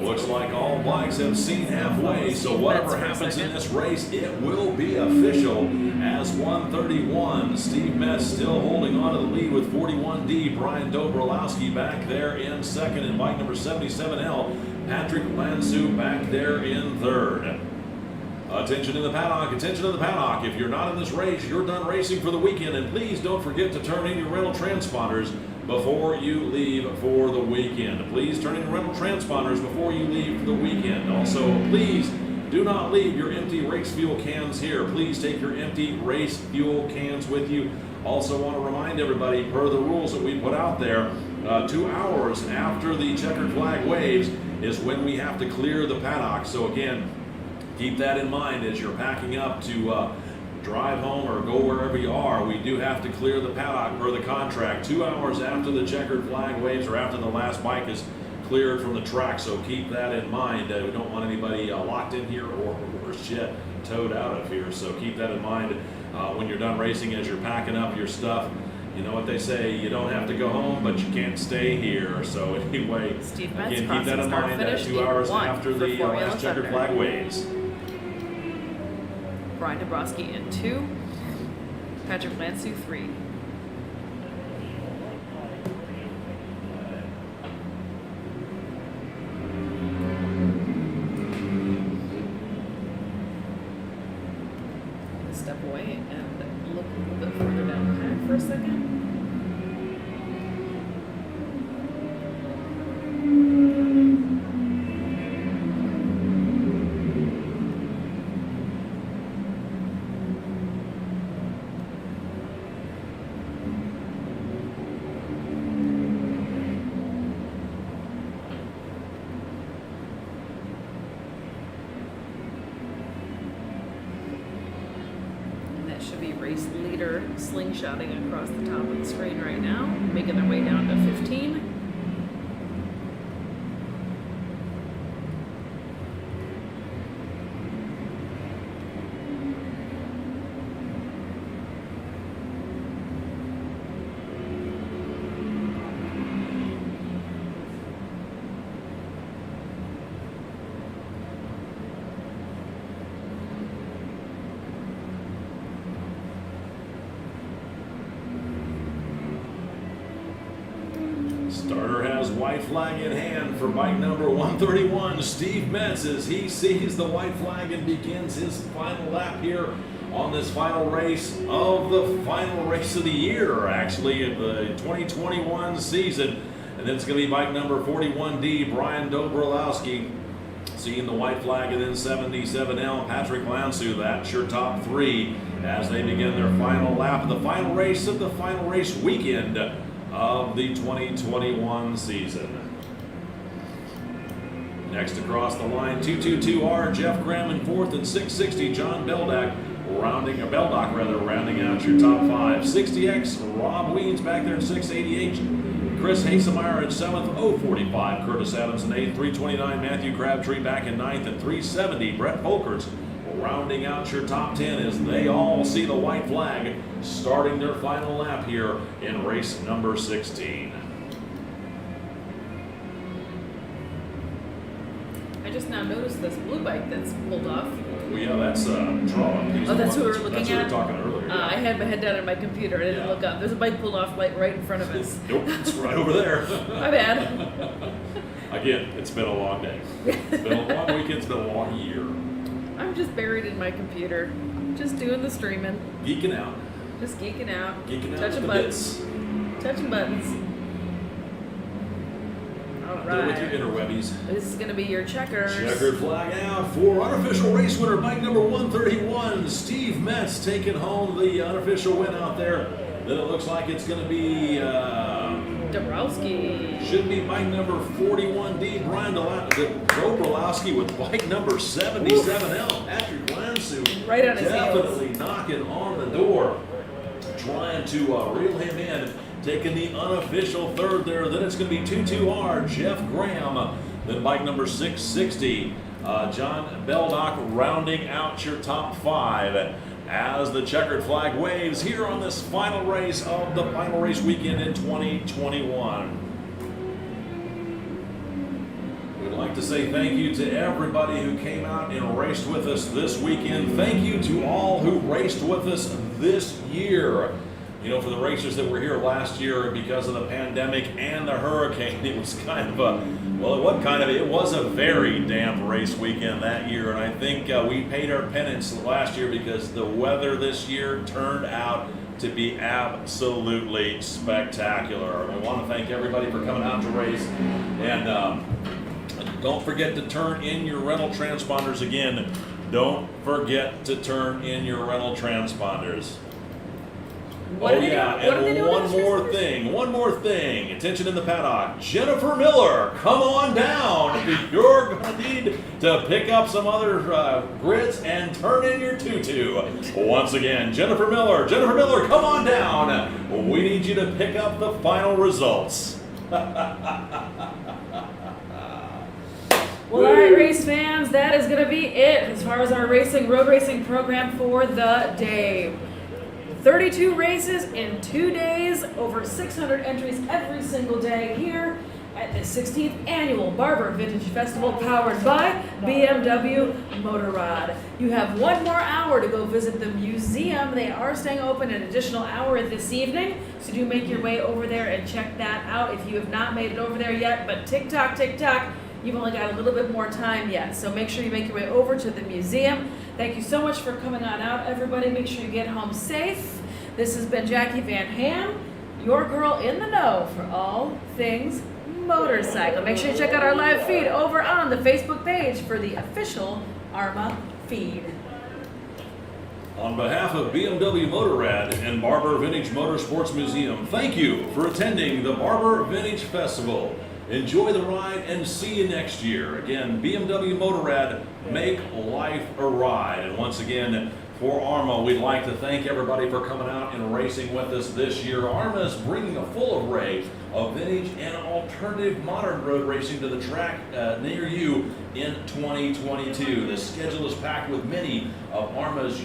Looks like all bikes have seen halfway, so whatever happens in this race, it will be official as 131. Steve Metz still holding on to the lead with 41D. Brian Dobrolowski back there in second, and bike number 77L, Patrick Lansu back there in third. Attention in the paddock, attention in the paddock. If you're not in this race, you're done racing for the weekend, and please don't forget to turn in your rental transponders before you leave for the weekend. Please turn in your rental transponders before you leave for the weekend. Also, please do not leave your empty race fuel cans here. Please take your empty race fuel cans with you. Also want to remind everybody, per the rules that we put out there, 2 hours after the checkered flag waves is when we have to clear the paddock. So again, keep that in mind as you're packing up to drive home or go wherever you are. We do have to clear the paddock per the contract 2 hours after the checkered flag waves or after the last bike is cleared from the track. So keep that in mind. We don't want anybody locked in here or worse yet, towed out of here. So keep that in mind when you're done racing as you're packing up your stuff you know what they say, you don't have to go home, but you can't stay here. So anyway, Steve Metz again, keep crossing that in start mind, finish 2 hours 8-1 after for the Formula last checkered Thunder. flag waves. Brian Dabrowski in 2, Patrick Lansu 3. Step away and look a little bit further down the pack for a second. Should be race leader slingshotting across the top of the screen right now, making their way down to 15. Starter has white flag in hand for bike number 131, Steve Metz, as he sees the white flag and begins his final lap here on this final race of the year, actually, of the 2021 season. And then it's going to be bike number 41D, Brian Dobrolowski, seeing the white flag, and then 77L, Patrick Lansu. That's your top 3 as they begin their final lap of the final race weekend of the 2021 season. Next across the line, 222R, Jeff Graham in 4th, and 660, John Beldock rounding out your top 5. 60X, Rob Weens back there in 688, Chris Hasemeyer in 7th, 045, Curtis Adams in 8th, 329, Matthew Crabtree back in 9th, and 370, Brett Folkers rounding out your top 10 as they all see the white flag starting their final lap here in race number 16. I just now noticed this blue bike that's pulled off. Well, yeah, that's Draw. Oh, that's what we were looking That's at? what we were talking earlier. I had my head down on my computer. I didn't Yeah. look up. There's a bike pulled off right in front of us. Nope, it's right over there. My bad. Again, it's been a long day. It's been a long weekend. It's been a long year. I'm just buried in my computer, just doing the streaming, Geeking out. just geeking out, Geeking out touching with the buttons, bits. touching buttons. All Deal with your right, interwebbies. this is gonna be your checkers. Checkered flag out for unofficial race winner, bike number 131, Steve Metz taking home the unofficial win out there. Then it looks like it's going to be, Dabrowski. should be bike number 41D, Brian Dobrolowski with bike number 77L, Patrick Lansu. Right on his definitely knocking on the door, trying to reel him in. Taking the unofficial third there. Then it's going to be 22R, Jeff Graham. Then bike number 660, John Beldock rounding out your top 5 as the checkered flag waves here on this final race of the final race weekend in 2021. We'd like to say thank you to everybody who came out and raced with us this weekend. Thank you to all who raced with us this year. You know, for the racers that were here last year, because of the pandemic and the hurricane, it was kind of a, well, it wasn't kind of, it was a very damp race weekend that year. And I think we paid our penance last year because the weather this year turned out to be absolutely spectacular. I want to thank everybody for coming out to race. And don't forget to turn in your rental transponders again. Don't forget to turn in your rental transponders. What are they doing? What are they and doing one with more thing. Attention in the paddock. Jennifer Miller, come on down. You're going to need to pick up some other grids and turn in your tutu. Once again, Jennifer Miller, come on down. We need you to pick up the final results. Well, all right, race fans, that is going to be it as far as our road racing program for the day. 32 races in 2 days, over 600 entries every single day here at the 16th Annual Barber Vintage Festival, powered by BMW Motorrad. You have 1 more hour to go visit the museum. They are staying open an additional hour this evening, so do make your way over there and check that out if you have not made it over there yet. But tick tock, you've only got a little bit more time yet, so make sure you make your way over to the museum. Thank you so much for coming on out, everybody. Make sure you get home safe. This has been Jackie Van Ham, your girl in the know for all things motorcycle. Make sure you check out our live feed over on the Facebook page for the official AHRMA feed. On behalf of BMW Motorrad and Barber Vintage Motorsports Museum, thank you for attending the Barber Vintage Festival. Enjoy the ride and see you next year. Again, BMW Motorrad, make life a ride. And once again, for AHRMA, we'd like to thank everybody for coming out and racing with us this year. AHRMA is bringing a full array of vintage and alternative modern road racing to the track near you in 2022. The schedule is packed with many of AHRMA's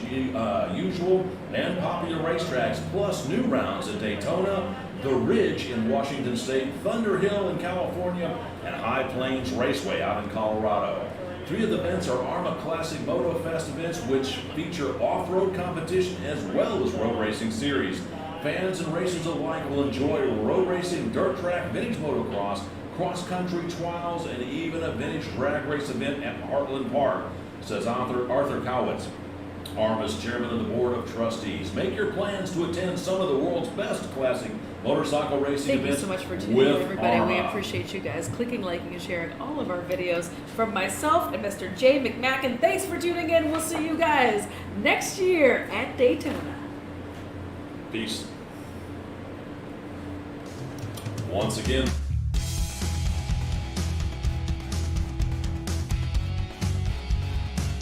usual and popular racetracks, plus new rounds at Daytona, The Ridge in Washington State, Thunder Hill in California, and High Plains Raceway out in Colorado. 3 of the events are AHRMA Classic Moto Fest events, which feature off-road competition as well as road racing series. Fans and racers alike will enjoy road racing, dirt track, vintage motocross, cross-country trials, and even a vintage drag race event at Heartland Park, says Arthur Kowitz, AHRMA's chairman of the board of trustees. Make your plans to attend some of the world's best classic motorcycle racing Thank you events so much for tuning in, everybody. We appreciate you guys clicking, liking, and sharing all of our videos. From myself and Mr. Jay McMacken, thanks for tuning in. We'll see you guys next year at Daytona. Peace. Once again.